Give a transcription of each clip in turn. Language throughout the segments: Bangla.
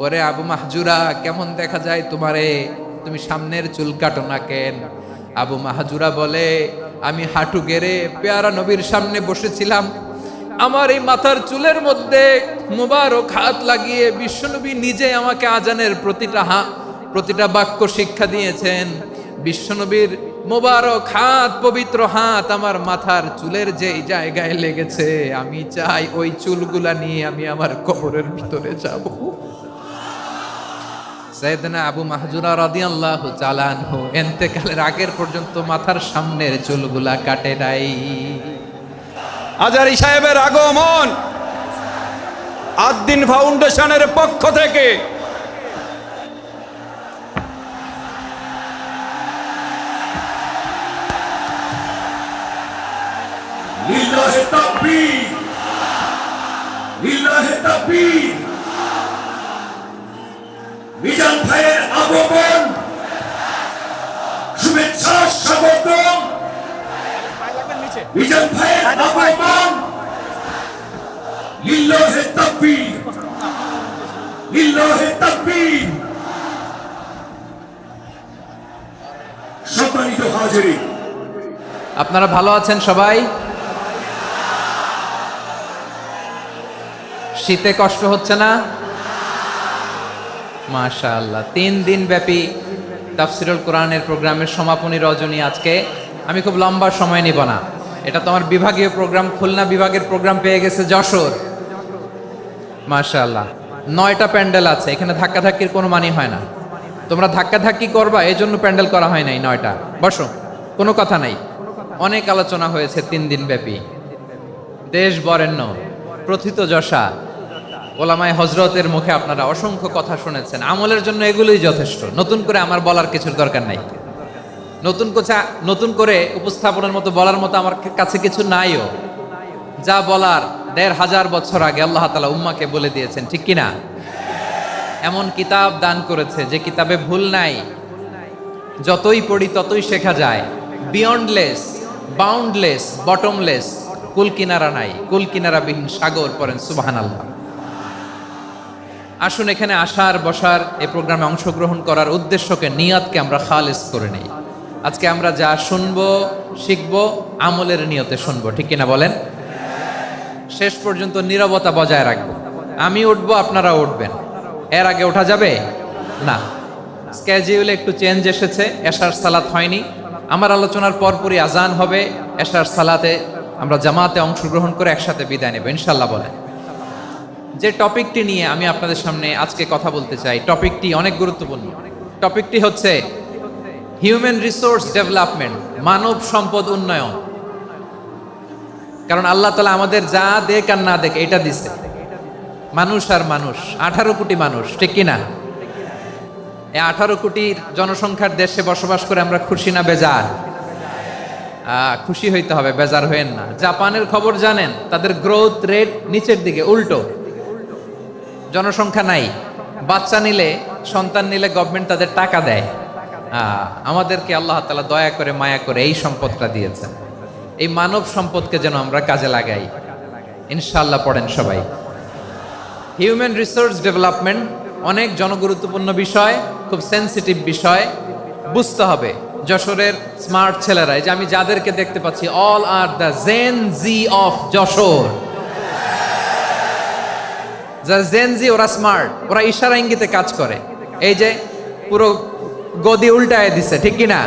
ওরে আবু মাহজুরা, কেমন দেখা যায় তোমারে, তুমি সামনের চুল কাটো না কেন? আবু মাহজুরা বলে, আমি হাঁটু গেড়ে পেয়ারা নবীর সামনে বসেছিলাম, আমার এই মাথার চুলের মধ্যে মুবারক হাত লাগিয়ে বিশ্বনবী নিজে আমাকে আজানের প্রতিটা বাক্য শিক্ষা দিয়েছেন। বিশ্বনবীর মোবারক হাত, পবিত্র হাত আমার মাথার চুলের যেই জায়গায় লেগেছে, আমি চাই ওই চুলগুলা নিয়ে আমি আমার কবরের ভিতরে যাব। সাইয়েদনা আবু মাহজুরা রাদিয়াল্লাহু তাআলা আনহু ইন্তেকালের আগের পর্যন্ত মাথার সামনের চুলগুলা কাটে নাই। আজারি সাহেবের আগমন আদ্দিন ফাউন্ডেশনের পক্ষ থেকে লিল্লাহে তাকবীর, লিল্লাহে তাকবীর। মিজান ভাইয়ের আগমন, শুভেচ্ছা স্বাগতম। মিজান ভাইয়ের আগমন, লিল্লাহে তাকবীর, লিল্লাহে তাকবীর। সম্মানিত হাজিরিন, আপনারা ভালো আছেন সবাই? শীতে কষ্ট হচ্ছে না? মাশাআল্লাহ। 3 দিন ব্যাপী তাফসিরুল কোরআনের প্রোগ্রামের সমাপনী রজনী আজকে। আমি খুব লম্বা সময় নিব না, এটা তোমার বিভাগীয় প্রোগ্রাম, খুলনা বিভাগের প্রোগ্রাম পেয়ে গেছে যশোর। মাশাআল্লাহ, 9টা প্যান্ডেল আছে, এখানে ধাক্কাধাক্কির কোনো মানি হয় না। তোমরা ধাক্কাধাক্কি করবা, এই জন্য প্যান্ডেল করা হয় নাই 9টা। বসো, কোনো কথা নাই। অনেক আলোচনা হয়েছে 3 দিন ব্যাপী। দেশ বরেণ্য প্রথিতযশা ওলামায়ে হযরতের মুখে আপনারা অসংখ্য কথা শুনেছেন। আমলের জন্য এগুলোই যথেষ্ট, নতুন করে আমার বলার কিছুর দরকার নাই। নতুন করে উপস্থাপনের মতো বলার মতো আমার কাছে কিছু নাইও। যা বলার 1500 বছর আগে আল্লাহ তাআলা উম্মাকে বলে দিয়েছেন, ঠিক কিনা? এমন কিতাব দান করেছে যে কিতাবে ভুল নাই, যতই পড়ি ততই শেখা যায়। বিয়ন্ডলেস, বাউন্ডলেস, বটমলেস, কুল কিনারা নাই, কুল কিনারাবিহীন সাগর, পড়েন সুবহানাল্লাহ। আসুন এখানে আসার, বসার, এই প্রোগ্রামে অংশগ্রহণ করার উদ্দেশ্যকে, নিয়তকে আমরা খালেস করে নেই। আজকে আমরা যা শুনবো, শিখবো, আমলের নিয়তে শুনবো, ঠিক কিনা বলেন? শেষ পর্যন্ত নীরবতা বজায় রাখবো। আমি উঠবো, আপনারা উঠবেন। এর আগে ওঠা যাবে না। স্কেজিউলে একটু চেঞ্জ এসেছে, এশার সালাত হয়নি। আমার আলোচনার পরপরই আজান হবে, এশার সালাতে আমরা জামাতে অংশগ্রহণ করে একসাথে বিদায় নেব ইনশাল্লাহ। বলেন, যে টপিকটি নিয়ে আমি আপনাদের সামনে আজকে কথা বলতে চাই, টপিকটি অনেক গুরুত্বপূর্ণ। টপিকটি হচ্ছে হিউম্যান রিসোর্স ডেভেলপমেন্ট, মানব সম্পদ উন্নয়ন। কারণ আল্লাহ তাআলা আমাদের যা দেখ আর না দেখ এটা দিছে। মানুষ আর মানুষ, 18 কোটি মানুষ, ঠিক কিনা? এই 18 কোটির জনসংখ্যার দেশে বসবাস করে আমরা খুশি না বেজার? খুশি হইতে হবে, বেজার হইেন না। জাপানের খবর জানেন? তাদের গ্রোথ রেট নিচের দিকে, উল্টো। জনসংখ্যা নাই, বাচ্চা নিলে, সন্তান নিলে গভর্নমেন্ট তাদের টাকা দেয়। আমাদেরকে আল্লাহ তাআলা দয়া করে, মায়া করে এই সম্পদটা দিয়েছেন। এই মানব সম্পদকে যেন আমরা কাজে লাগাই ইনশাআল্লাহ। পড়েন সবাই। হিউম্যান রিসোর্স ডেভেলপমেন্ট অনেক জনগুরুত্বপূর্ণ বিষয়, খুব সেন্সিটিভ বিষয়, বুঝতে হবে। যশোরের স্মার্ট ছেলেরা, এই যে আমি যাদেরকে দেখতে পাচ্ছি, all are the Gen Z of Jashore. যারা জেন জি, ওরা স্মার্ট, ওরা ইশারা ইঙ্গিতে কাজ করে। এই যে পুরো গদি উল্টায় দিছে, ঠিক কিনা?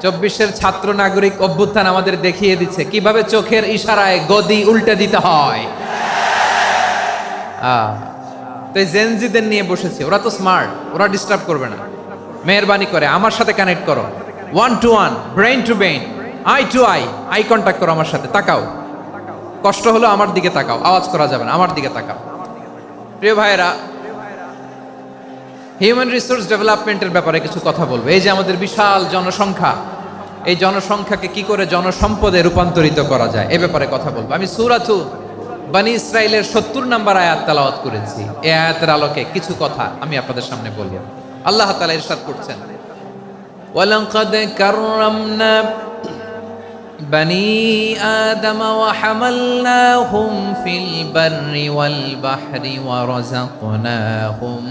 24-এর ছাত্র নাগরিক অভ্যুত্থান আমাদের দেখিয়ে দিচ্ছে কিভাবে চোখের ইশারায় গদি উল্টে দিতে হয়। তো এই জেনজিদের নিয়ে বসেছি, ওরা তো স্মার্ট, ওরা ডিস্টার্ব করবে না। মেহরবানি করে আমার সাথে কানেক্ট করো, 1 to 1, brain to brain, eye to eye, eye contact করো আমার সাথে। তাকাও, কষ্ট হলো আমার দিকে তাকাও, আওয়াজ করা যাবে না, আমার দিকে তাকাও। প্রিয় ভাইয়েরা, হিউম্যান রিসোর্স ডেভেলপমেন্টের ব্যাপারে কিছু কথা বলবো। এই যে আমাদের বিশাল জনসংখ্যা, এই জনসংখ্যাকে কি করে জনসম্পদে রূপান্তরিত করা যায় এ ব্যাপারে কথা বলবো। আমি সূরাতু বনী ইসরাইলের 70 নম্বর আয়াত তেলাওয়াত করেছি। এই আয়াতের আলোকে কিছু কথা আমি আপনাদের সামনে বলবো। আল্লাহ তাআলা ইরশাদ করছেন, ওয়ালাকাদ কাররামনা بني آدم وحملناهم في البر والبحر ورزقناهم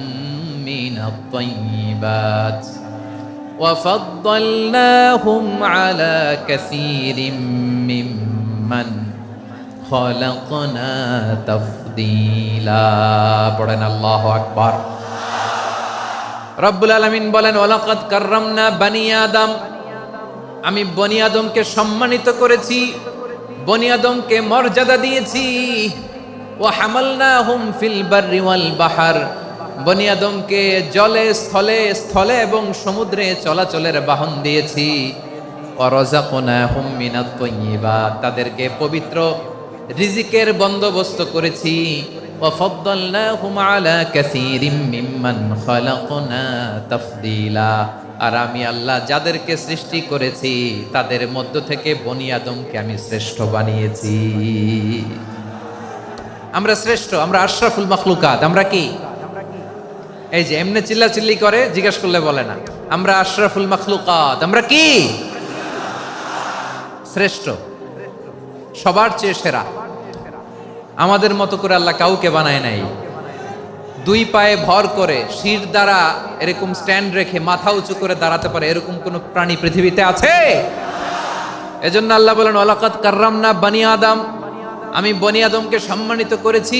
من الطيبات وفضلناهم على كثير ممن خلقنا تفضيلا পড়েন আল্লাহু আকবার। রব্বুল আলামিন বলেন ওয়ালাকাদ কাররামনা বানি আদম, আমি বনি আদমকে সম্মানিত করেছি, বনি আদমকে মর্যাদা দিয়েছি। ওয়া হামালনাহুম ফিল বাররি ওয়াল বাহর, বনি আদমকে জলে স্থলে স্থলে এবং সমুদ্রে চলাচলের বাহন দিয়েছি। ওয়া রাযাকনাহুম মিনাত তাইয়্যিবাত, তাদেরকে পবিত্র রিজিকের বন্দোবস্ত করেছি। ওয়া ফাদ্দালনাহুম আলা কাসীরিম মিম্মান খালাকনা তাফদীলা, আর আমি আল্লাহ যাদেরকে সৃষ্টি করেছি তাদের মধ্য থেকে বনি আদমকে আমি শ্রেষ্ঠ বানিয়েছি। আমরা শ্রেষ্ঠ, আমরা আশরাফুল মাখলুকাত। আমরা কি এই যে এমনি চিল্লাচিল্লি করে জিজ্ঞেস করলে বলে না, আমরা আশরাফুল মাখলুকাত। আমরা কি শ্রেষ্ঠ, সবার চেয়ে সেরা। আমাদের মতো করে আল্লাহ কাউকে বানায় নাই। দুই পায়ে ভর করে শির দ্বারা এরকম স্ট্যান্ড রেখে মাথা উঁচু করে দাঁড়াতে পারে এরকম কোন প্রাণী পৃথিবীতে আছে? এজন্য আল্লাহ বলেন ওয়ালাকাদ কাররামনা বানি আদম, আমি বনি আদমকে সম্মানিত করেছি,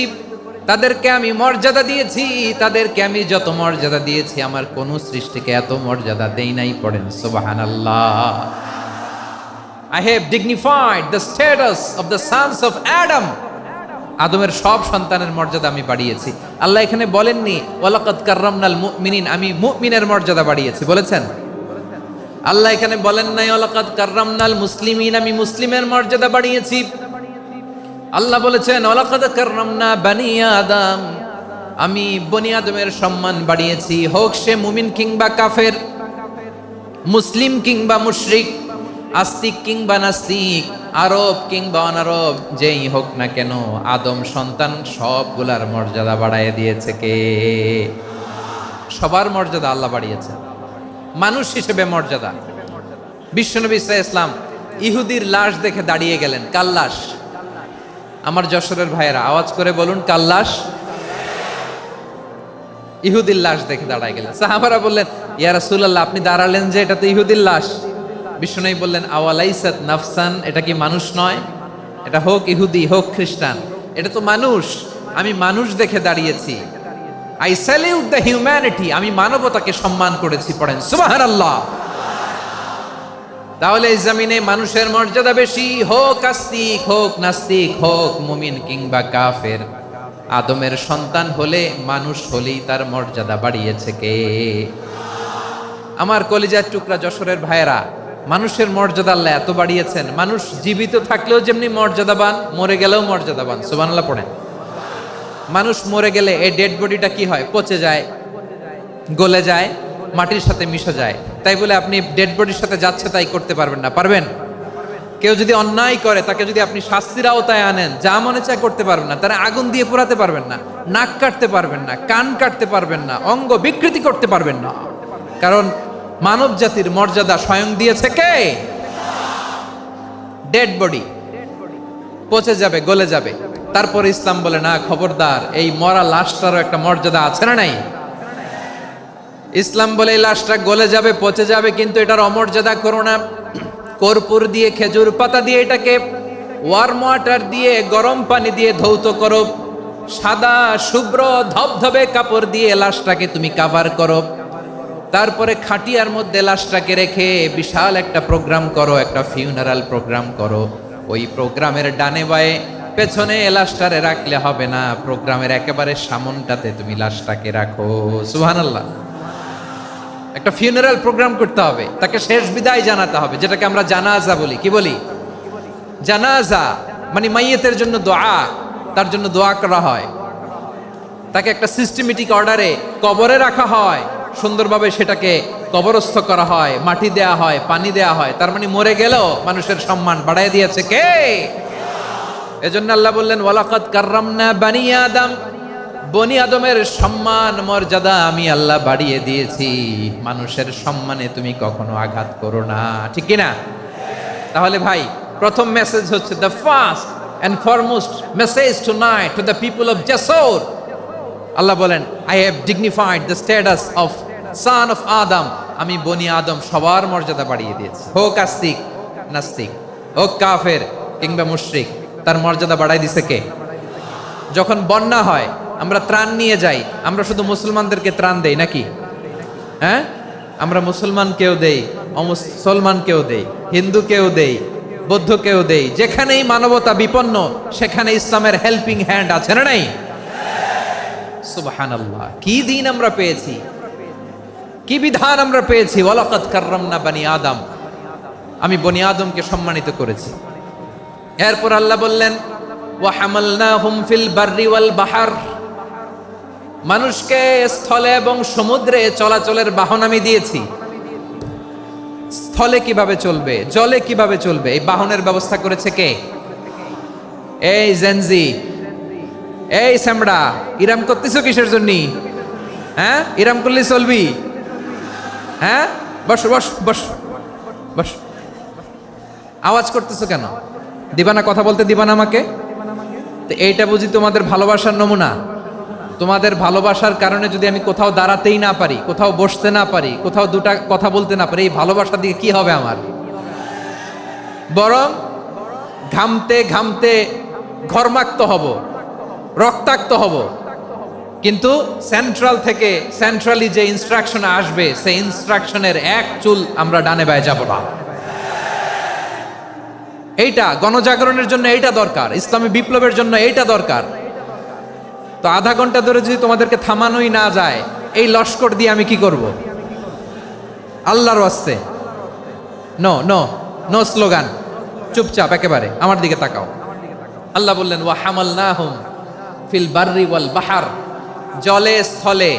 তাদেরকে আমি মর্যাদা দিয়েছি। তাদেরকে আমি যত মর্যাদা দিয়েছি আমার কোন সৃষ্টিকে এত মর্যাদা দেই নাই। পড়েন সুবহানাল্লাহ। I have dignified the status of the sons of Adam, আদমের সব সন্তানের মর্যাদা আমি বাড়িয়েছি। আল্লাহ এখানে বলেননি ওয়ালাকাদ কাররামনাল মুমিনিন, আমি মুমিনের মর্যাদা বাড়িয়েছি, বলেছেন? আল্লাহ এখানে বলেন নাই ওয়ালাকাদ কাররামনাল মুসলিমিন, আমি মুসলিমের মর্যাদা বাড়িয়েছি। আল্লাহ বলেছেন ওয়ালাকাদ কাররামনা বানি আদম, আমি বনি আদমের সম্মান বাড়িয়েছি। হোক সে মুমিন কিংবা কাফের, মুসলিম কিংবা মুশরিক, আস্তিক কিংবা নাস্তিক, আরব কিংবা অনারব, যেই হোক না কেন আদম সন্তান সবগুলার মর্যাদা বাড়ায় দিয়েছে কে? সবার মর্যাদা আল্লাহ বাড়িয়েছে। মানুষ হিসেবে মর্যাদা। বিশ্বনবী সাল্লাল্লাহু আলাইহি ওয়াসাল্লাম ইহুদির লাশ দেখে দাঁড়িয়ে গেলেন। কার লাশ? আমার যশোরের ভাইয়েরা আওয়াজ করে বলুন, কার লাশ? ইহুদির লাশ দেখে দাঁড়ায় গেলেন। সাহাবারা বললেন ইয়া রাসূলুল্লাহ, আপনি দাঁড়ালেন যে, এটা তো ইহুদির লাশ। বিশ্বনবী বললেন আওয়ালাইসাত নাফসান, এটা কি মানুষ নয়? এটা হোক ইহুদি হোক খ্রিস্টান, এটা তো মানুষ। আমি মানুষ দেখে দাঁড়িয়েছি। আই স্যালিউট দ্য হিউম্যানিটি, আমি মানবতাকে সম্মান করেছি। পড়েন সুবহানাল্লাহ। তাহলে এই জমিনে মানুষের মর্যাদা বেশি, হোক আস্তিক হোক নাস্তিক, হোক মুমিন কিংবা কাফের। আদমের সন্তান হলে, মানুষ হলেই তার মর্যাদা বাড়িয়েছে কে? আমার কলিজার টুকরা যশোরের ভাইয়েরা, মানুষের মর্যাদা আল্লাহ এত বাড়িয়েছেন। মানুষ জীবিত থাকলেও যেমনি মর্যাদাবান, মরে গেলেও মর্যাদাবান। সুবহানাল্লাহ পড়েন। মানুষ মরে গেলে এই ডেড বডিটা কি হয়? পচে যায়, গলে যায়, মাটির সাথে মিশে যায়। তাই বলে আপনি ডেড বডির সাথে যাচ্ছে তাই করতে পারবেন না? পারবেন? কেউ যদি অন্যায় করে তাকে যদি আপনি শাস্তির আওতায় আনেন, যা মনে চায় করতে পারবেন না। তারা আগুন দিয়ে পোড়াতে পারবেন না, নাক কাটতে পারবেন না, কান কাটতে পারবেন না, অঙ্গ বিকৃতি করতে পারবেন না। কারণ মানব জাতির মর্যাদা স্বয়ং দিয়েছে কে? ডেড বডি পচে যাবে, গলে যাবে। তারপর ইসলাম বলে না, খবরদার, এই মরা লাশটারও একটা মর্যাদা আছে না নাই? ইসলাম বলে এই লাশটা গলে যাবে, পচে যাবে, কিন্তু এটার অমর্যাদা করো না। কর্পূর দিয়ে, খেজুর পাতা দিয়ে, এটাকে ওয়ার্ম ওয়াটার দিয়ে, গরম পানি দিয়ে ধৌত করো। সাদা শুভ্র ধবধবে কাপড় দিয়ে লাশটাকে তুমি কাভার করো। তারপরে খাটিয়ার মধ্যে লাশটাকে রেখে বিশাল একটা প্রোগ্রাম করো, একটা ফিউনারাল প্রোগ্রাম করো। ওই প্রোগ্রামের ডানে বায়ে পেছনে লাশটারে রাখলে হবে না, প্রোগ্রামের একেবারে সামনটাতে তুমি লাশটাকে রাখো। সুবহানাল্লাহ। একটা ফিউনারাল প্রোগ্রাম করতে হবে, তাকে শেষ বিদায় জানাতে হবে, যেটাকে আমরা জানাজা বলি। কি বলি? জানাজা মানে মাইয়েতের জন্য দোয়া, তার জন্য দোয়া করা হয়। তাকে একটা সিস্টেমেটিক অর্ডারে কবরে রাখা হয়, সুন্দরভাবে সেটাকে কবরস্থ করা হয়, মাটি দেয়া হয়, পানি দেয়া হয়। তার মানে মরে গেলেও মানুষের সম্মান বাড়ায় দিয়েছে কে? এজন্য আল্লাহ বললেন ওয়ালাকাদ কাররামনা বানি আদম, বনি আদমের সম্মান মর্যাদা আমি আল্লাহ বাড়িয়ে দিয়েছি। মানুষের সম্মানে তুমি কখনো আঘাত করো না, ঠিক কিনা? তাহলে ভাই, প্রথম মেসেজ হচ্ছে the first and foremost message tonight to the people of জাসর। আল্লাহ বলেন, I have dignified the status of son of Adam. আমি বনি আদম সবার মর্যাদা বাড়িয়ে দিয়েছি, হোক আস্তিক নাস্তিক, হোক কাফের কিংবা মুশরিক, তার মর্যাদা বাড়াই দিছে কে? যখন বন্যা হয় আমরা ত্রাণ নিয়ে যাই, আমরা শুধু মুসলমানদেরকে ত্রাণ দেই নাকি? হ্যাঁ, আমরা মুসলমানকেও দেই, অমুসলমানকেও দেই, হিন্দুকেও দেই, বৌদ্ধকেও দেই। যেখানেই মানবতা বিপন্ন সেখানে ইসলামের হেল্পিং হ্যান্ড আছে না নাই? সুবহানাল্লাহ, কি দিন আমরা পেয়েছি, কি বিধান আমরা পেয়েছি। ওয়ালাকাদ কাররামনা বনি আদম, আমি বনি আদমকে সম্মানিত করেছি। এরপর আল্লাহ বললেন, ওয়া হামালনাহুম ফিল বাররি ওয়াল বাহর, মানুষকে স্থলে এবং সমুদ্রে চলাচলের বাহন আমি দিয়েছি। স্থলে কিভাবে চলবে, জলে কিভাবে চলবে, এই বাহনের ব্যবস্থা করেছে কে? এই জেনজি, এই স্যামড়া, ইরাম করতেছো কিসের জন্য? হ্যাঁ, ইরাম করলে চলবি? হ্যাঁ, বস বস বস বস। আওয়াজ করতেছো কেন? দিবা না, কথা বলতে দিবা না আমাকে? তো এইটা বুঝি তোমাদের ভালোবাসার নমুনা? তোমাদের ভালোবাসার কারণে যদি আমি কোথাও দাঁড়াতেই না পারি, কোথাও বসতে না পারি, কোথাও দুটা কথা বলতে না পারি, এই ভালোবাসা দিয়ে কি হবে আমার? বরং ঘামতে ঘামতে ঘর্মাক্ত হব, রক্তাক্ত হব। কিন্তু সেন্ট্রাল থেকে, সেন্ট্রালি যে ইনস্ট্রাকশন আসবে, সেই ইনস্ট্রাকশনের এক চুল আমরা ডানে বায়ে যাব না। এইটা গণজাগরণের জন্য এইটা দরকার, ইসলামী বিপ্লবের জন্য এইটা দরকার। তো আধা ঘন্টা ধরে যদি তোমাদেরকে থামানোই না যায়, এই লস্কর দিয়ে আমি কি করব? আল্লাহর ওয়াস্তে নো নো নো স্লোগান, চুপচাপ একেবারে আমার দিকে তাকাও। আল্লাহ বললেন, ওয়া হামালনাহুম ফিল বাররি ওয়াল বাহর, জলে স্থলে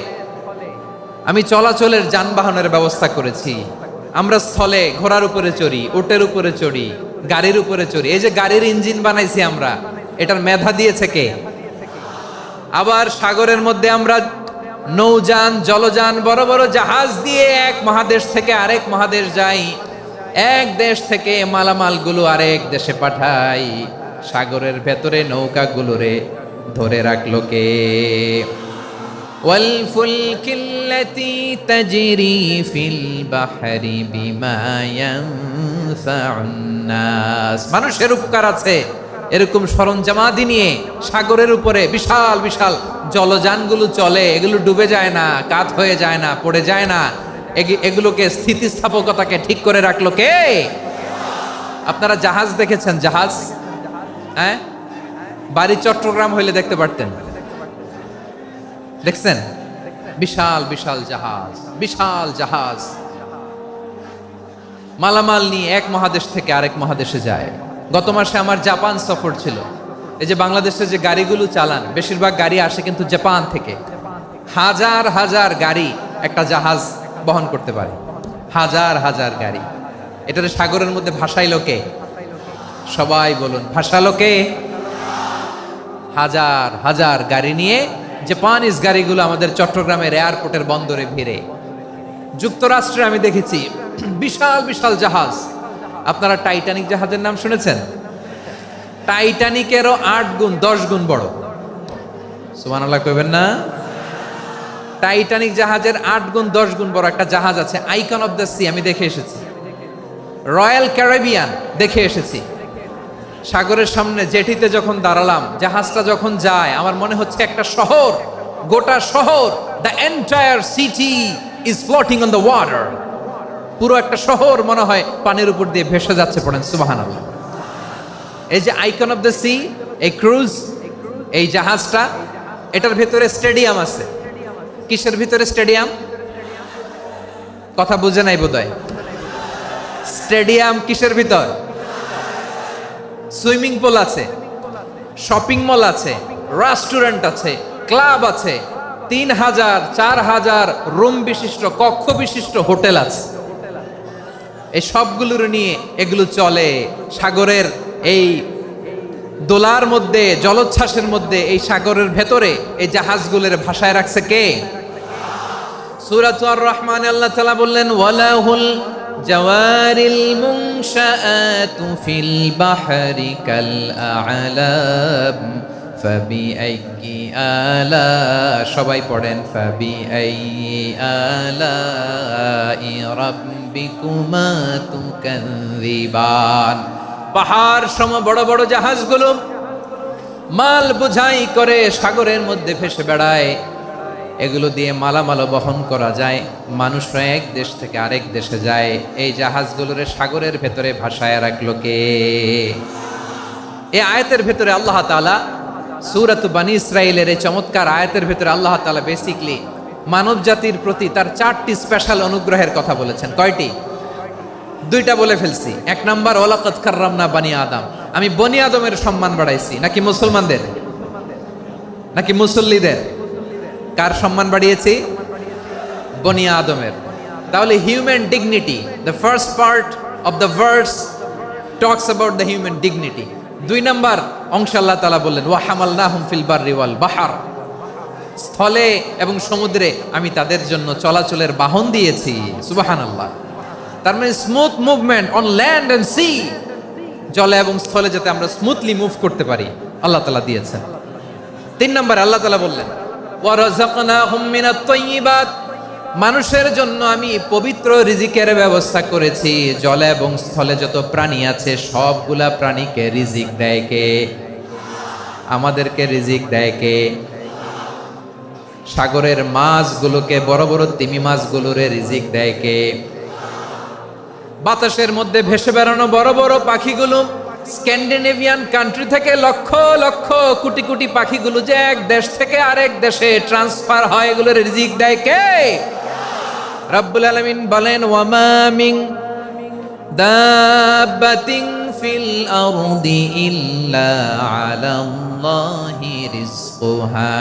আমি চলাচলের যানবাহনের ব্যবস্থা করেছি। আমরা স্থলে ঘোড়ার উপরে চড়ি, উটের উপরে চড়ি, গাড়ির উপরে চড়ি। এই যে গাড়ির ইঞ্জিন বানাইছি আমরা, এটার মেধা দিয়েছে কে? আবার সাগরের মধ্যে আমরা নৌযান, জলযান, বড় বড় জাহাজ দিয়ে এক মহাদেশ থেকে আরেক মহাদেশ যাই, এক দেশ থেকে মালামালগুলো আরেক দেশে পাঠাই। সাগরের ভেতরে নৌকাগুলোরে ধরে রাখলো কে? ওয়াল ফুলকিল্লাতি তাজরি ফিল বাহরি বিমা ইয়ানফাউন নাস, মানুষের উপকার আছে এরকম সরঞ্জামাদি নিয়ে সাগরের উপরে বিশাল বিশাল জলযানগুলো চলে। এগুলো ডুবে যায় না, কাত হয়ে যায় না, পড়ে যায় না। এগুলোকে স্থিতিস্থাপকতাকে ঠিক করে রাখলো কে? আপনারা জাহাজ দেখেছেন? জাহাজ, হ্যাঁ, বাড়ি চট্টগ্রাম হইলে দেখতে পারতেন। দেখছেন? বিশাল বিশাল জাহাজ, বিশাল জাহাজ মালামাল নিয়ে এক মহাদেশ থেকে আরেক মহাদেশে যায়। গত মাসে আমার জাপান সফর ছিল। এই যে বাংলাদেশে যে গাড়িগুলো চালান, বেশিরভাগ গাড়ি আসে কিন্তু জাপান থেকে। হাজার হাজার গাড়ি একটা জাহাজ বহন করতে পারে, হাজার হাজার গাড়ি। এটাতে সাগরের মধ্যে ভাসাইলো কে? সবাই বলুন, ভাসালো কে? হাজার হাজার গাড়ি নিয়ে জাপানিজ গাড়িগুলো আমাদের চট্টগ্রামের এয়ারপোর্টের বন্দরে ভিড়ে। যুক্তরাষ্ট্রে আমি দেখেছি বিশাল বিশাল জাহাজ। আপনারা টাইটানিক জাহাজের নাম শুনেছেন? টাইটানিকেরও 8 গুণ 10 গুণ বড়। সুবহানাল্লাহ কইবেন না? টাইটানিক জাহাজের 8 গুণ 10 গুণ বড় একটা জাহাজ আছে, আইকন অফ দ্য সি, আমি দেখে এসেছি। রয়্যাল ক্যারিবিয়ান দেখে এসেছি। সাগরের সামনে জেটিতে যখন দাঁড়ালাম, জাহাজটা যখন যায়, আমার মনে হচ্ছে একটা শহর, গোটা শহর, the entire city is floating on the water. পুরো একটা শহর মনে হয় পানির উপর দিয়ে ভেসে যাচ্ছে। পড়েন সুবহানাল্লাহ। এই যে আইকন অফ দ্য সি, এই ক্রুজ, এই জাহাজটা, এটার ভিতরে স্টেডিয়াম আছে। কিসের ভিতরে স্টেডিয়াম? কথা বুঝে নাই বোধহয়। স্টেডিয়াম কিসের ভিতর? সুইমিং পুল আছে, শপিং মল আছে, রেস্টুরেন্ট আছে, ক্লাব আছে, 3000 4000 রুম বিশিষ্ট, কক্ষ বিশিষ্ট হোটেল আছে। এই সবগুলোর নিয়ে এগুলো চলে সাগরের এই দোলার মধ্যে, জলোচ্ছ্বাসের মধ্যে। এই সাগরের ভেতরে এই জাহাজগুলোর ভাষায় রাখছে কে? সূরা আর রহমানে আল্লাহ তাআলা বললেন, ওয়ালাহুল জাওয়ারিল মুনশাআতু ফিল বাহরি কাল আ'লাম ফাবিআইয়ি আলা, সবাই পড়েন ফাবিআইয়ি আলাই রাব্বিকুমা তুকাযযিবান। পাহাড় সম বড় বড় জাহাজগুলো মাল বোঝাই করে সাগরের মধ্যে ভেসে বেড়ায়, এগুলো দিয়ে মালামাল বহন করা যায়। মানুষরা এক দেশ থেকে আরেক দেশে যায়, এই জাহাজগুলোরে সাগরের ভেতরে ভাসায় রাখলো কে? এই আয়াতের ভেতরে আল্লাহ তাআলা সূরাত বানী ইসরাঈলের এই চমৎকার আয়াতের ভেতরে আল্লাহ তাআলা বেসিকলি মানব জাতির প্রতি তার 4টি স্পেশাল অনুগ্রহের কথা বলেছেন। কয়টি? 2টা বলে ফেলছি। 1 নাম্বার ওয়ালাকাদ কাররামনা বানি আদম, আমি বনি আদমের সম্মান বাড়াইছি। নাকি মুসলমানদের? নাকি মুসল্লিদের? কার সম্মান বাড়িয়েছি? বনি আদমের। তাহলে human dignity, the first part of the verse talks about the human dignity. 2 number অংশ আল্লাহ তাআলা বললেন ওয়া হামালনাহুম ফিল বাররি ওয়াল বাহর, স্থলে এবং সমুদ্রে আমি তাদের জন্য চলাচলের বাহন দিয়েছি। সুবহানাল্লাহ। তার মানে smooth movement on land and sea, জলে এবং স্থলে যাতে আমরা স্মুথলি মুভ করতে পারি আল্লাহ তাআলা দিয়েছেন। 3 নম্বরে আল্লাহ তাআলা বললেন ওয়া রাযাকনাহুম মিনাত তাইয়্যিবাত, মানুষের জন্য আমি পবিত্র রিজিকের ব্যবস্থা করেছি। জলে এবং স্থলে যত প্রাণী আছে সবগুলা প্রাণীকে রিজিক দেয় কে? আমাদেরকে রিজিক দেয় কে? সাগরের মাছগুলোকে, বড় বড় তিমি মাছগুলোরে রিজিক দেয় কে? বাতাসের মধ্যে ভেসে বেড়ানো বড় বড় পাখিগুলো, স্ক্যান্ডিনেভিয়ান কান্ট্রি থেকে লক্ষ লক্ষ কোটি কোটি পাখিগুলো যে এক দেশ থেকে আরেক দেশে ট্রান্সফার হয়, এগুলোর রিজিক দেয় কে? রব্বুল আলামিন বলেন ওয়ামা মিন দাব্বাতিন ফিল আরদি ইল্লা আলাল্লাহি রিজকুহা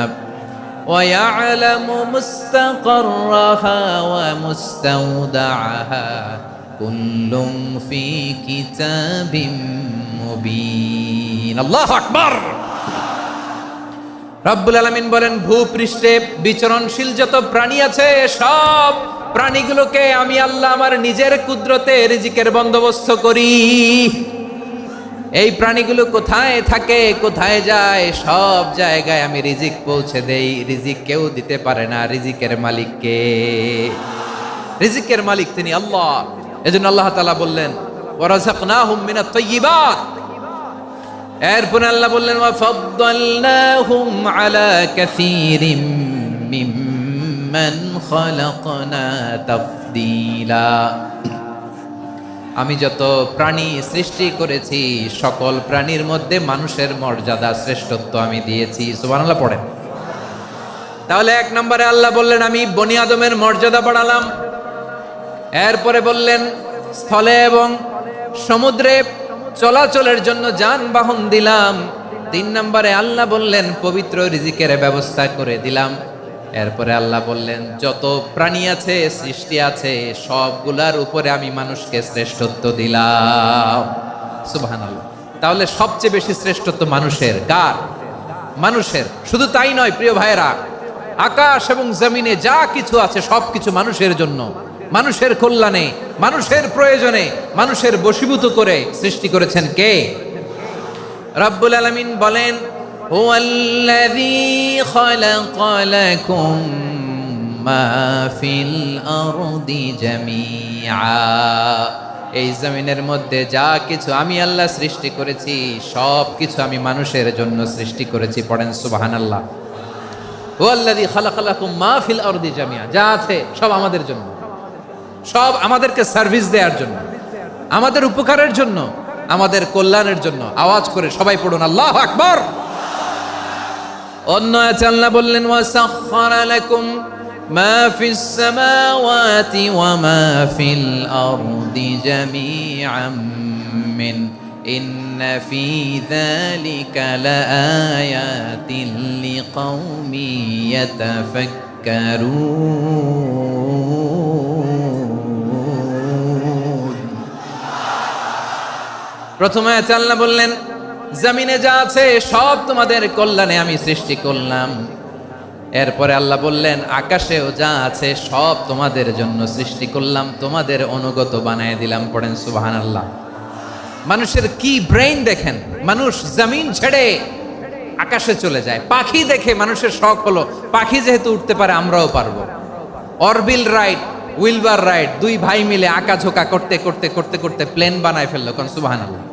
ওয়া ইয়ালামু মুস্তাকাররাহা ওয়া মুস্তাওদাআহা কুল্লুম ফি কিতাবিম মুবিন। আল্লাহু আকবার। রব্বুল আলামিন বলেন ভূপৃষ্ঠে বিচরণশীল যত প্রাণী আছে সব প্রাণীগুলোকে আমি আল্লাহ আমার নিজের কুদরতে রিজিকের বন্দোবস্ত করি। এই প্রাণীগুলো কোথায় থাকে, কোথায় যায়, সব জায়গায় আমি রিজিক পৌঁছে দেই। রিজিক কেউ দিতে পারে না, রিজিকের মালিক কে? রিজিকের মালিক তিনি আল্লাহ। এজন্য আল্লাহ তাআলা বললেন ওয়ারাযাকনাহুম মিনাত তাইয়্যিবাত। এরপর আল্লাহ বললেন ওয়া ফাদ্দালনাহুম আলা কাসীরিম মিম্মান খালাকনা তাফদীলা। আমি যত প্রাণী সৃষ্টি করেছি সকল প্রাণীর মধ্যে মানুষের মর্যাদা শ্রেষ্ঠত্ব আমি দিয়েছি। সুবহানাল্লাহ পড়েন। তাহলে 1 নম্বরে আল্লাহ বললেন আমি বনি আদমের মর্যাদা বাড়ালাম। এরপরে বললেন স্থলে এবং সমুদ্রে চলাচলের জন্য যানবাহন দিলাম। 3 নম্বরে আল্লাহ বললেন পবিত্র রিজিকের ব্যবস্থা করে দিলাম। এরপরে আল্লাহ বললেন যত প্রাণী আছে, সৃষ্টি আছে, সবগুলার উপরে আমি মানুষকে শ্রেষ্ঠত্ব দিলাম। সুবহানাল্লাহ। তাহলে সবচেয়ে বেশি শ্রেষ্ঠত্ব মানুষের। কার? মানুষের। শুধু তাই নয় প্রিয় ভাইরা, আকাশ এবং জমিনে যা কিছু আছে সবকিছু মানুষের জন্য, মানুষের কল্যাণে, মানুষের প্রয়োজনে, মানুষের বশীভূত করে সৃষ্টি করেছেন কে? রব্বুল আলামিন বলেন হুয়াল্লাযী খালাকা লাকুম মা ফিল আরদি জামিআ। এই জমিনের মধ্যে যা কিছু আমি আল্লাহ সৃষ্টি করেছি সব কিছু আমি মানুষের জন্য সৃষ্টি করেছি। পড়েন সুবহানাল্লাহ। হুয়াল্লাযী খালাকা লাকুম মা ফিল আরদি জামিআ, যা আছে সব আমাদের জন্য, সব আমাদেরকে সার্ভিস দেওয়ার জন্য, আমাদের উপকারের জন্য, আমাদের কল্যাণের জন্য। আওয়াজ করে সবাই পড়ুন আল্লাহু আকবার। অন্য আয়াতে আল্লাহ বললেন ওয়াসাখখারা লাকুম মা ফিস সামাওয়াতি ওয়া মা ফিল আরদি জামিআম মিন ইন্না ফি যালিকা লাআয়াতিন লিকাউমি ইয়াতাফাক্কারুন। প্রথমে আয়াতে আল্লাহ বললেন জমিনে যা আছে সব তোমাদের কল্যাণে আমি সৃষ্টি করলাম। এরপরে আল্লাহ বললেন, আকাশেও যা আছে সব তোমাদের জন্য সৃষ্টি করলাম, তোমাদের অনুগত বানায় দিলাম। পড়েন সুবহানাল্লাহ। মানুষের কি ব্রেইন দেখেন, মানুষ জমিন ছেড়ে আকাশে চলে যায়। পাখি দেখে মানুষের শখ হলো, পাখি যেহেতু উঠতে পারে আমরাও পারবো। অরবিল রাইট, উইলবার রাইট, দুই ভাই মিলে আঁকাঝোঁকা করতে করতে করতে করতে প্লেন বানায় ফেললো। কোন সুবহানাল্লাহ।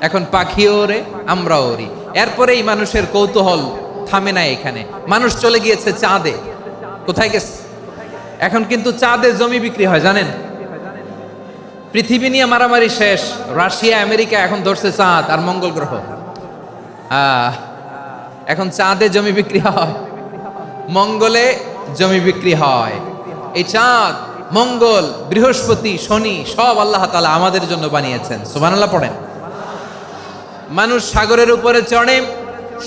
এখন পাখিও ওরে, আমরাও ওরি। এরপরেই মানুষের কৌতূহল থামে না এখানে, মানুষ চলে গিয়েছে চাঁদে। কোথায় গেছে? এখন কিন্তু চাঁদে জমি বিক্রি হয় জানেন। পৃথিবী নিয়ে মারামারি শেষ, রাশিয়া আমেরিকা এখন ধরছে চাঁদ আর মঙ্গল গ্রহ। এখন চাঁদে জমি বিক্রি হয়, মঙ্গলে জমি বিক্রি হয়। এই চাঁদ, মঙ্গল, বৃহস্পতি, শনি সব আল্লাহ তাআলা আমাদের জন্য বানিয়েছেন। সুবহানাল্লাহ পড়েন। মানুষ সাগরের উপরে চড়ে,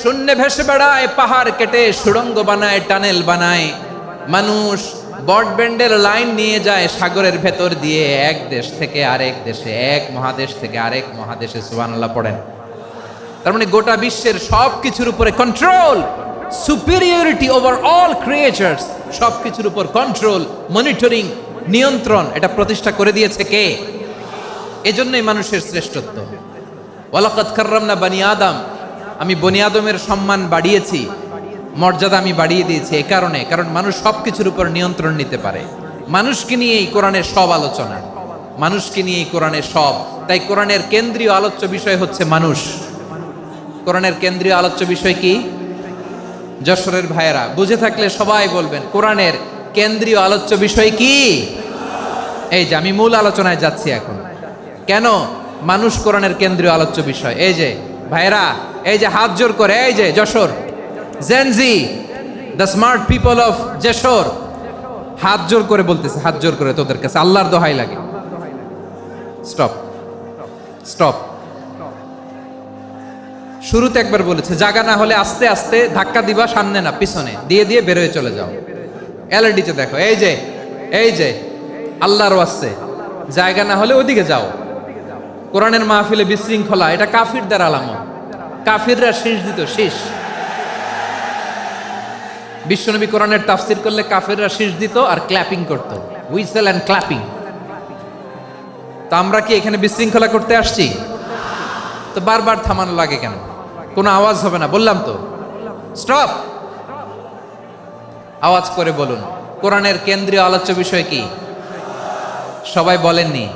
শূন্যে ভেসে বেড়ায়, পাহাড় কেটে সুড়ঙ্গ বানায়, টানেল বানায়। মানুষ ব্রডব্যান্ডের লাইন নিয়ে যায় সাগরের ভেতর দিয়ে, এক দেশ থেকে আরেক দেশে, এক মহাদেশ থেকে আরেক মহাদেশে। সুবহানাল্লাহ পড়েন। তার মানে গোটা বিশ্বের সব কিছুর উপরে control, superiority over all creatures, সব কিছুর উপর কন্ট্রোল, মনিটরিং, নিয়ন্ত্রণ, এটা প্রতিষ্ঠা করে দিয়েছে কে? এজন্যই মানুষের শ্রেষ্ঠত্ব। ওয়ালাকাদ কাররামনা বানি আদম, আমি বনি আদমের সম্মান বাড়িয়েছি, মর্যাদা আমি বাড়িয়ে দিয়েছি এই কারণে, কারণ মানুষ সব কিছুর উপর নিয়ন্ত্রণ নিতে পারে। মানুষকে নিয়েই কোরআনের সব আলোচনা, মানুষকে নিয়েই কোরআনের সব। তাই কোরআনের কেন্দ্রীয় আলোচ্য বিষয় হচ্ছে মানুষ। কোরআনের কেন্দ্রীয় আলোচ্য বিষয় কি? যশোরের ভাইয়েরা বুঝে থাকলে সবাই বলবেন, কোরআনের কেন্দ্রীয় আলোচ্য বিষয় কি? এই যে আমি মূল আলোচনায় যাচ্ছি এখন। কেন মানুষ কোরআনের কেন্দ্রীয় আলোচ্য বিষয়? এই যে ভাইয়েরা, এই যে হাত জোর করে, এই যে Jessore Gen Z, the smart people of Jessore, হাত জোর করে বলতেছে, হাত জোর করে তোদের কাছে আল্লাহর দোহাই লাগে, স্টপ স্টপ। শুরুতে একবার বলেছে, জায়গা না হলে আস্তে আস্তে ধাক্কা দিবা, সামনে না পিছনে, দিয়ে দিয়ে বেরোয় চলে যাও। এলইডিতে দেখো, এই যে এই যে আল্লাহর ওয়াস্তে জায়গা না হলে ওদিকে যাও। কোরআনের মাহফিলে বিশৃঙ্খলা, এটা কাফিরদের আলামত। কাফিররা শীষ দিত, শীষ। বিশ্বনবী কোরআনের তাফসির করলে কাফিররা শীষ দিত আর ক্ল্যাপিং করত, হুইসেল এন্ড ক্ল্যাপিং। তা আমরা কি এখানে বিশৃঙ্খলা করতে আসছি? তো বারবার থামানো লাগে কেন? কোনো আওয়াজ হবে না, বললাম তো, স্টপ। আওয়াজ করে বলুন, কোরআনের কেন্দ্রীয় আলোচ্য বিষয় কি? সবাই বলেননি।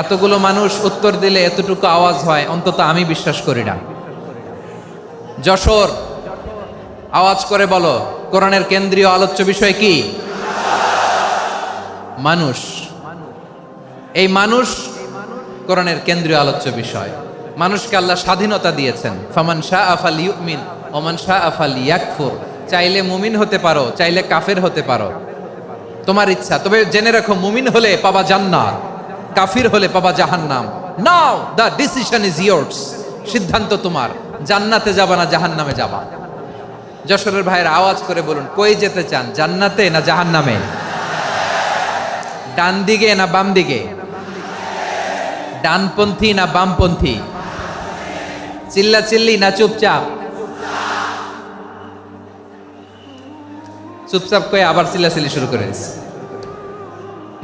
এতগুলো মানুষ উত্তর দিলে এতটুকু আওয়াজ হয়, অন্তত আমি বিশ্বাস করি না। যশোর, আওয়াজ করে বলো, কোরআনের কেন্দ্রীয় আলোচ্য বিষয় কি? মানুষ। এই মানুষ কোরআনের কেন্দ্রীয় আলোচ্য বিষয়। মানুষকে আল্লাহ স্বাধীনতা দিয়েছেন। ফামান শাআ ফালইউমিন ওয়া মান শাআ ফালইয়াকফুর। চাইলে মুমিন হতে পারো, চাইলে কাফের হতে পারো, তোমার ইচ্ছা। তবে জেনে রাখো, মুমিন হলে পাবা জান্নাত, কাফির হলে পাবা জাহান্নাম। নাও দ্য ডিসিশন ইজ ইয়ার্স। সিদ্ধান্ত তোমার, জান্নাতে যাবা না জাহান্নামে যাবা। যশোরের ভাইয়ের আওয়াজ করে বলুন, কই যেতে চান, জান্নাতে না জাহান্নামে? ডান দিকে না বাম দিকে? ডানপন্থী না বামপন্থী? চিল্লা চিল্লি না চুপচাপ? চুপচাপ কয়ে আবার চিল্লাচিল্লি শুরু করে দিচ্ছে।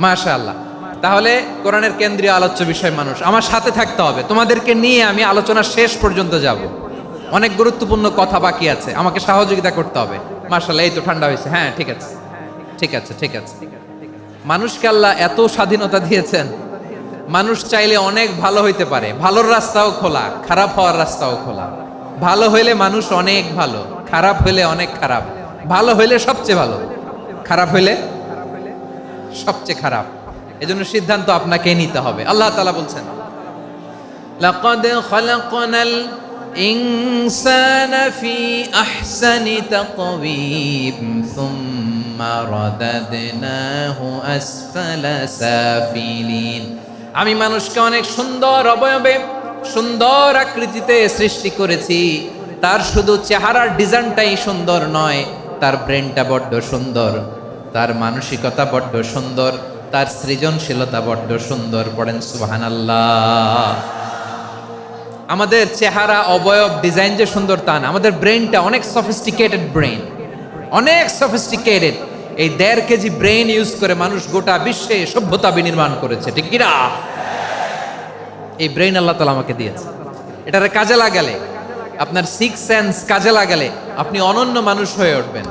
মাশাআল্লাহ। তাহলে কোরআনের কেন্দ্রীয় আলোচ্য বিষয় মানুষ। আমার সাথে থাকতে হবে, তোমাদেরকে নিয়ে আমি আলোচনা শেষ পর্যন্ত যাব। অনেক গুরুত্বপূর্ণ কথা বাকি আছে, আমাকে সহযোগিতা করতে হবে। মাশাআল্লাহ, এই তো ঠান্ডা হয়েছে। হ্যাঁ, ঠিক আছে ঠিক আছে ঠিক আছে। মানুষকে আল্লাহ এত স্বাধীনতা দিয়েছেন, মানুষ চাইলে অনেক ভালো হইতে পারে। ভালোর রাস্তাও খোলা, খারাপ হওয়ার রাস্তাও খোলা। ভালো হইলে মানুষ অনেক ভালো, খারাপ হইলে অনেক খারাপ। ভালো হইলে সবচেয়ে ভালো, খারাপ হইলে সবচেয়ে খারাপ। এজন্য সিদ্ধান্ত আপনাকে নিতে হবে। আল্লাহ তাআলা বলছেন, লাকাদ খালাকনাল ইনসানা ফি আহসানি তাকওয়িম সুম্মা রাদাদনাহু আসফালা সাফিলিন। আমি মানুষকে অনেক সুন্দর অবয়বে, সুন্দর আকৃতিতে সৃষ্টি করেছি। তার শুধু চেহারার ডিজাইনটাই সুন্দর নয়, তার ব্রেনটা বড্ড সুন্দর, তার মানসিকতা বড্ড সুন্দর, তার সৃজনশীলতা বড্ড সুন্দর। পড়েন সুবহানাল্লাহ। আমাদের চেহারা, অবয়ব, ডিজাইন যে সুন্দর তা না, আমাদের ব্রেনটা অনেক সফিস্টিকেটেড ব্রেন। অনেক সফিস্টিকেটেড। এই 1.5 কেজি ব্রেন ইউজ করে মানুষ গোটা বিশ্বে সভ্যতা বিনির্মাণ করেছে, ঠিক কিনা? এই ব্রেন আল্লাহ তাআলা আমাকে দিয়েছে। এটারে কাজে লাগালে, আপনার 6 সেন্স কাজে লাগালে আপনি অনন্য মানুষ হয়ে উঠবেন,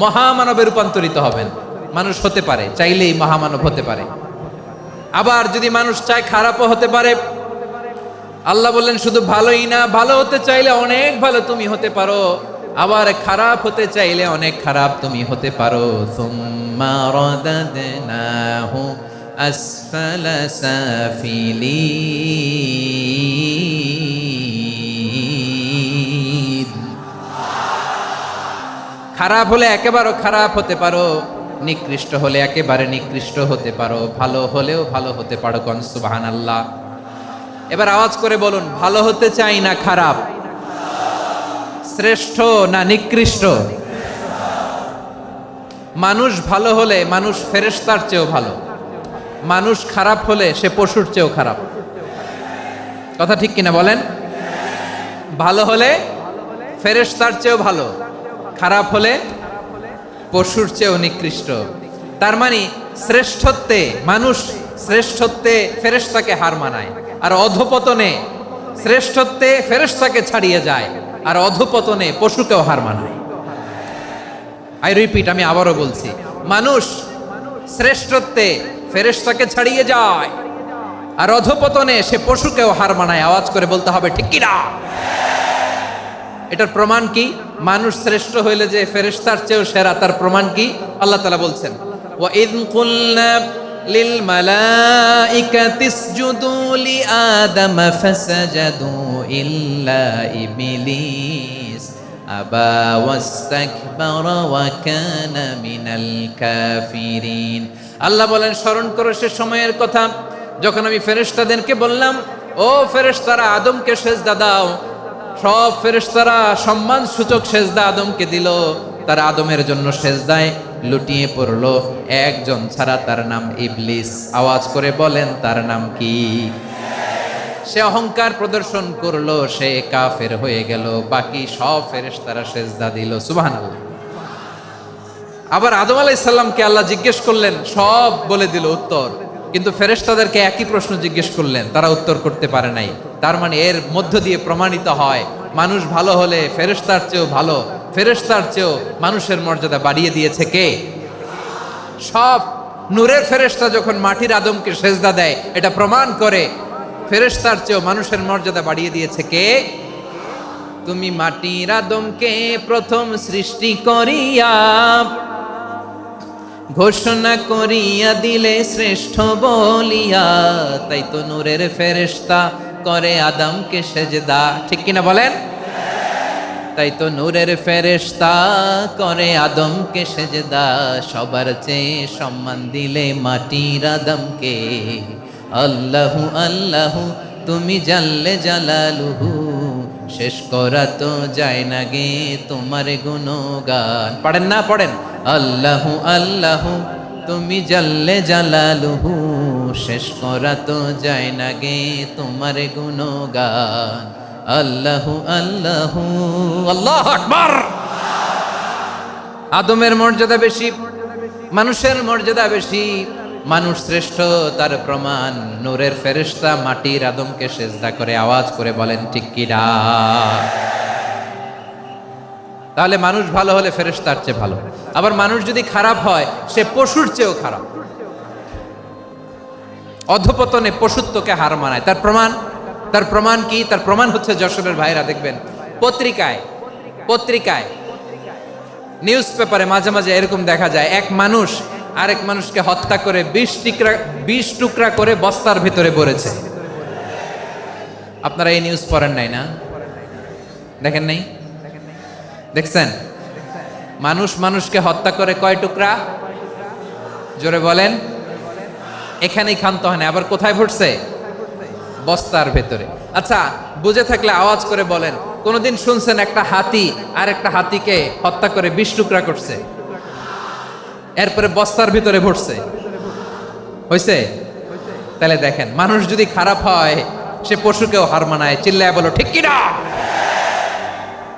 মহামানবে রূপান্তরিত হবেন। মানুষ হতে পারে, চাইলেই মহামানব হতে পারে। আবার যদি মানুষ চায় খারাপও হতে পারে। আল্লাহ বললেন শুধু ভালোই না, ভালো হতে চাইলে অনেক ভালো তুমি হতে পারো, আবার খারাপ হতে চাইলে অনেক খারাপ তুমি হতে পারো। সুম্মা রাদাদনাহু আসফালা সাফিলিন। খারাপ হলে একেবারে খারাপ হতে পারো, নিকৃষ্ট হলে একেবারে নিকৃষ্ট হতে পারো, ভালো হলেও ভালো হতে পারো। কোন সুবহানাল্লাহ। এবার আওয়াজ করে বলুন, ভালো হতে চাই না খারাপ, শ্রেষ্ঠ না নিকৃষ্ট? মানুষ ভালো হলে মানুষ ফেরেশতার চেয়েও ভালো, মানুষ খারাপ হলে সে পশুর চেয়েও খারাপ। কথা ঠিক কিনা বলেন? ভালো হলে ফেরেশতার চেয়েও ভালো, খারাপ হলে পশুর চেয়েও নিকৃষ্ট। তার মানে শ্রেষ্ঠত্বে মানুষ, শ্রেষ্ঠত্বে ফেরেশতাকে হার মানায়, আর অধপতনে শ্রেষ্ঠত্বে ফেরেশতাকে ছাড়িয়ে যায়, আর অধপতনে পশুকেও হার মানায়। আই রিপিট, আমি আবারও বলছি, মানুষ শ্রেষ্ঠত্বে ফেরেশতাকে ছাড়িয়ে যায়, আর অধপতনে সে পশুকেও হার মানায়। আওয়াজ করে বলতে হবে ঠিক কিনা? এটার প্রমাণ কি? মানুষ শ্রেষ্ঠ হইলে যে ফেরেশতার চেয়েও সেরা, তার প্রমাণ কি? আল্লাহ তাআলা বলছেন, ওয়া ইয কুলনা লিল মালাইকাতি ইসজুদু লি আদম ফাসাজাদু ইল্লা ইবলিস আবা ওয়াস্তাকবারা ওয়া কানা মিনাল কাফিরিন। আল্লাহ বলেন, স্মরণ করো সে সময়ের কথা যখন আমি ফেরেশতাদেরকে বললাম, ও ফেরেশতারা আদমকে সেজদা দাও। সব ফেরেশতারা সম্মান সূচক সেজদা আদমকে দিল, তারা আদমের জন্য সেজদায় লুটিয়ে পড়লো, একজন ছাড়া, তার নাম ইবলিস। আওয়াজ করে বলেন, তার নাম কি? সে অহংকার প্রদর্শন করলো, সে কাফের হয়ে গেল, বাকি সব ফেরেশতারা সেজদা দিল। সুবহানাল্লাহ। আবার আদম আলাইহিস সালামকে আল্লাহ জিজ্ঞেস করলেন, সব বলে দিল উত্তর, কিন্তু ফেরেশতাদেরকে একই প্রশ্ন জিজ্ঞেস করলেন, তারা উত্তর করতে পারে নাই। তার মানে এর মধ্য দিয়ে প্রমাণিত হয়, মানুষ ভালো হলে ফেরেশতার চেয়েও ভালো, ফেরেশতার চেয়েও মানুষের মর্যাদা বাড়িয়ে দিয়েছে কে? সব নূরের ফেরেশতা যখন মাটির আদমকে সেজদা দেয়, এটা প্রমাণ করে ফেরেশতার চেয়েও মানুষের মর্যাদা বাড়িয়ে দিয়েছে কে? তুমি মাটির আদমকে প্রথম সৃষ্টি করিয়া ঘোষণা করিয়া দিলে শ্রেষ্ঠ বলিয়া, তাই তো নূরের ফেরেশতা করে আদমকে সেজদা। ঠিক কিনা বলেন? তাই তো নূরের ফেরেশতা করে আদমকে সেজদা, সবার চেয়ে সম্মান দিলে মাটির আদমকে। আল্লাহু আল্লাহু তুমি জাল্লে জালালুহু, শেষ করা তো যায় না গে তোমার গুণগান। পড়েন না? পড়েন। আল্লাহু আল্লাহু তুমি জাল্লে জালালুহু, শেষ করা তো যায় না গে তোমার গুণগান। আল্লাহু আল্লাহু, আল্লাহু আকবার। আদমের মর্যাদা বেশি, মানুষের মর্যাদা বেশি, মানুষ শ্রেষ্ঠ, তার প্রমাণ নূরের ফেরেশতা মাটির আদমকে সেজদা করে। আওয়াজ করে বলেন ঠিক কিনা? তাহলে মানুষ ভালো হলে ফেরেশতার চেয়ে ভালো, আবার মানুষ যদি খারাপ হয় সে পশুর চেয়েও খারাপ, অধপতনে পশুত্বকে হার মানায়। তার প্রমাণ, তার প্রমাণ কি? তার প্রমাণ হচ্ছে যশোরের ভাইরা দেখবেন পত্রিকায় নিউজ পেপারে মাঝে মাঝে এরকম দেখা যায়, এক মানুষ আরেক মানুষকে হত্যা করে 20 টুকরা করে বস্তার ভিতরে ভরেছে। আপনারা এই নিউজ পড়েন নাই না? দেখেন নাই? দেখছেন? মানুষ মানুষকে হত্যা করে কয় টুকরা? জোরে বলেন। এখানেই ক্ষান্ত হয় না, আবার কোথায় ভরছে? বস্তার ভেতরে। আচ্ছা, বুঝে থাকলে আওয়াজ করে বলেন, কোনদিন শুনছেন একটা হাতি আর একটা হাতিকে হত্যা করে 20 টুকরা করছে, এরপরে বস্তার ভিতরে ভরছে? হয়েছে? তাহলে দেখেন, মানুষ যদি খারাপ হয় সে পশুকেও হার মানায়। চিল্লায় বলো ঠিক কিনা?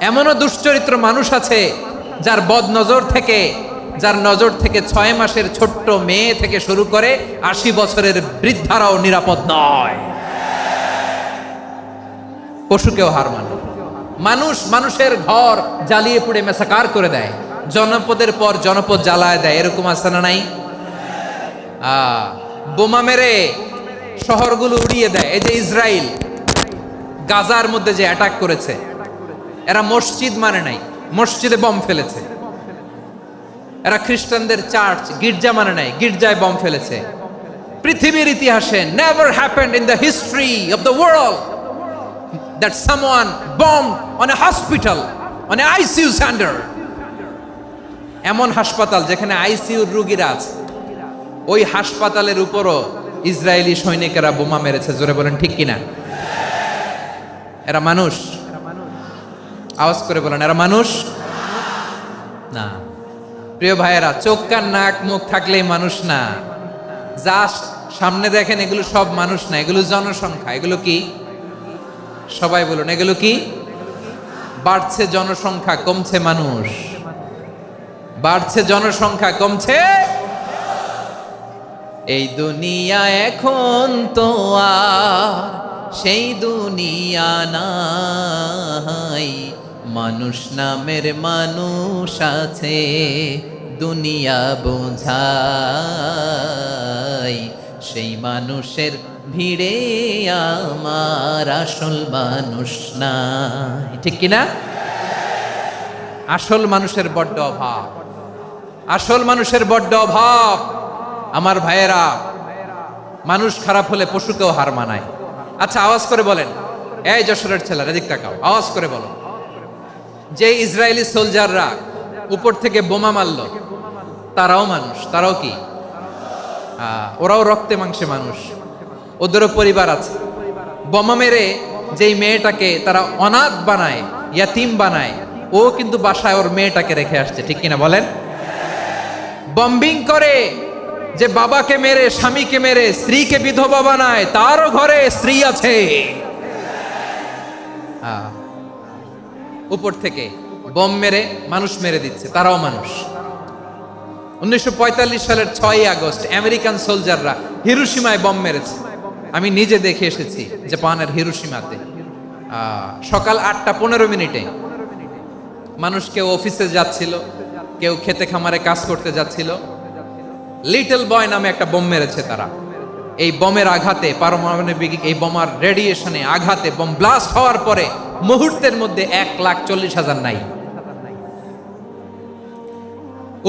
এমনও দুশ্চরিত্র মানুষ আছে যার যার নজর থেকে 6 মাসের ছোট্ট মেয়ে থেকে শুরু করে 80 বছরের বৃদ্ধারাও নিরাপদ নয়। পশুকেও হার মানে। মানুষের ঘর জ্বালিয়ে পুড়ে মেসাকার করে দেয়, জনপদের পর জনপদ জ্বালায় দেয়, এরকম আছে না নাই? বোমা মেরে শহরগুলো উড়িয়ে দেয়। এই যে ইসরায়েল গাজার মধ্যে যে অ্যাটাক করেছে, এরা মসজিদ মানে নাই, মসজিদে বম ফেলেছে। এরা খ্রিস্টানদের চার্চ গির্জা মানে নাই, গির্জায় বম ফেলেছে। পৃথিবীর ইতিহাসে never happened in the history of the world that someone bombed on a hospital, on a ICU center. এমন হাসপাতাল যেখানে আইসিইউর রোগীরা আছে, ওই হাসপাতালের উপরও ইসরায়েলি সৈনিকেরা বোমা মেরেছে। জোরে বলেন ঠিক কিনা? এরা মানুষ? আওয়াজ করে বলেন, এরা মানুষ না। প্রিয় ভাইয়েরা, চোখ কান নাক মুখ থাকলেই মানুষ না। যা সামনে দেখেন এগুলো সব মানুষ না, এগুলো জনসংখ্যা। এগুলো কি? সবাই বলুন, এগুলো কি? বাড়ছে জনসংখ্যা, কমছে মানুষ। বাড়ছে জনসংখ্যা, কমছে। এই দুনিয়া এখন তো আর সেই দুনিয়া নাই, মানুষ নামের মানুষ আছে, দুনিয়া বোঝাই, সেই মানুষের ভিড়ে আমার আসল মানুষ নাই। ঠিক কিনা? আসল মানুষের বড্ড অভাব, আসল মানুষের বড্ড অভাব। আমার ভাইয়েরা, মানুষ খারাপ হলে পশুকেও হার মানায়। আচ্ছা, আওয়াজ করে বলেন, এই যশোরের ছেলেরা এদিক তাকাও, আওয়াজ করে বলো, যে ইসরায়েলি সোলজাররা উপর থেকে বোমা মারলো, তারাও মানুষ? তারাও কি? ওরাও রক্তে মাংসে মানুষ, ওদেরও পরিবার আছে। বোমা মেরে যেই মেয়েটাকে তারা অনাথ বানায়, ইয়াতিম বানায়, ও কিন্তু বাসায় ওর মেয়েটাকে রেখে আসছে। ঠিক কিনা বলেন? বম্বিং করে যে বাবাকে মেরে, স্বামীকে মেরে স্ত্রীকে বিধবা বানায়, তারও ঘরে স্ত্রী আছে। উপর থেকে বম মেরে মানুষ মেরে দিচ্ছে, তারাও মানুষ। 1945 সালের 6ই আগস্ট আমেরিকান সোলজাররা হিরোশিমায় বম মেরেছে। আমি নিজে দেখে এসেছি জাপানের হিরোশিমাতে। সকাল 8:15 মানুষ কেউ অফিসে যাচ্ছিল, কেউ খেতে খামারে কাজ করতে যাচ্ছিল। লিটল বয় নামে একটা বোম মেরেছে তারা। এই বোমের আঘাতে, পারমাণবিক এই বোমার রেডিয়েশনে আঘাতে বোম ব্লাস্ট হওয়ার পরে মুহূর্তের মধ্যে 1,40,000 নাই।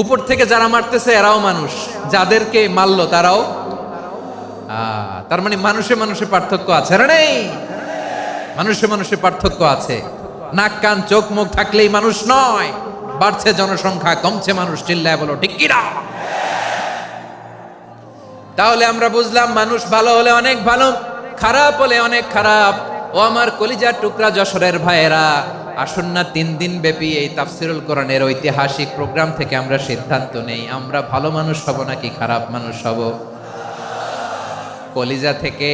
উপর থেকে যারা মারতেছে এরাও মানুষ, যাদেরকে মারলো তারাও। তার মানে মানুষে মানুষে পার্থক্য আছে না? নেই? মানুষে মানুষে পার্থক্য আছে। নাক কান চোখ মুখ থাকলেই মানুষ নয়। বাড়ছে জনসংখ্যা, কমছে মানুষ। চিল্লায় বলো ঠিক কিনা? তাহলে আমরা বুঝলাম, মানুষ ভালো হলে অনেক ভালো, খারাপ হলে অনেক খারাপ। ও আমার কলিজার টুকরা যশোরের ভাইয়েরা, আসুন না 3 দিন ব্যাপী এই তাফসিরুল কোরআনের ঐতিহাসিক প্রোগ্রাম থেকে আমরা সিদ্ধান্ত নেই, আমরা ভালো মানুষ হব নাকি খারাপ মানুষ হব। কলিজা থেকে,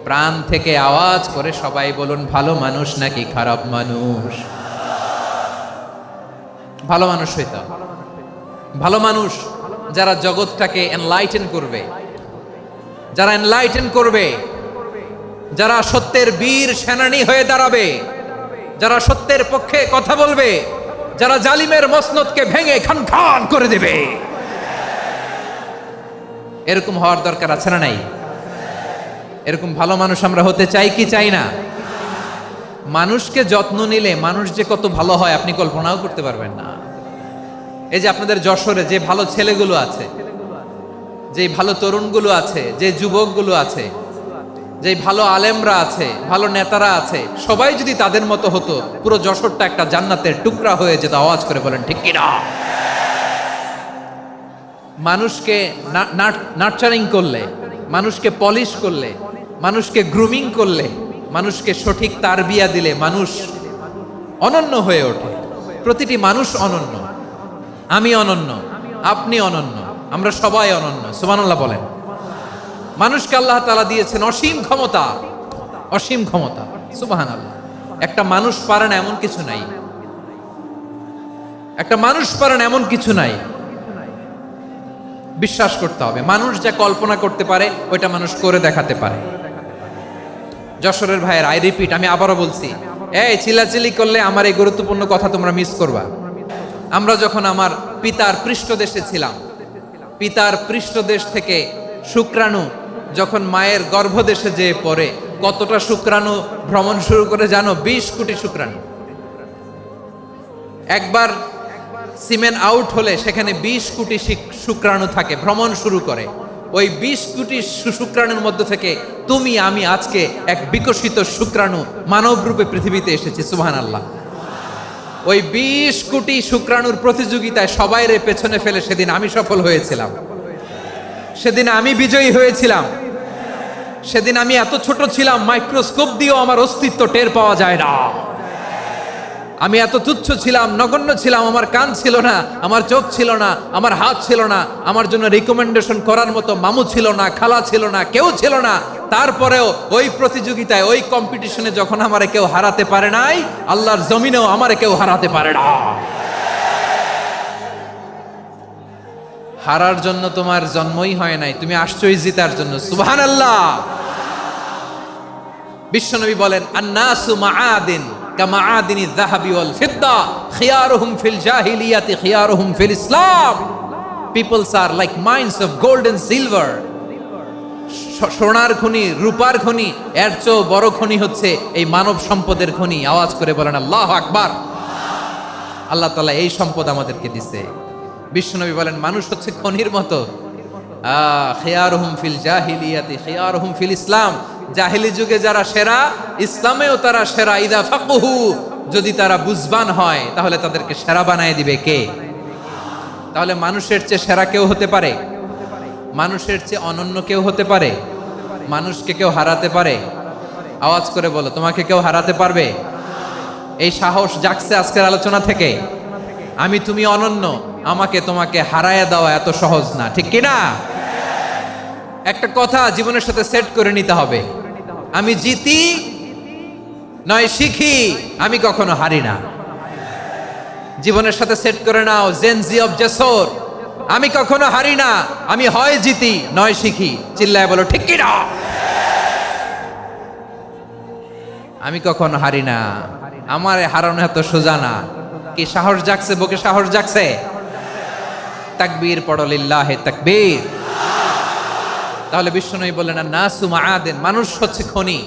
প্রাণ থেকে আওয়াজ করে সবাই বলুন, ভালো মানুষ নাকি খারাপ মানুষ? ভালো মানুষ হইতে হবে। ভালো মানুষ যারা জগৎটাকে এনলাইটেন করবে, যারা এনলাইটেন করবে, যারা সত্যের বীর সেনানী হয়ে দাঁড়াবে, যারা সত্যের পক্ষে কথা বলবে, যারা জালিমের মসনদকে ভেঙে খান খান করে দেবে। এরকম হওয়ার দরকার আছে না নাই? এরকম ভালো মানুষ আমরা হতে চাই কি চাই না? মানুষকে যত্ন নিলে মানুষ যে কত ভালো হয় আপনি কল্পনাও করতে পারবেন না। এই যে আপনাদের যশোরে যে ভালো ছেলেগুলো আছে, যে ভালো তরুণগুলো আছে, যে যুবকগুলো আছে, যে ভালো আলেমরা আছে, ভালো নেতারা আছে, সবাই যদি তাদের মতো হতো, পুরো যশোরটা একটা জান্নাতের টুকরা হয়ে যেত। আওয়াজ করে বলেন ঠিক কিনা? মানুষকে নার্চারিং করলে, মানুষকে পলিশ করলে, মানুষকে গ্রুমিং করলে, মানুষকে সঠিক তারবিয়া দিলে মানুষ অনন্য হয়ে ওঠে। প্রতিটি মানুষ অনন্য। আমি অনন্য, আপনি অনন্য, আমরা সবাই অনন্য। সুবহানাল্লাহ বলেন। মানুষকে আল্লাহ তাআলা দিয়েছেন অসীম ক্ষমতা, অসীম ক্ষমতা। সুবহানাল্লাহ। একটা মানুষ পারে না এমন কিছু নাই। একটা মানুষ পারেন এমন কিছু নাই, বিশ্বাস করতে হবে মানুষ যা কল্পনা করতে পারে ওইটা মানুষ করে দেখাতে পারে। যশোরের ভাইয়ের আই রিপিট, আমি আবারও বলছি, এই চিল্লাচিল্লি করলে আমার এই গুরুত্বপূর্ণ কথা তোমরা মিস করবা। আমরা যখন আমার পিতার পৃষ্ঠদেশে ছিলাম, পিতার পৃষ্ঠদেশ থেকে শুক্রাণু যখন মায়ের গর্ভদেশে যেয়ে পড়ে, কতটা শুক্রাণু ভ্রমণ শুরু করে জানো? 20 কোটি শুক্রাণু। একবার সিমেন আউট হলে সেখানে 20 কোটি শুক্রাণু থাকে, ভ্রমণ শুরু করে। ওই 20 কোটি শুক্রাণুর মধ্যে থেকে তুমি আমি আজকে এক বিকশিত শুক্রাণু মানব রূপে পৃথিবীতে এসেছি। সুবহানাল্লাহ। ওই 20 কোটি শুক্রাণুর প্রতিযোগিতায় সবাইরে পেছনে ফেলে সেদিন আমি সফল হয়েছিলাম, সেদিন আমি বিজয়ী হয়েছিলাম। সেদিন আমি এত ছোট ছিলাম, মাইক্রোস্কোপ দিয়েও আমার অস্তিত্ব টের পাওয়া যায় না। আমি এত তুচ্ছ ছিলাম, নগণ্য ছিলাম, আমার কান ছিল না, আমার চোখ ছিল না, আমার হাত ছিল না, আমার জন্য রিকমেন্ডেশন করার মতো মামু ছিল না, খালা ছিল না, কেউ ছিল না। তারপরেও ওই প্রতিযোগিতায়, ওই কম্পিটিশনে যখন আমারে কেউ হারাতে পারে নাই, আল্লাহর জমিনেও আমারে কেউ হারাতে পারে না। হারার জন্য তোমার জন্মই হয় নাই, তুমি আসছই জিতার জন্য। সুবহানাল্লাহ। বিশ্বনবী বলেন, আন্নাসু মাআদিন কামাআদিনি যাহাবি ওয়াল ফিদ্দা খিয়ারুহুম ফিল জাহিলিয়াতি খিয়ারুহুম ফিল ইসলাম। Peoples are like mines of gold and silver. সোনার খনি, রূপার খনি, এর চেয়েও বড় খনি হচ্ছে এই মানব সম্পদের খনি। আওয়াজ করে বলেন আল্লাহু আকবার। আল্লাহ তাআলা এই সম্পদ আমাদেরকে দিয়েছে। বিশ্বনবী বলেন, মানুষ হচ্ছে খনির মতো। খিয়ারুহুম ফিল জাহিলিয়াতি খিয়ারুহুম ফিল ইসলাম। জাহিলি যুগে যারা সেরা, ইসলামেও তারা সেরা। ইদা ফাকুহু, যদি তারা বুঝবান হয় তাহলে তাদেরকে সেরা বানায় দিবে কে? তাহলে মানুষের চেয়ে সেরা কেউ হতে পারে? মানুষের চেয়ে অনন্য কেউ হতে পারে? মানুষকে কেউ হারাতে পারে? আওয়াজ করে বলো, তোমাকে কেউ হারাতে পারবে? এই সাহস জাগছে আজকের আলোচনা থেকে। আমি তুমি অনন্য, আমাকে তোমাকে হারায় দেওয়া এত সহজ না, ঠিক কি না? একটা কথা জীবনের সাথে সেট করে নিতে হবে, আমি জিতি নয় শিখি, আমি কখনো হারি না। জীবনের সাথে সেট করে নাও, জেনজি অফ জেসর, আমি কখনো হারি না, আমি হয় জিতি নয় শিখি। চিল্লায় বলো ঠিক কি না? আমি কখনো হারি না, আমার হারানো এত সোজা না। কি সাহস জাগছে? বুকে সাহস জাগছে? তাকবীর পড়ো, লিল্লাহে তাকবীর। তাহলে বিশ্বনবী বললেন, নাসু মাআদিন, মানুষ হচ্ছে খনি।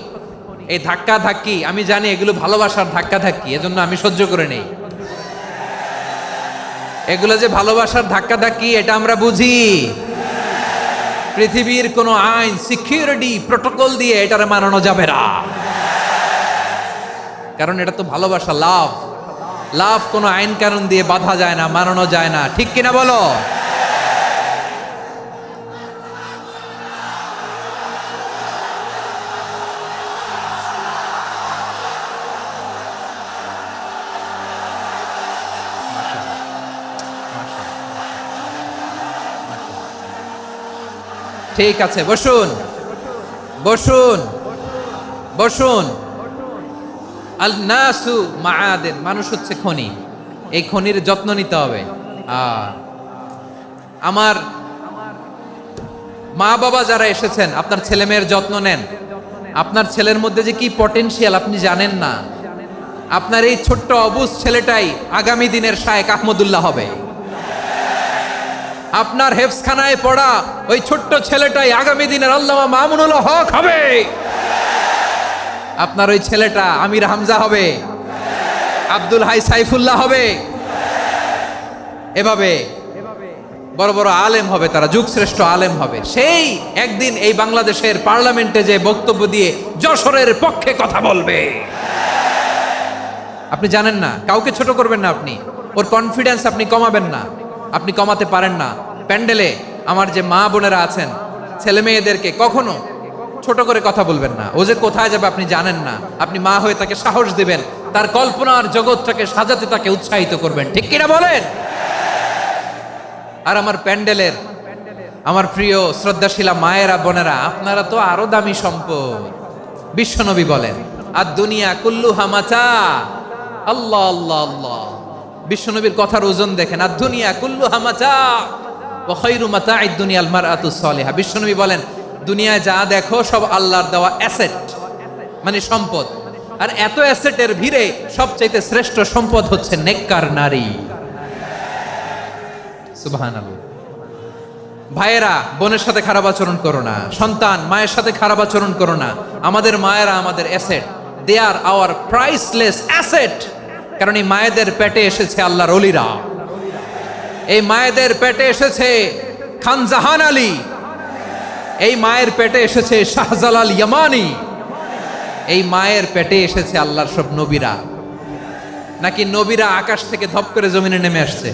এই ধাক্কা ধাক্কি আমি জানি এগুলো ভালোবাসার ধাক্কা ধাক্কি, এজন্য আমি সহ্য করে নেই। এগুলো যে ভালোবাসার ধাক্কা ধাক্কি এটা আমরা বুঝি। পৃথিবীর কোনো আইন, সিকিউরিটি প্রটোকল দিয়ে এটারে মানানো যাবে না, কারণ এটা তো ভালোবাসা, লাভ। লাভ কোনো আইন কানুন দিয়ে বাধা যায় না, মানানো যায় না, ঠিক কিনা বলো? ঠিক আছে, বসুন বসুন বসুন। আল নাসু মাআদিন, মানুষ হচ্ছে খনি। এই খনির যত্ন নিতে হবে। আমার মা বাবা যারা এসেছেন, আপনার ছেলে মেয়ের যত্ন নেন। আপনার ছেলের মধ্যে যে কি পটেনশিয়াল আপনি জানেন না। আপনার এই ছোট্ট অবুজ ছেলেটাই আগামী দিনের শায়েখ আহমদুল্লাহ হবে। আপনার হেফজখানায় পড়া ওই ছোট্ট ছেলেটাই আগামী দিনের আল্লামা মামুনুল হক হবে। আপনার ওই ছেলেটা আমির হামজা হবে, আব্দুল হাই সাইফুল্লাহ হবে। এভাবে বড় বড় আলেম হবে, তারা যুগশ্রেষ্ঠ আলেম হবে। সেই একদিন এই বাংলাদেশের পার্লামেন্টে যে বক্তব্য দিয়ে যশোরের পক্ষে কথা বলবে। আপনি জানেন না, কাউকে ছোট করবেন না আপনি। ওর কনফিডেন্স আপনি কমাবেন না, আপনি কমাতে পারেন না। প্যান্ডেলে আমার যে মা বোনেরা আছেন, ছেলে মেয়েদেরকে কখনো ছোট করে কথা বলবেন না। ও যে কোথায় যাবে আপনি জানেন না। আপনি মা হয়ে তাকে সাহস দিবেন, তার কল্পনার জগৎটাকে সাজাতে তাকে উৎসাহিত করবেন, ঠিক কিনা বলেন? আর আমার প্যান্ডেলের আমার প্রিয় শ্রদ্ধাশীলা মায়েরা বোনেরা, আপনারা তো আরো দামি সম্পদ। বিশ্বনবী বলেন, আর দুনিয়া কুল্লুহা মাতা। আল্লাহ আল্লাহ আল্লাহ, বিশ্বনবীর কথার ওজন দেখেন, আর দুনিয়া কুল্লুহা মাতা ওয়া খায়রু মাতা'আদ দুনিয়াল মারআতুস সালিহা। বিশ্বনবী বলেন, দুনিয়ায় যা দেখো সব আল্লাহর দেওয়া অ্যাসেট, মানে সম্পদ। আর এত অ্যাসেটের ভিড়ে সবচাইতে শ্রেষ্ঠ সম্পদ হচ্ছে নেককার নারী। সুবহানাল্লাহ। ভাইয়েরা, বোনের সাথে খারাপ আচরণ করো না। সন্তান, মায়ের সাথে খারাপ আচরণ করো না। আমাদের মায়েরা আমাদের asset, they are our priceless asset. কারণ এই মায়েদের পেটে এসেছে আল্লাহর ওলিরা, এই মায়েদের পেটে এসেছে খান জাহান আলী, এই মায়ের পেটে এসেছে শাহজালাল ইয়ামানি, এই মায়ের পেটে এসেছে আল্লাহর সব নবীরা। নাকি নবীরা আকাশ থেকে ধপ করে জমিনে নেমে আসছে?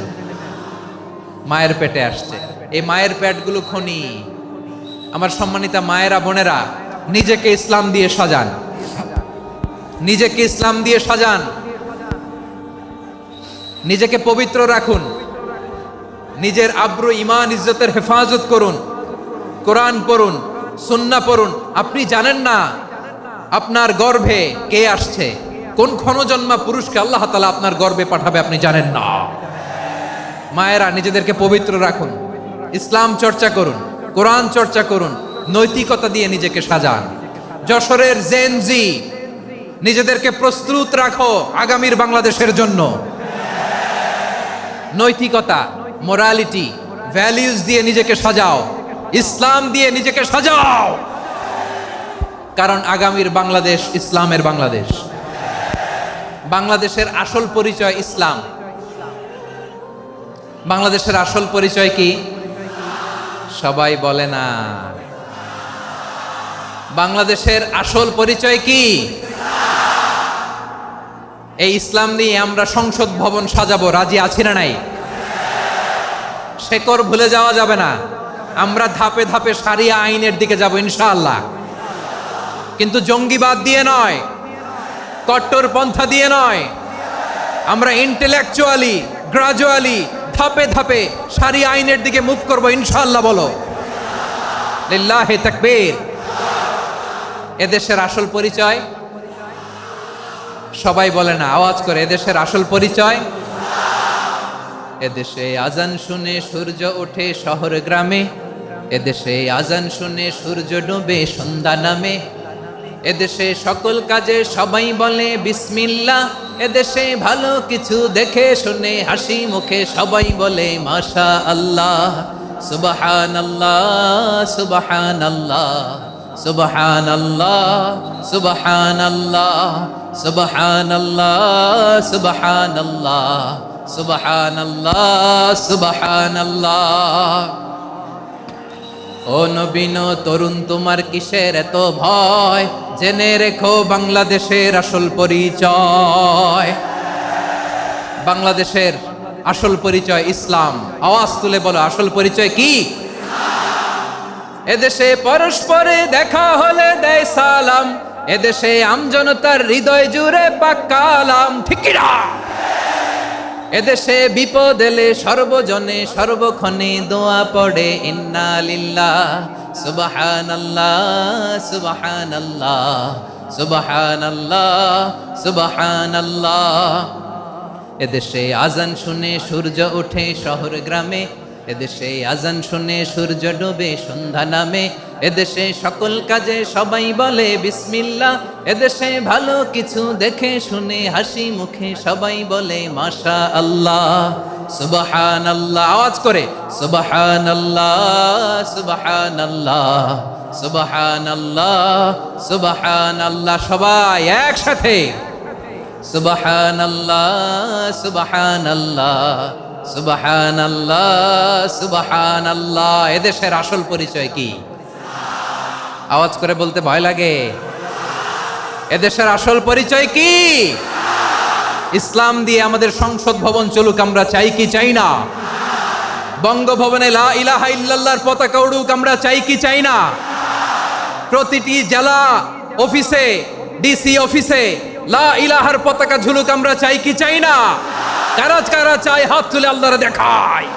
মায়ের পেটে আসছে। এই মায়ের পেটগুলো খনি। আমার সম্মানিতা মায়েরা, বোনেরা, নিজেকে ইসলাম দিয়ে সাজান, নিজেকে ইসলাম দিয়ে সাজান, নিজেকে পবিত্র রাখুন, নিজের আব্রু ইমান ইজ্জতের হেফাজত করুন, কোরআন পড়ুন, সুন্নাহ পড়ুন। আপনি জানেন না আপনার গর্ভে কে আসছে, কোন ক্ষণজন্মা পুরুষকে আল্লাহ তাআলা আপনার গর্ভে পাঠাবে আপনি জানেন না। মায়েরা, নিজেদেরকে পবিত্র রাখুন, ইসলাম চর্চা করুন, কোরআন চর্চা করুন, নৈতিকতা দিয়ে নিজেকে সাজান। যশোরের জেনজি, নিজেদেরকে প্রস্তুত রাখো আগামীর বাংলাদেশের জন্য। নৈতিকতা, মোরালিটি, ভ্যালিউজ দিয়ে নিজেকে সাজাও, ইসলাম দিয়ে নিজেকে সাজাও। কারণ আগামীর বাংলাদেশ ইসলামের বাংলাদেশ। বাংলাদেশের আসল পরিচয় ইসলাম। বাংলাদেশের আসল পরিচয় কি? সবাই বলে না। বাংলাদেশের আসল পরিচয় কি? এই ইসলাম নিয়ে আমরা সংসদ ভবন সাজাবো, রাজি আছি না নাই? শেকড় ভুলে যাওয়া যাবে না। আমরা ধাপে ধাপে শারিয়া আইনের দিকে যাব ইনশাআল্লাহ, কিন্তু জঙ্গিবাদ দিয়ে নয়, কট্টর পন্থা দিয়ে নয়। আমরা ইন্টেলেকচুয়ালি, গ্রাজুয়ালি, ধাপে ধাপে শারিয়া আইনের দিকে মুভ করবো ইনশাআল্লাহ। বলো লিল্লাহি তাকবীর। এদেশের আসল পরিচয় সবাই বলে না, আওয়াজ করে, এদেশের আসল পরিচয়। এদেশে আজান শুনে সূর্য ওঠে শহর গ্রামে, এদেশে আজান শুনে সূর্য ডুবে সন্ধ্যা নামে, এদেশে সকল কাজে সবাই বলে বিসমিল্লাহ, এদেশে ভালো কিছু দেখে শুনে হাসি মুখে সবাই বলে মাশা আল্লাহ। সুবহানাল্লাহ, সুবহানাল্লাহ, সুবহানাল্লাহ, সুবহানাল্লাহ, সুবহানাল্লাহ, সুবহানাল্লাহ, সুবহানাল্লাহ, সুবহানাল্লাহ। ও নবীন তরুণ, তোমার কিসের এত ভয়? জেনে রেখো বাংলাদেশের আসল পরিচয়। বাংলাদেশের আসল পরিচয় ইসলাম। আওয়াজ তুলে বলো, আসল পরিচয় কি? এদেশে পরস্পরে দেখা হলে দেয় সালাম, এদেশে আমজনতার হৃদয় জুড়ে পাক্কালাম। ঠিক কি না? এদেশে বিপদ এলে সর্বজনে সর্বক্ষণে দোয়া পড়ে ইন্না লিল্লাহ, সুবহানাল্লাহ, সুবহানাল্লাহ, সুবহানাল্লাহ, সুবহানাল্লাহ। এদেশে আজান শুনে সূর্য ওঠে শহর গ্রামে, এদেশে আজান শুনে সূর্য ডুবে সন্ধ্যা নামে, এদেশে সকল কাজে সবাই বলে বিসমিল্লাহ, এদেশে ভালো কিছু দেখে শুনে হাসি মুখে সবাই বলে মাশা আল্লাহ। সুবহানাল্লাহ, আওয়াজ করে সুবহানাল্লাহ, সুবহানাল্লাহ, সুবহানাল্লাহ, সুবহানাল্লাহ। সবাই একসাথে সুবহানাল্লাহ, সুবহানাল্লাহ, সুবহানাল্লাহ, সুবহানাল্লাহ। এদেশের আসল পরিচয় কি? আওয়াজ করে বলতে ভয় লাগে। এদেশের আসল পরিচয় কি? ইসলাম দিয়ে আমাদের সংসদ ভবন চলুক, আমরা চাই কি চাই না? বঙ্গভবনে লা ইলাহা ইল্লাল্লাহর পতাকা উড়ুক, আমরা চাই কি চাই না? প্রতিটি জেলা অফিসে, ডিসি অফিসে লা ইলাহার পতাকা ঝুলুক, আমরা চাই কি চাই না? কারা কারা চাই হাত তুলে আল্লাহরে দেখায়।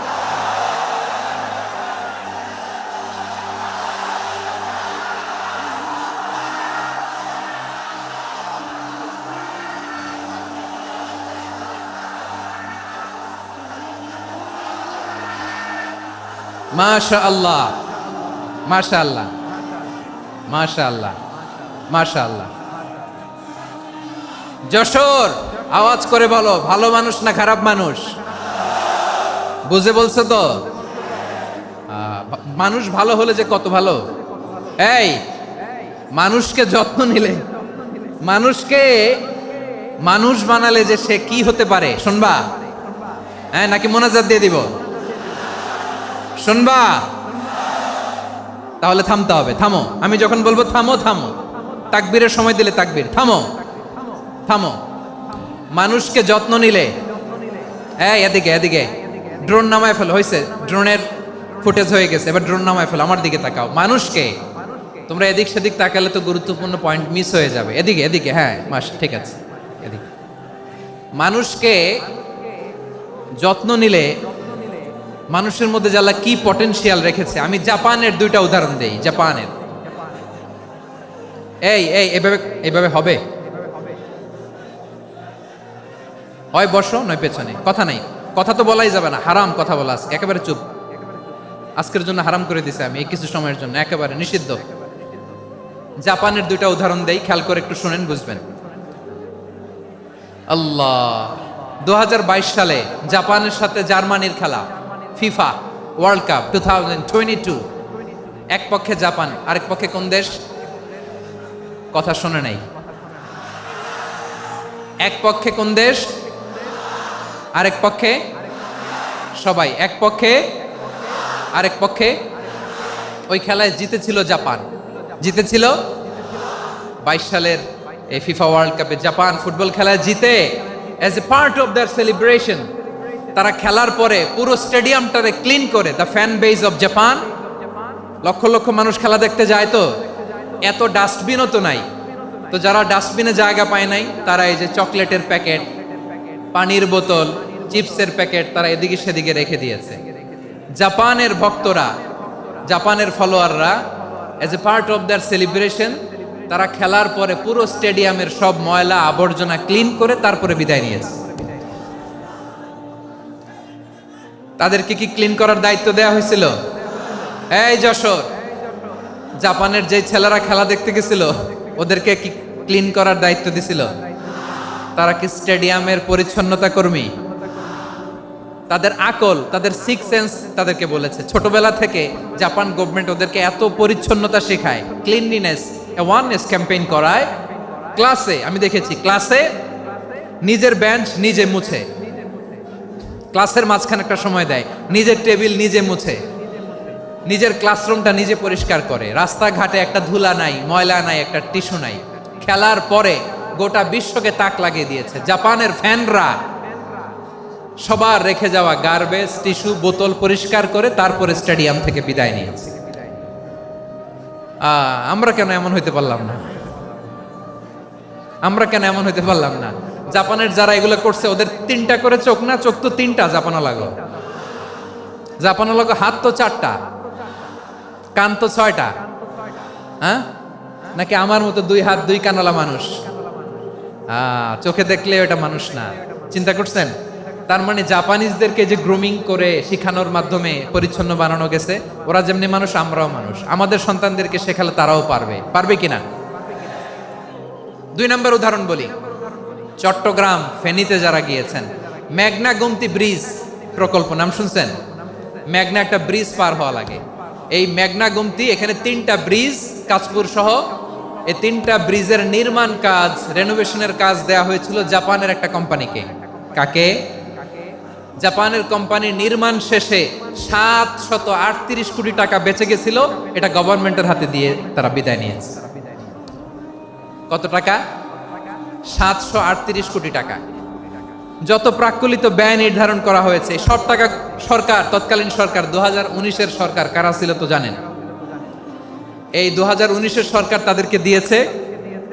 মাশাআল্লাহ, মাশাআল্লাহ, মাশাআল্লাহ, মাশাআল্লাহ। যশোর, আওয়াজ করে বলো, ভালো মানুষ না খারাপ মানুষ? বুঝে বলছো তো? মানুষ ভালো হলে যে কত ভালো। এই মানুষকে যত্ন নিলে, মানুষকে মানুষ বানালে যে সে কি হতে পারে শুনবা? হ্যাঁ, নাকি মোনাজাত দিয়ে দিব? শুনবা? তাহলে থামতে হবে। থামো, আমি যখন বলবো থামো থামো, তাকবীরের সময় দিলে তাকবীর। থামো থামো। মানুষকে যত্ন নিলে, এই এদিকে এদিকে, ড্রোন নামায় ফেলো। হয়েছে, ড্রোনের ফুটেজ হয়ে গেছে, এবার ড্রোন নামায় ফেলো। আমার দিকে তাকাও। মানুষকে, তোমরা এদিক সেদিক তাকালে তো গুরুত্বপূর্ণ পয়েন্ট মিস হয়ে যাবে। এদিকে এদিকে, হ্যাঁ মাস, ঠিক আছে, এদিকে। মানুষকে যত্ন নিলে মানুষের মধ্যে যারা কি পটেনশিয়াল রেখেছে। আমি জাপানের দুইটা উদাহরণ দেই। জাপানের, এই এই এভাবে এভাবে হবে, হয় বসো নয় পেছনে, কথা নাই, কথা তো বলাই যাবে না, হারাম কথা বলা। আজকে একেবারে চুপ, আজকের জন্য হারাম করে দিছে আমি, এই কিছু সময়ের জন্য একেবারে নিষিদ্ধ। জাপানের দুইটা উদাহরণ দেই, খেয়াল করে একটু শুনেন, বুঝবেন। আল্লাহ, 2022 সালে জাপানের সাথে জার্মানির খেলা, ফিফা ওয়ার্ল্ড কাপ 2022। এক পক্ষে জাপান, আরেক পক্ষে কোন দেশ? কথা শুনে নাই। এক পক্ষে কোন দেশ, আরেক পক্ষে সবাই। এক পক্ষে, আরেক পক্ষে। ওই খেলায় জিতেছিল জাপান, জিতেছিল 22 সালের এই ফিফা ওয়ার্ল্ড কাপে। জাপান ফুটবল খেলায় জিতে, as a part of their celebration তারা খেলার পরে পুরো স্টেডিয়ামটারে ক্লিন করে, the fan base of Japan. লক্ষ লক্ষ মানুষ খেলা দেখতে যায়, তো এত ডাস্টবিনও তো নাই। তো যারা ডাস্টবিনে জায়গা পায় নাই, তারা এই যে চকলেটের প্যাকেট, পানির বোতল, চিপসের প্যাকেট তারা এদিকে সেদিকে রেখে দিয়েছে। জাপানের ভক্তরা, জাপানের ফলোয়াররা, as a part of their celebration তারা খেলার পরে পুরো স্টেডিয়ামের সব ময়লা আবর্জনা ক্লিন করে তারপরে বিদায় নিয়েছে। তাদেরকে কি ক্লিন করার দায়িত্ব দেওয়া হয়েছিল? এই যশোর, জাপানের যে ছেলেরা খেলা দেখতে গেছিল ওদেরকে কি ক্লিন করার দায়িত্ব দিছিল? তারা কি স্টেডিয়ামের পরিচ্ছন্নতা কর্মী? তাদের আকল, তাদের সিক্স সেন্স তাদেরকে বলেছে। ছোটবেলা থেকে জাপান গভর্নমেন্ট ওদেরকে এত পরিচ্ছন্নতা শেখায়, ক্লিনলিনেস অ্যাওয়ারনেস ক্যাম্পেইন করায়। ক্লাসে আমি দেখেছি, ক্লাসে নিজের বেঞ্চ নিজে মুছে, ক্লাসের মাঝখানে একটা সময় দেয়, নিজের টেবিল নিজে মুছে, নিজের ক্লাসরুমটা নিজে পরিষ্কার করে। রাস্তাঘাটে একটা ধুলা নাই, ময়লা নাই, একটা টিস্যু নাই। খেলার পরে গোটা বিশ্বকে তাক লাগিয়ে দিয়েছে। জাপানের ফ্যানরা সবার রেখে যাওয়া গার্বেজ, টিস্যু, বোতল পরিষ্কার করে তারপরে স্টেডিয়াম থেকে বিদায় নিয়েছে। আমরা কেন এমন হইতে পারলাম না? আমরা কেন এমন হইতে পারলাম না? জাপানের যারা এগুলো করছে ওদের 3টা করে চোখ না? চোখ তো 3টা, জাপানো লাগো, জাপানো লাগো। হাত তো 4টা, কান তো 6টা। হ্যাঁ, নাকি আমার মতো 2 হাত 2 কানওয়ালা মানুষ? চোখে দেখলে ওটা মানুষ না। চিন্তা করছেন? তার মানে জাপানিজদেরকে যে গ্রুমিং করে শিখানোর মাধ্যমে পরিচ্ছন্ন বানানো গেছে। ওরা যেমনি মানুষ, আমরাও মানুষ। আমাদের সন্তানদেরকে শেখালে তারাও পারবে, পারবে কিনা? 2 নম্বর উদাহরণ বলি। চট্টগ্রাম ফেনীতে যারা গিয়েছেন, মেঘনা গোমতী ব্রিজ প্রকল্প নাম শুনছেন? মেঘনা একটা ব্রিজ পার হওয়া লাগে। এই মেঘনা গোমতী, এখানে 3টা ব্রিজ, কাঁচপুর সহ এই 3টা ব্রিজের নির্মাণ কাজ, রেনোভেশনের কাজ দেয়া হয়েছিল জাপানের একটা কোম্পানিকে। কাকে? জাপানের কোম্পানি। নির্মাণ শেষে 738 কোটি টাকা বেঁচে গেছিল, এটা গভর্নমেন্টের হাতে দিয়ে তারা বিদায় নিয়েছে। কত টাকা? 738 কোটি টাকা। যত প্রাক্কলিত ব্যয় নির্ধারণ করা হয়েছে সব টাকা সরকার, তৎকালীন সরকার 2019-এর সরকার, কারা ছিল তো জানেন? এই 2019-এর সরকার তাদেরকে দিয়েছে।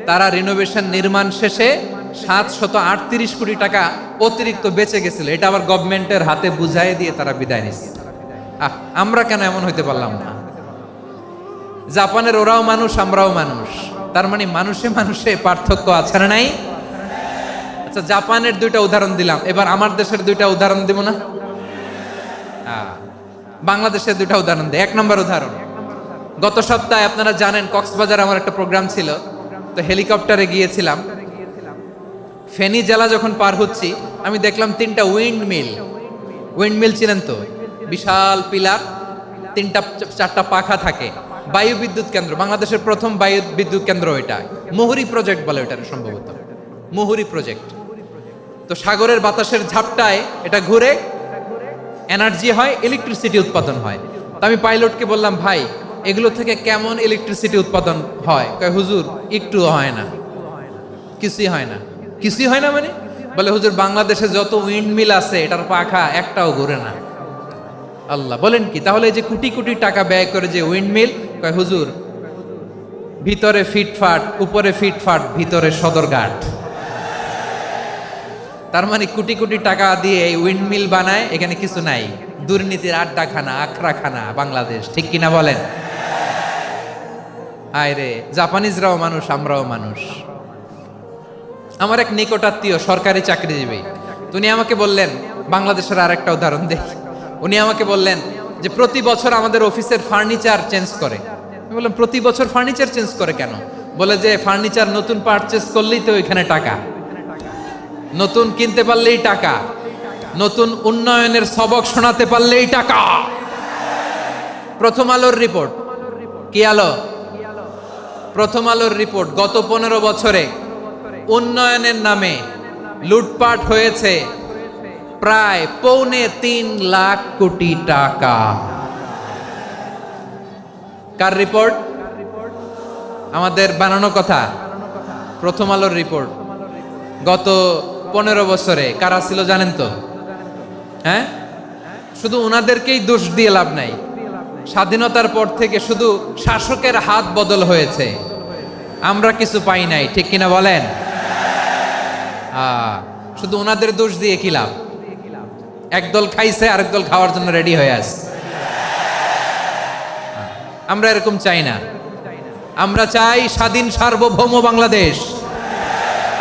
তারা রিনোভেশন নির্মাণ শেষে 738 কোটি টাকা অতিরিক্ত বেঁচে গেছিল, এটা আবার গভর্নমেন্টের হাতে বুঝাই দিয়ে তারা বিদায় নিচ্ছে। আমরা কেন এমন হইতে পারলাম না? জাপানের ওরাও মানুষ, আমরাও মানুষ। তার মানে মানুষে মানুষে পার্থক্য আছে না নাই? আচ্ছা, জাপানের 2টা উদাহরণ দিলাম, এবার আমার দেশের 2টা উদাহরণ দিব না? বাংলাদেশের দুটা উদাহরণ দেয়। 1 নম্বর উদাহরণ, গত সপ্তাহে আপনারা জানেন কক্সবাজার আমার একটা প্রোগ্রাম ছিল, তো হেলিকপ্টারে গিয়েছিলাম। ফেনী জেলা যখন পার হচ্ছি আমি দেখলাম 3টা উইন্ডমিল চিনেন তো, বিশাল পিলার, 3টা-4টা পাখা থাকে, বায়ু বিদ্যুৎ কেন্দ্র, বাংলাদেশের প্রথম বায়ু বিদ্যুৎ কেন্দ্র এটা, মুহুরী প্রজেক্ট বলে এটা সম্ভবত, মুহুরী প্রজেক্ট। তো সাগরের বাতাসের ঝাপটায় এটা ঘুরে এনার্জি হয়, ইলেকট্রিসিটি উৎপাদন হয়। তো আমি পাইলটকে বললাম, ভাই এগুলো থেকে কেমন ইলেকট্রিসিটি উৎপাদন হয়? কয় হুজুর একটুও হয় না, কিছুই হয় না। কিছুই হয় না মানে? বলে হুজুর বাংলাদেশে যত উইন্ডমিল আছে এটার পাখা একটাও ঘুরে না। আল্লাহ, বলেন কি? তাহলে এই যে কোটি কোটি টাকা ব্যয় করে যে উইন্ডমিল, কয় হুজুর ভিতরে ফিটফাট, উপরে ফিটফাট, ভিতরে সদরঘাট। তার মানে কোটি কোটি টাকা দিয়ে এই উইন্ডমিল বানায়, এখানে কিছু নাই। দুর্নীতির আড্ডাখানা, আখড়াখানা বাংলাদেশ, ঠিক কিনা বলেন? আয় রে, জাপানিজরাও মানুষ, আমরাও মানুষ। আমার এক নিকটাত্মীয় সরকারি চাকরিজীবী, উনি আমাকে বললেন, বাংলাদেশের আর একটা উদাহরণ দেখি। উনি আমাকে বললেন যে প্রতি বছর আমাদের অফিসের ফার্নিচার চেঞ্জ করে। আমি বললাম প্রতি বছর ফার্নিচার চেঞ্জ করে কেন? বলে যে ফার্নিচার নতুন পারচেজ করলেই তো ওইখানে টাকা, নতুন কিনতে পারলেই টাকা, নতুন উন্নয়নের সবক শোনাতে পারলেই টাকা। প্রথম আলোর রিপোর্ট, কি আলো? প্রথম আলোর রিপোর্ট, গত 15 বছরে উন্নয়নের নামে লুটপাট হয়েছে প্রায় 3.25 লাখ কোটি টাকা। কার রিপোর্ট? আমাদের বানানো কথা, প্রথম আলোর রিপোর্ট। গত 15 বছরে কারা ছিল জানেন তো? হ্যাঁ, শুধু ওনাদেরকেই দোষ দিয়ে লাভ নাই। স্বাধীনতার পর থেকে শুধু শাসকের হাত বদল হয়েছে, আমরা কিছু পাই নাই, ঠিক কিনা বলেন? শুধু ওনাদের দোষ দিয়ে কি লাভ? একদল খাইছে, আরেক দল খাওয়ার জন্য রেডি হয়ে আছে। আমরা এরকম চাই না। আমরা চাই স্বাধীন সার্বভৌম বাংলাদেশ,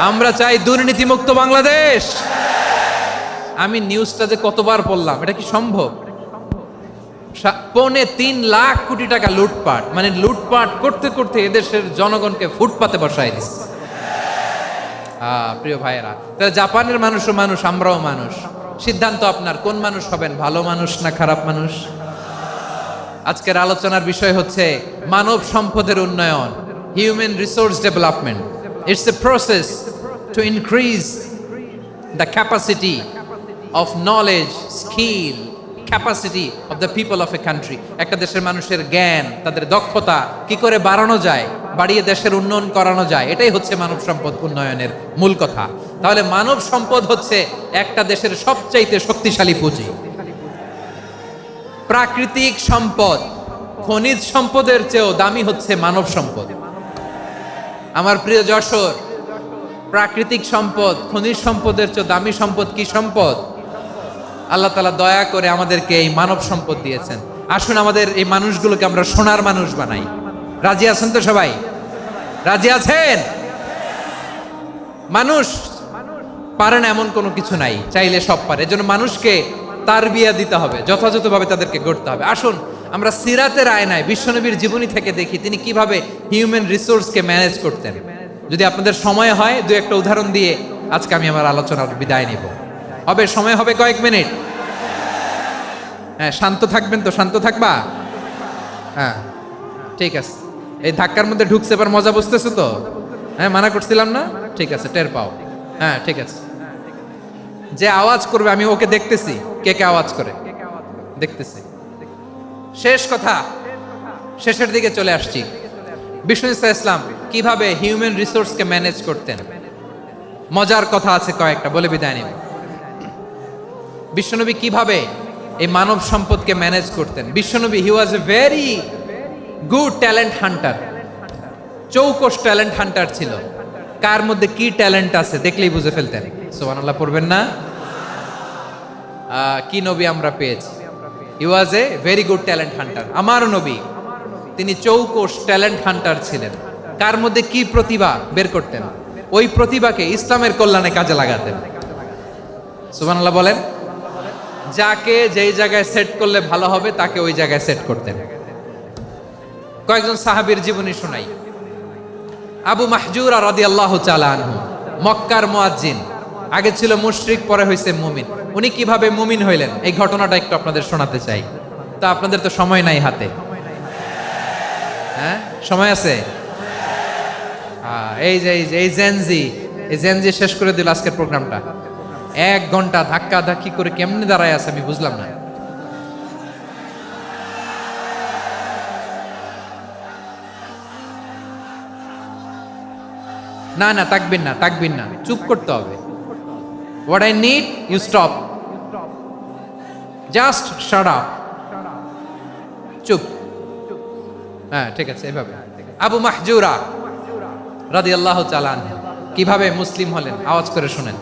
আমরা চাই দুর্নীতিমুক্ত বাংলাদেশ। আমি নিউজটা যে কতবার পড়লাম, এটা কি সম্ভব? 3.25 লাখ কোটি টাকা লুটপাট, মানে লুটপাট করতে করতে এদেশের জনগণকে ফুটপাতে বসায় দিচ্ছে। প্রিয় ভাইয়েরা, তাহলে জাপানের মানুষও মানুষ, আমরাও মানুষ। সিদ্ধান্ত আপনার, কোন মানুষ হবেন, ভালো মানুষ না খারাপ মানুষ? আজকের আলোচনার বিষয় হচ্ছে মানব সম্পদের উন্নয়ন, human resource development. It's a process to increase the capacity of knowledge, skill, capacity of the people of a country. একটা দেশের মানুষের জ্ঞান, তাদের দক্ষতা কি করে বাড়ানো যায়, বাড়িয়ে দেশের উন্নয়ন করানো যায়, এটাই হচ্ছে মানব সম্পদ উন্নয়নের মূল কথা। তাহলে মানব সম্পদ হচ্ছে একটা দেশের সবচাইতে শক্তিশালী পুঁজি। প্রাকৃতিক সম্পদ, খনিজ সম্পদের চেয়েও দামি হচ্ছে মানব সম্পদ। আমার প্রিয় যশোর, প্রাকৃতিক সম্পদ, খনিজ সম্পদের চেয়ে দামি সম্পদ কি সম্পদ? আল্লাহ তাআলা দয়া করে আমাদেরকে এই মানব সম্পদ দিয়েছেন। আসুন আমাদের এই মানুষগুলোকে আমরা সোনার মানুষ বানাই। রাজি আছেন তো সবাই? রাজি আছেন? মানুষ পারে না এমন কোনো কিছু নাই, চাইলে সব পারে। এজন্য মানুষকে তারবিয়া দিতে হবে, যথাযথভাবে তাদেরকে গড়তে হবে। আসুন আমরা সিরাতের আয়নায় বিশ্বনবীর জীবনী থেকে দেখি তিনি কিভাবে হিউম্যান রিসোর্সকে ম্যানেজ করতেন। যদি আপনাদের সময় হয়, 2-1টা উদাহরণ দিয়ে আজকে আমি আমার আলোচনার বিদায় নিব। হবে সময় হবে কয়েক মিনিট? হ্যাঁ, শান্ত থাকবেন তো? শান্ত থাকবা? হ্যাঁ, ঠিক আছে। এই ধাক্কার মধ্যে ঢুকছে, এবার মজা বুঝতেছো তো? হ্যাঁ, মানা করছিলাম না? ঠিক আছে, টের পাও। হ্যাঁ, ঠিক আছে। যে আওয়াজ করবে আমি ওকে দেখতেছি, কে কে আওয়াজ করে দেখতেছি। শেষ কথা, শেষের দিকে চলে আসছি। বিষ্ণু ইসলাম কিভাবে হিউম্যান রিসোর্সকে ম্যানেজ করতেন, মজার কথা আছে কয়েকটা, বলে বিদায় নিব। বিশ্বনবী কিভাবে এই মানব সম্পদকে ম্যানেজ করতেন। বিশ্বনবী, he was a very good talent hunter, চৌকস ট্যালেন্ট হান্টার ছিল। কার মধ্যে কি ট্যালেন্ট আছে দেখলেই বুঝে ফেলতেন। সুবহানাল্লাহ পড়বেন না? কি নবী আমরা পেয়েছি! He was a very good talent hunter. আমার নবী তিনি চৌকস ট্যালেন্ট হান্টার ছিলেন। কার মধ্যে কি প্রতিভা বের করতেন, ওই প্রতিভাকে ইসলামের কল্যাণে কাজে লাগাতেন। সুবহানাল্লাহ বলেন। যাকে যেই জায়গায় সেট করলে ভালো হবে তাকে ওই জায়গায় সেট করতেন। কয়েকজন সাহাবীর জীবনী শোনাই। আবু মাহজুরা রাদিয়াল্লাহু তাআলা আনহু, মক্কার মুয়াজ্জিন, আগে ছিল মুশরিক, পরে হইছে মুমিন। উনি কিভাবে মুমিন হইলেন এই ঘটনাটা একটু আপনাদের শোনাতে চাই। তা আপনাদের তো সময় নাই হাতে, হ্যাঁ সময় আছে? এই জেনজি শেষ করে দিল আজকের প্রোগ্রামটা। 1 ঘন্টা ধাক্কা ধাক্কি করে কেমনে দাঁড়ায় আছে আমি বুঝলাম না। না না তাকবিন না, চুপ করতে হবে। What I need you stop, just shut up, চুপ। হ্যাঁ ঠিক আছে, এভাবে। আবু মাহজুরা রাদিয়াল্লাহু তাআলা আনহু কিভাবে মুসলিম হলেন আওয়াজ করে শুনেন।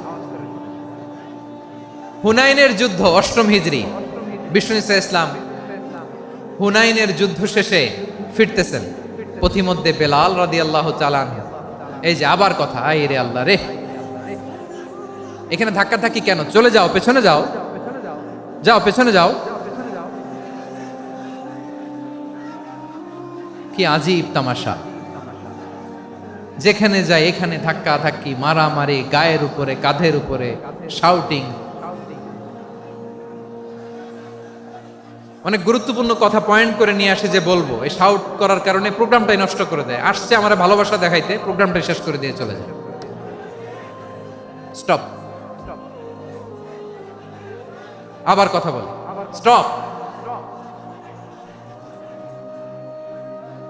হুনাইনের যুদ্ধ 8ম হিজরি, বিষ্ণু ঈসা ইসলাম হুনাইনের যুদ্ধ শেষে ফিরতেছেন। পথিমধ্যে বেলাল রাদিয়াল্লাহু তাআলা আনহু, এই যে আবার কথা, আই রে আল্লাহ রে, এখানে ধাক্কা ধাক্কি কেন? চলে যাও, পেছনে যাও, পেছনে যাও। কি আজীব তামাশা, যেখানে যায় এখানে ধাক্কা ধাক্কি, মারামারি, গায়ের উপরে কাঁধের উপরে শাউটিং। অনেক গুরুত্বপূর্ণ কথা পয়েন্ট করে নিয়ে আসে যে বলবো, এই শাউট করার কারণে প্রোগ্রামটাই নষ্ট করে দেয়। আসছে আমার ভালোবাসা দেখাইতে, প্রোগ্রামটাই শেষ করে দিয়ে চলে যায়। স্টপ, আবার কথা বল, স্টপ।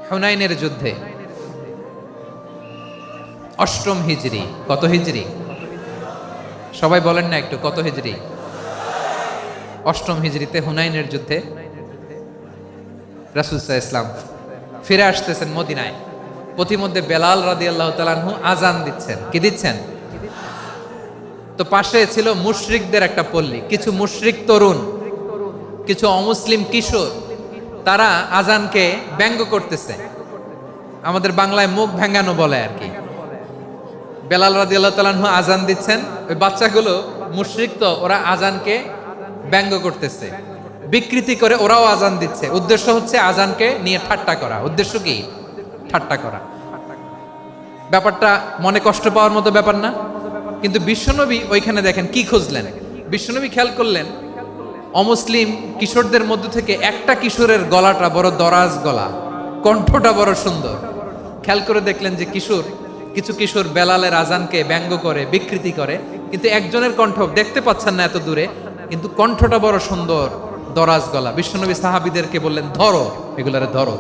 হুনাইনের যুদ্ধে 8ম হিজরি, কত হিজরি সবাই বলেন না একটু, কত হিজরি? 8ম হিজরিতে হুনাইনের যুদ্ধে রাসূল সাল্লাল্লাহু আলাইহি ওয়াসাল্লাম ফিরে আসতেছেন মদিনায়। পথিমধ্যে বেলাল রাদিয়াল্লাহু তাআলা আনহু আজান দিচ্ছেন। কি দিচ্ছেন? তো পাশে ছিল মুশরিকদের একটা পল্লী, কিছু মুশরিক তরুণ, কিছু অমুসলিম কিশোর, তারা আজানকে ব্যঙ্গ করতেছে। আমাদের বাংলায় মুখ ভেঙ্গানো বলে আর কি। বেলাল রাদিয়াল্লাহু তাআলা আনহু আজান দিচ্ছেন, ওই বাচ্চাগুলো মুশরিক, তো ওরা আজানকে ব্যঙ্গ করতেছে, বিকৃতি করে ওরাও আজান দিচ্ছে। উদ্দেশ্য হচ্ছে আজানকে নিয়ে ঠাট্টা করা। উদ্দেশ্য কি? ঠাট্টা করা। ব্যাপারটা মনে কষ্ট পাওয়ার মতো ব্যাপার না? কিন্তু বিশ্বনবী ওইখানে দেখেন কি খুঁজলেন। বিশ্বনবী খেয়াল করলেন অমুসলিম কিশোরদের মধ্য থেকে একটা কিশোরের গলাটা বড় দরাজ গলা, কণ্ঠটা বড় সুন্দর। খেয়াল করে দেখলেন যে কিছু কিশোর বেলালের আজানকে ব্যঙ্গ করে, বিকৃতি করে, কিন্তু একজনের কণ্ঠ দেখতে পাচ্ছেন না এত দূরে, কিন্তু কণ্ঠটা বড় সুন্দর, দরাজ গলা। বিশ্বনবী সাহাবীদেরকে বললেন, ধরো এগুলারে, ধরো।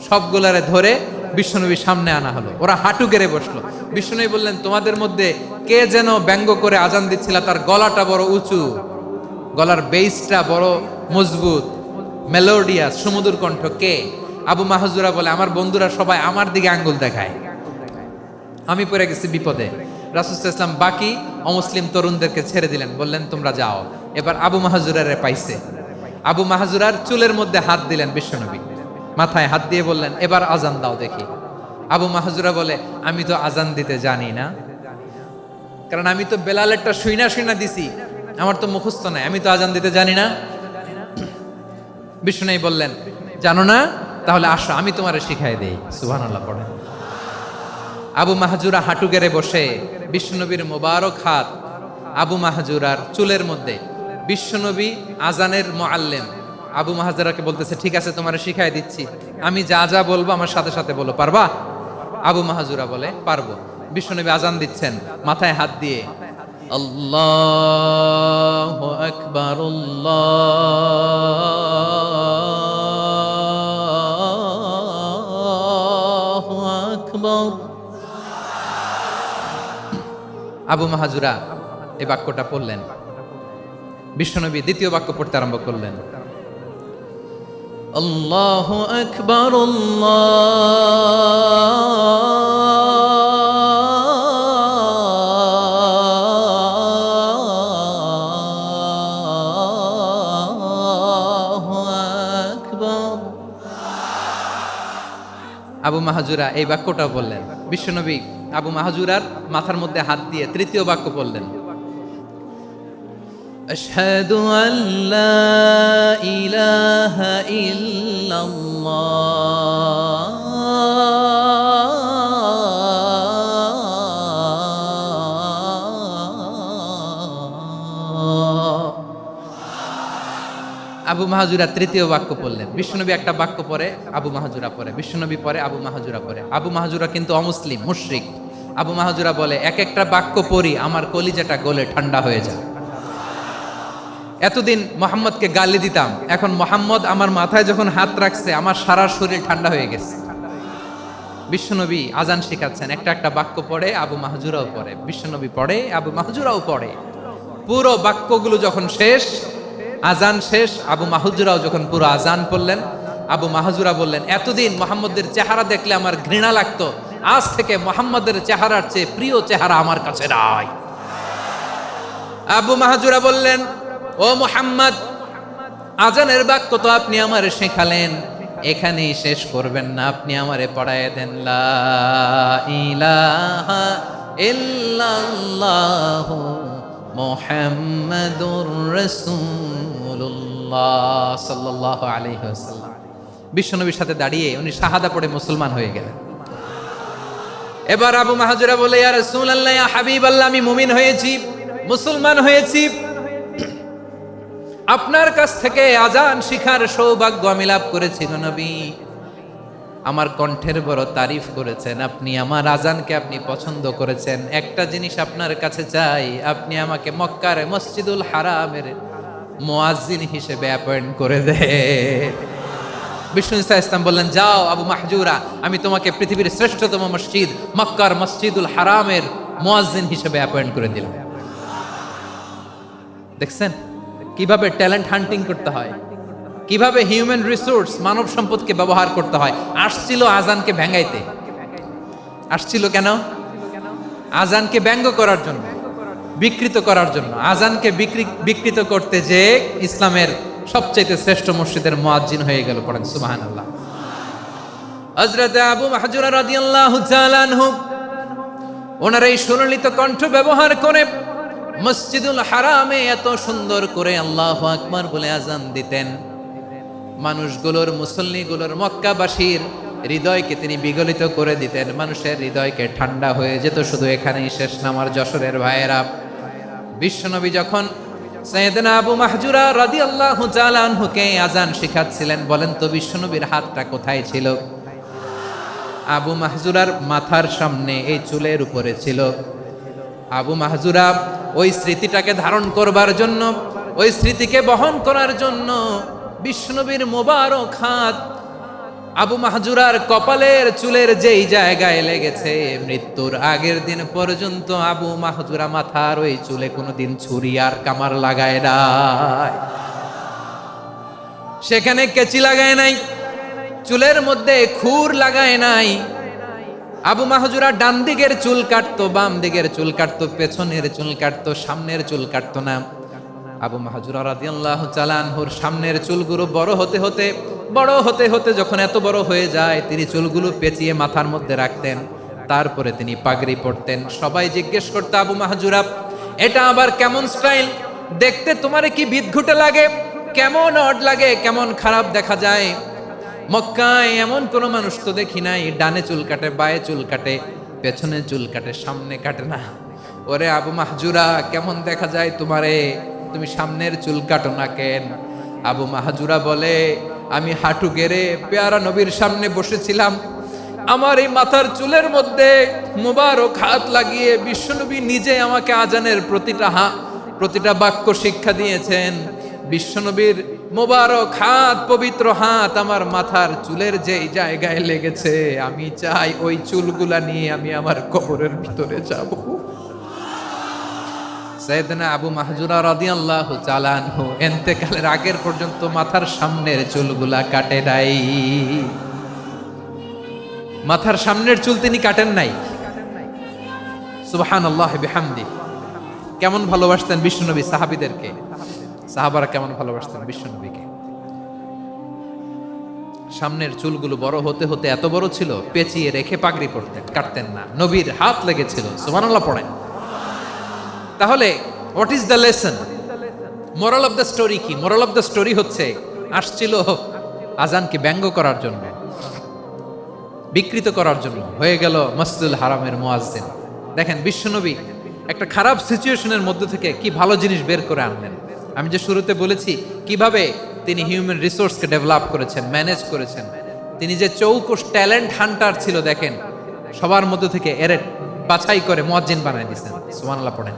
সবগুলারে ধরে বিশ্বনবীর সামনে আনা হলো। ওরা হাঁটু গেড়ে বসলো। বিশ্বনবী বললেন, তোমাদের মধ্যে কে যেন ব্যঙ্গ করে আজান দিচ্ছিল, তার গলাটা বড় উঁচু, গলার বেসটা বড় মজবুত, মেলোডিয়াস, সুমধুর কণ্ঠ, কে? আবু মাহজুরা বলে, আমার বন্ধুরা সবাই আমার দিকে আঙ্গুল দেখায়, আমি পড়ে গেছি বিপদে। রাসূল সাল্লাল্লাহু আলাইহি ওয়াসাল্লাম বাকি অমুসলিম তরুণদেরকে ছেড়ে দিলেন, বললেন তোমরা যাও। এবার আবু মাহজুরারে পাইছে। আবু মাহজুরার চুলের মধ্যে হাত দিলেন বিশ্বনবী, মাথায় হাত দিয়ে বললেন, এবার আজান দাও দেখি। আবু মাহজুরা বলে, আমি তো আজান দিতে জানি না, কারণ আমি তো বেলালেরটা শুইনা দিছি, আমার তো মুখস্থ নাই, আমি তো আজান দিতে জানি না। বিশ্বনবী বললেন, জানো না? তাহলে আসো, আমি তোমারে শিখাই দেই। সুবহানাল্লাহ পড়েন। আবু মাহজুরা হাঁটু গেড়ে বসে, বিশ্বনবীর মোবারক হাত আবু মাহজুরার চুলের মধ্যে। বিশ্বনবী আজানের মুআল্লিম আবু মাহজুরাকে বলতেছে, ঠিক আছে তোমারে শিখাই দিচ্ছি, আমি যা যা বলবো আমার সাথে সাথে বলো, পারবা? আবু মাহজুরা বলে, পারবো। বিশ্বনবী আজান দিচ্ছেন, মাথায় হাত দিয়ে, আল্লাহু আকবার, আল্লাহু আকবার। আবু মাহজুরা এই বাক্যটা পড়লেন। বিশ্বনবী দ্বিতীয় বাক্য পড়তে আরম্ভ করলেন, আল্লাহু আকবার, আল্লাহু আকবার। আবু মাহজুরা এই বাক্যটা বললেন। বিশ্বনবী আবু মাহজুরার মাথার মধ্যে হাত দিয়ে তৃতীয় বাক্য বললেন, আশহাদু আল্লা ইলাহা ইল্লাল্লাহ। আবু মাহাজুরা তৃতীয় বাক্য পড়লেন। বিশ্বনবী একটা বাক্য পরে আবু মাহাজুরা পড়ে, বিশ্বনবী পরে আবু মাহাজুরা পড়ে। আবু মাহাজুরা কিন্তু অমুসলিম, মুশরিক। আবু মাহাজুরা বলে, এক একটা বাক্য পড়ি আমার কলিজাটা গলে ঠান্ডা হয়ে যায়। এতদিন মোহাম্মদকে গালি দিতাম, এখন মোহাম্মদ আমার মাথায় যখন হাত রাখছে আমার সারা শরীর ঠান্ডা হয়ে গেছে। বিশ্বনবী আজান শেখাচ্ছেন, একটা একটা বাক্য পড়ে আবু মাহাজুরাও পড়ে, বিশ্বনবী পড়ে আবু মাহাজুরাও পড়ে। পুরো বাক্যগুলো যখন শেষ, আজান শেষ, আবু মাহাজুরাও যখন পুরো আজান পড়লেন, আবু মাহাজুরা বললেন, এতদিন মোহাম্মদের চেহারা দেখলে আমার ঘৃণা লাগতো, আজ থেকে মোহাম্মদের চেহারার চেয়ে প্রিয় চেহারা আমার কাছে নাই। আবু মাহাজুরা বললেন, ও মুহাম্মদ, আজানের বাক্য তো আপনি আমারে শেখালেন, এখানেই শেষ করবেন না, আপনি আমারে পড়ায় দেন লা ইলাহা ইল্লাল্লাহু মুহাম্মাদুর রাসূলুল্লাহ সাল্লাল্লাহু আলাইহি ওয়াসাল্লাম। বিশ্বনবীর সাথে দাঁড়িয়ে উনি শাহাদা পড়ে মুসলমান হয়ে গেলেন। এবার আবু মাহাজুরা বলে, ইয়া রাসূলুল্লাহ, ইয়া হাবিবাল্লাহ, আমি মুমিন হয়েছি, মুসলমান হয়েছি, আপনার কাছ থেকে আজান শিখার সৌভাগ্য আমি লাভ করেছি গো নবী। আমার কণ্ঠের বড় তারিফ করেছেন আপনি, আমার আজানকে আপনি পছন্দ করেছেন। একটা জিনিস আপনার কাছে চাই, আপনি আমাকে মক্কার মসজিদুল হারামের মুয়াজ্জিন হিসেবে অ্যাপয়েন্ট করে দেন। বিষ্ণু ইসা ইসলাম বললেন, যাও আবু মাহজুরা, আমি তোমাকে পৃথিবীর শ্রেষ্ঠতম মসজিদ মক্কার মসজিদুল হারামের মুয়াজ্জিন হিসেবে অ্যাপয়েন্ট করে দিলাম। দেখছেন কিভাবে ট্যালেন্ট হান্টিং করতে হয়, কিভাবে হিউম্যান রিসোর্স মানব সম্পদকে ব্যবহার করতে হয়। আসছিল আজানকে ভেঙাইতে, আসছিল কেন? আজানকে ব্যঙ্গ করার জন্য, বিকৃত করার জন্য। আজানকে বিকৃত করতে যে ইসলামের সবচেয়ে শ্রেষ্ঠ মসজিদের মুয়াজ্জিন হয়ে গেল। পড়েন সুবহানাল্লাহ। হযরত আবু মাহজুরা রাদিয়াল্লাহু তাআলা আনহু ওনার এই সুললিত কণ্ঠ ব্যবহার করে মসজিদুল হারামে এত সুন্দর করে আল্লাহু আকবার বলে আজান দিতেন। মানুষগুলোর, মুসল্লিগুলোর, মক্কাবাসীর হৃদয়কে তিনি বিগলিত করে দিতেন, মানুষের হৃদয়কে ঠান্ডা হয়ে যেত। শুধু এখানেই শেষ না আমার যশোরের ভাইয়েরা। বিশ্বনবী যখন সাইয়েদনা আবু মাহজুরা রাদিয়াল্লাহু তাআলা আনহুকে আজান শিখাচ্ছিলেন, বলেন তো বিশ্বনবীর হাতটা কোথায় ছিল? আবু মাহজুরার মাথার সামনে, এই চুলের উপরে ছিল। আবু মাহজুরা ওই স্মৃতিটাকে ধারণ করবার জন্য, ওই স্মৃতিকে বহন করার জন্য বিশ্বনবীর মোবারক হাত আবু মাহজুরার কপালের চুলের যেই জায়গায় লেগেছে, মৃত্যুর আগের দিন পর্যন্ত আবু মাহজুরা মাথার ওই চুলে কোনোদিন ছুরি আর কামার লাগায় নাই, সেখানে কেচি লাগায় নাই, চুলের মধ্যে খুর লাগায় নাই। আবু মাহজুরা ডান দিকের চুল কাটতো, বাম দিকের চুল কাটতো, পেছনের চুল কাটতো, সামনের চুল কাটতো না। আবু মাহজুরা রাদিয়াল্লাহু তাআলা আনহুর সামনের চুলগুলো বড় হতে হতে যখন এত বড় হয়ে যায়, তিনি চুলগুলো পেঁচিয়ে মাথার মধ্যে রাখতেন, তারপরে তিনি পাগড়ি পরতেন। সবাই জিজ্ঞেস করতো, আবু মাহজুরা, এটা আবার কেমন স্টাইল? দেখতে তোমারে কি বিদঘুটে লাগে, কেমন অড লাগে, কেমন খারাপ দেখা যায়। মক্কায় এমন কোন মানুষ তো দেখি নাই, ডানে চুল কাটে, বায়ে চুল কাটে, পেছনে চুল কাটে, সামনে কাটে না। ওরে আবু মাহজুরা, কেমন দেখা যায় তোমারে, তুমি সামনের চুল কাটো না কেন? আবু মাহজুরা বলে, আমি হাঁটু গেড়ে পেয়ারা নবীর সামনে বসেছিলাম, আমার এই মাথার চুলের মধ্যে মুবারক হাত লাগিয়ে বিশ্বনবী নিজে আমাকে আজানের প্রতিটা বাক্য শিক্ষা দিয়েছেন। বিশ্বনবীর মোবারক হাত, পবিত্র হাত আমার মাথার চুলের যেই জায়গায় লেগেছে, আমি চাই ওই চুলগুলা নিয়ে আমি আমার কবরের ভিতরে যাব। সাইয়েদনা আবু মাহজুরা রাদিয়াল্লাহু তাআলা আনহু ইন্তেকালের আগের পর্যন্ত মাথার সামনের চুলগুলা কাটে নাই। মাথার সামনের চুল তিনি কাটেন নাই। সুবহানাল্লাহ বিহামদি। কেমন ভালোবাসতেন বিশ্বনবী সাহাবীদেরকে, সাহাবারা কেমন ভালোবাসতেন বিশ্বনবীকে। সামনের চুলগুলো বড় হতে হতে এত বড় ছিল, পেঁচিয়ে রেখে পাগড়ি পরতেন, কাটতেন না। নবীর হাত লেগেছিল। সুবহানাল্লাহ পড়েন। তাহলে what is the lesson? Moral of the story কি? মোরাল অফ দ্য স্টোরি হচ্ছে, আসছিল আজানকে ব্যঙ্গ করার জন্য, বিকৃত করার জন্য, হয়ে গেল মসজিদুল হারামের মুয়াজ্জিন। দেখেন বিশ্বনবী একটা খারাপ সিচুয়েশনের মধ্যে থেকে কি ভালো জিনিস বের করে আনলেন। আমি যে শুরুতে বলেছি কিভাবে তিনি হিউম্যান রিসোর্সকে ডেভেলপ করেছেন, ম্যানেজ করেছেন। তিনি যে চৌকস ট্যালেন্ট হান্টার ছিল, দেখেন সবার মধ্যে থেকে এর বাছাই করে মুয়াজ্জিন বানাই দিয়েছেন। সুবহানাল্লাহ পড়েন।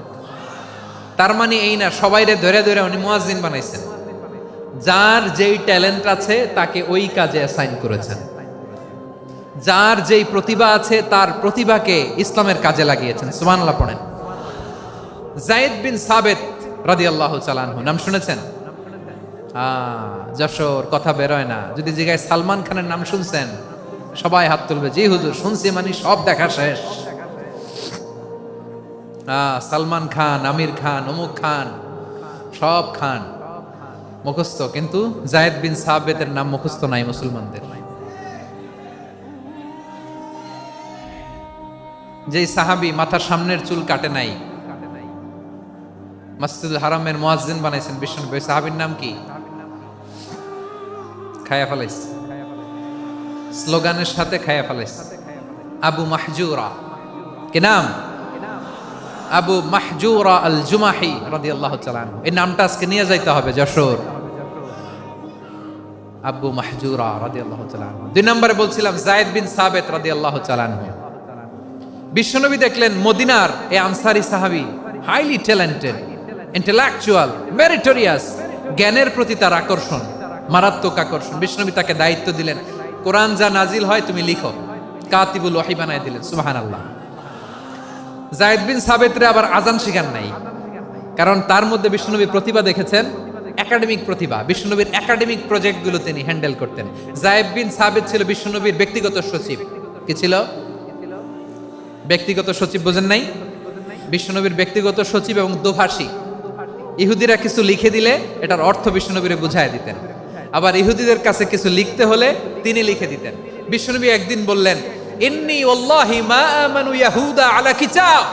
তার মানে এই না সবাইরে ধরে ধরে উনি মুয়াজ্জিন বানাইছেন। যার যেই ট্যালেন্ট আছে তাকে ওই কাজে অ্যাসাইন করেছেন। যার যেই প্রতিভা আছে তার প্রতিভাকে ইসলামের কাজে লাগিয়েছেন। সুবহানাল্লাহ পড়েন। যায়েদ বিন সাবিত রাদিয়াল্লাহু তাআলা আনহু নাম শুনেছেন? যশোর কথা বেরোয় না। যদি জিগায় সালমান খানের নাম শুনছেন, সবাই হাত তুলবে, জি হুজুর শুনছি, মানে সব দেখা শেষ। সালমান খান, আমির খান, অমুক খান, সব খান মুখস্থ, কিন্তু যায়েদ বিন সাবিতের নাম মুখস্থ নাই মুসলমানদের। যেই সাহাবী মাথার সামনের চুল কাটে নাই, মসজিদুল হারামের মুয়াজ্জিন বানাইছেন বিশ্বনবী, সাহাবীর নাম কি? খায়া ফেলাইছে, স্লোগানের সাথে খায়া ফেলাইছে। আবু মাহজুরা, কি নাম? আবু মাহজুরা আল জুমাহি রাদিয়াল্লাহু তাআলা আনহু। এই নামটা আজকে নিয়ে যাইতে হবে যশোর। আবু মাহজুরা রাদিয়াল্লাহু তাআলা আনহু। 2 নম্বরে বলছিলাম যায়েদ বিন সাবিত রাদিয়াল্লাহু তাআলা আনহু। বিশ্বনবী দেখলেন মদিনার এই আনসারী সাহাবী হাইলি ট্যালেন্টেড, ইন্টেলেকচুয়াল, মেরিটোরিয়াস, জ্ঞানের প্রতি তার আকর্ষণ, মারাত্মক আকর্ষণ। বিশ্বনবী তাকে দায়িত্ব দিলেন, কোরআন যা নাজিল হয় তুমি লিখো, কাতিবুল ওয়াহি বানায় দিলেন। সুবহানাল্লাহ। যায়েদ বিন সাবিতরে আবার আজান শিখান নাই, কারণ তার মধ্যে বিশ্বনবী প্রতিভা দেখেছেন, একাডেমিক প্রতিভা। বিশ্বনবীর একাডেমিক প্রজেক্টগুলো তিনি হ্যান্ডেল করতেন। যায়েদ বিন সাবিত ছিল বিশ্বনবীর ব্যক্তিগত সচিব। কি ছিল? ব্যক্তিগত সচিব। বোঝেন নাই? বিশ্বনবীর ব্যক্তিগত সচিব এবং দোভাষী। ইহুদিরা কিছু লিখে দিলে এটার অর্থ বিশ্বনবীরে বুঝায় দিতেন, আবার ইহুদিদের কাছে কিছু লিখতে হলে তিনি লিখে দিতেন। বিশ্বনবী একদিন বললেন, ইন্নী ওয়াল্লাহি মা আমানু ইয়াহুদা আলা কিতাব।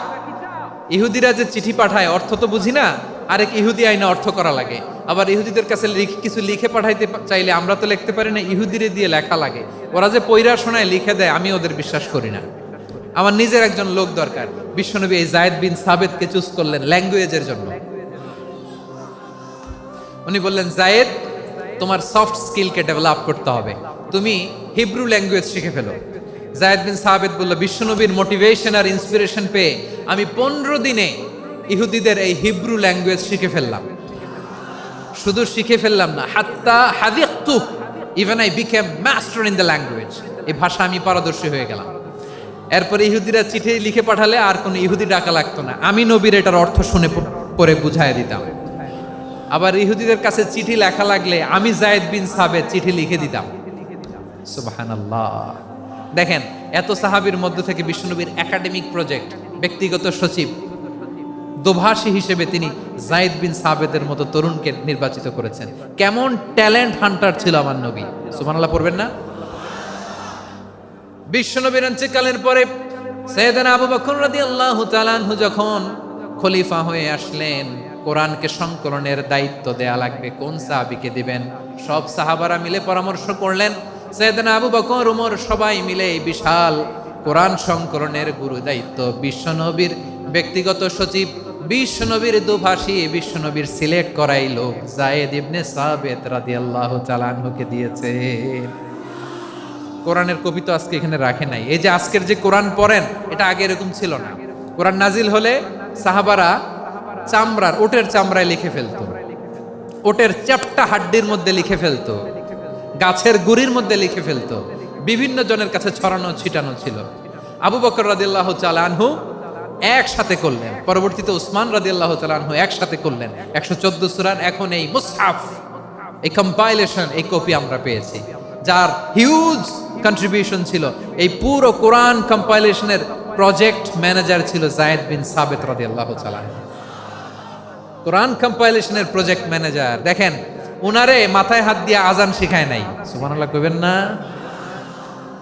ইহুদিরা যে চিঠি পাঠায় অর্থ তো বুঝি না, আরেক ইহুদি আইনা অর্থ করা লাগে। আবার ইহুদিদের কাছে কিছু লিখে পাঠাইতে চাইলে আমরা তো লিখতে পারি না, ইহুদিরে দিয়ে লেখা লাগে। ওরা যে পয়রা শোনায় লিখে দেয়, আমি ওদের বিশ্বাস করি না। আমার নিজের একজন লোক দরকার। বিশ্বনবী এই যায়েদ বিন সাবিতকে চুজ করলেন ল্যাঙ্গুয়েজের জন্য। উনি বললেন, যায়েদ তোমার সফট স্কিলকে ডেভেলপ করতে হবে, তুমি হিব্রু ল্যাঙ্গুয়েজ শিখে ফেলো। যায়েদ বিন সাবিত বলল, বিশ্বনবীর মোটিভেশন আর ইন্সপিরেশন পেয়ে আমি 15 দিনে ইহুদিদের এই হিব্রু ল্যাঙ্গুয়েজ শিখে ফেললাম। শুধু শিখে ফেললাম না, হাত্তা হাদিকতু, even I became master in the language. এই ভাষা আমি পারদর্শী হয়ে গেলাম। এরপরে ইহুদিরা চিঠি লিখে পাঠালে আর কোনো ইহুদি ডাকা লাগতো না, আমি নবীর এটার অর্থ শুনে পরে বুঝাই দিতাম। আবার ইহুদিদের কাছে চিঠি লেখা লাগলে আমি যায়েদ বিন সাবিত চিঠি লিখে দিতাম। সুবহানাল্লাহ। দেখেন এত সাহাবীর মধ্যে থেকে বিশ্বনবীর একাডেমিক প্রজেক্ট, ব্যক্তিগত সচিব, দোভাষী হিসেবে তিনি যায়েদ বিন সাবিতের মতো তরুণকে নির্বাচিত করেছেন। কেমন ট্যালেন্ট হান্টার ছিল আমার নবী। সুবহানাল্লাহ পড়বেন না? বিশ্বনবীর ইন্তেকালের পরে সাইয়েদনা আবু বকর রাদিয়াল্লাহু তাআলা আনহু যখন খলিফা হয়ে আসলেন, কোরআনকে সংকলনের দায়িত্ব দেয়া লাগবে, কোন সাহাবীকে দিবেন? সব সাহাবারা মিলে পরামর্শ করলেন। সাইয়েদনা আবু বকর, ওমর সবাই মিলে এই বিশাল কোরআন সংকলনের গুরু দায়িত্ব বিশ্বনবীর ব্যক্তিগত সচিব, বিশ্বনবীর দোভাষী, বিশ্বনবীর সিলেক্ট করাই লোক যায়েদ ইবনে সাবিত রাদিয়াল্লাহু তাআলা আনহুকে দিয়েছে। কোরআনের কবি তো আজকে এখানে রাখে নাই। এই যে আজকের যে কোরআন পড়েন, এটা আগে এরকম ছিল না। কোরআন নাজিল হলে সাহাবারা চামড়ার, ওটের চামড়ায় লিখে ফেলতো, ওটের চ্যাপ্টা হাড্ডির মধ্যে লিখে ফেলতো, গাছের গুড়ির মধ্যে লিখে ফেলতো, বিভিন্ন জনের কাছে ছড়ানো ছিটানো ছিল। আবু বকর রাদিয়াল্লাহু তাআলা আনহু একসাথে করলেন, পরবর্তীতে উসমান রাদিয়াল্লাহু তাআলা আনহু একসাথে করলেন। 114 সূরার এখন এই মুসহাফ, এই কম্পাইলেশন, এই কপি আমরা পেয়েছি, যার হিউজ কন্ট্রিবিউশন ছিল। এই পুরো কোরআন কম্পাইলেশনের প্রজেক্ট ম্যানেজার ছিল যায়েদ বিন সাবিত রাদিয়াল্লাহু তাআলা। কোরআন কম্পাইলেশনের প্রজেক্ট ম্যানেজার। দেখেন উনারে মাথায় হাত দিয়ে আজান শিখায় নাই। সুবহানাল্লাহ কইবেন না?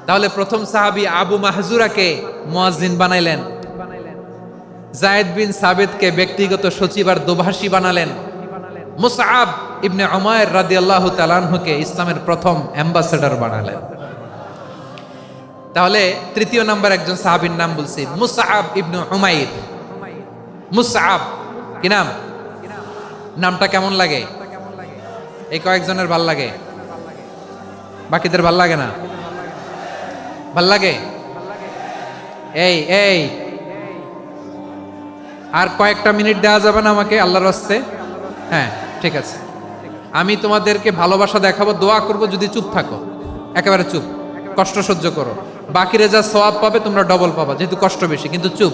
তাহলে প্রথম সাহাবী আবু মাহজুরাকে মুয়াজ্জিন বানাইলেন, যায়েদ বিন সাবিতকে ব্যক্তিগত সচিব আর দোভাষী বানালেন, মুসআব ইবনে উমাইর রাদিয়াল্লাহু তাআলা আনহুকে ইসলামের প্রথম অ্যাম্বাসেডর বানালেন। তাহলে তৃতীয় নাম্বার একজন সাহাবীর নাম বলছি, মুসআব ইবনে উমাইর। মুসআব কি নাম? নামটা কেমন লাগে? এই কয়েকজনের ভাল লাগে, বাকিদের ভাল লাগে না? ভাল লাগে? এই এই আর কয়েকটা মিনিট দেওয়া যাবে না আমাকে আল্লাহর রাস্তে? হ্যাঁ ঠিক আছে, আমি তোমাদেরকে ভালোবাসা দেখাবো, দোয়া করব যদি চুপ থাকো, একেবারে চুপ, কষ্ট সহ্য করো। বাকিরে যা সওয়াব পাবে তোমরা ডবল পাবা, যেহেতু কষ্ট বেশি, কিন্তু চুপ।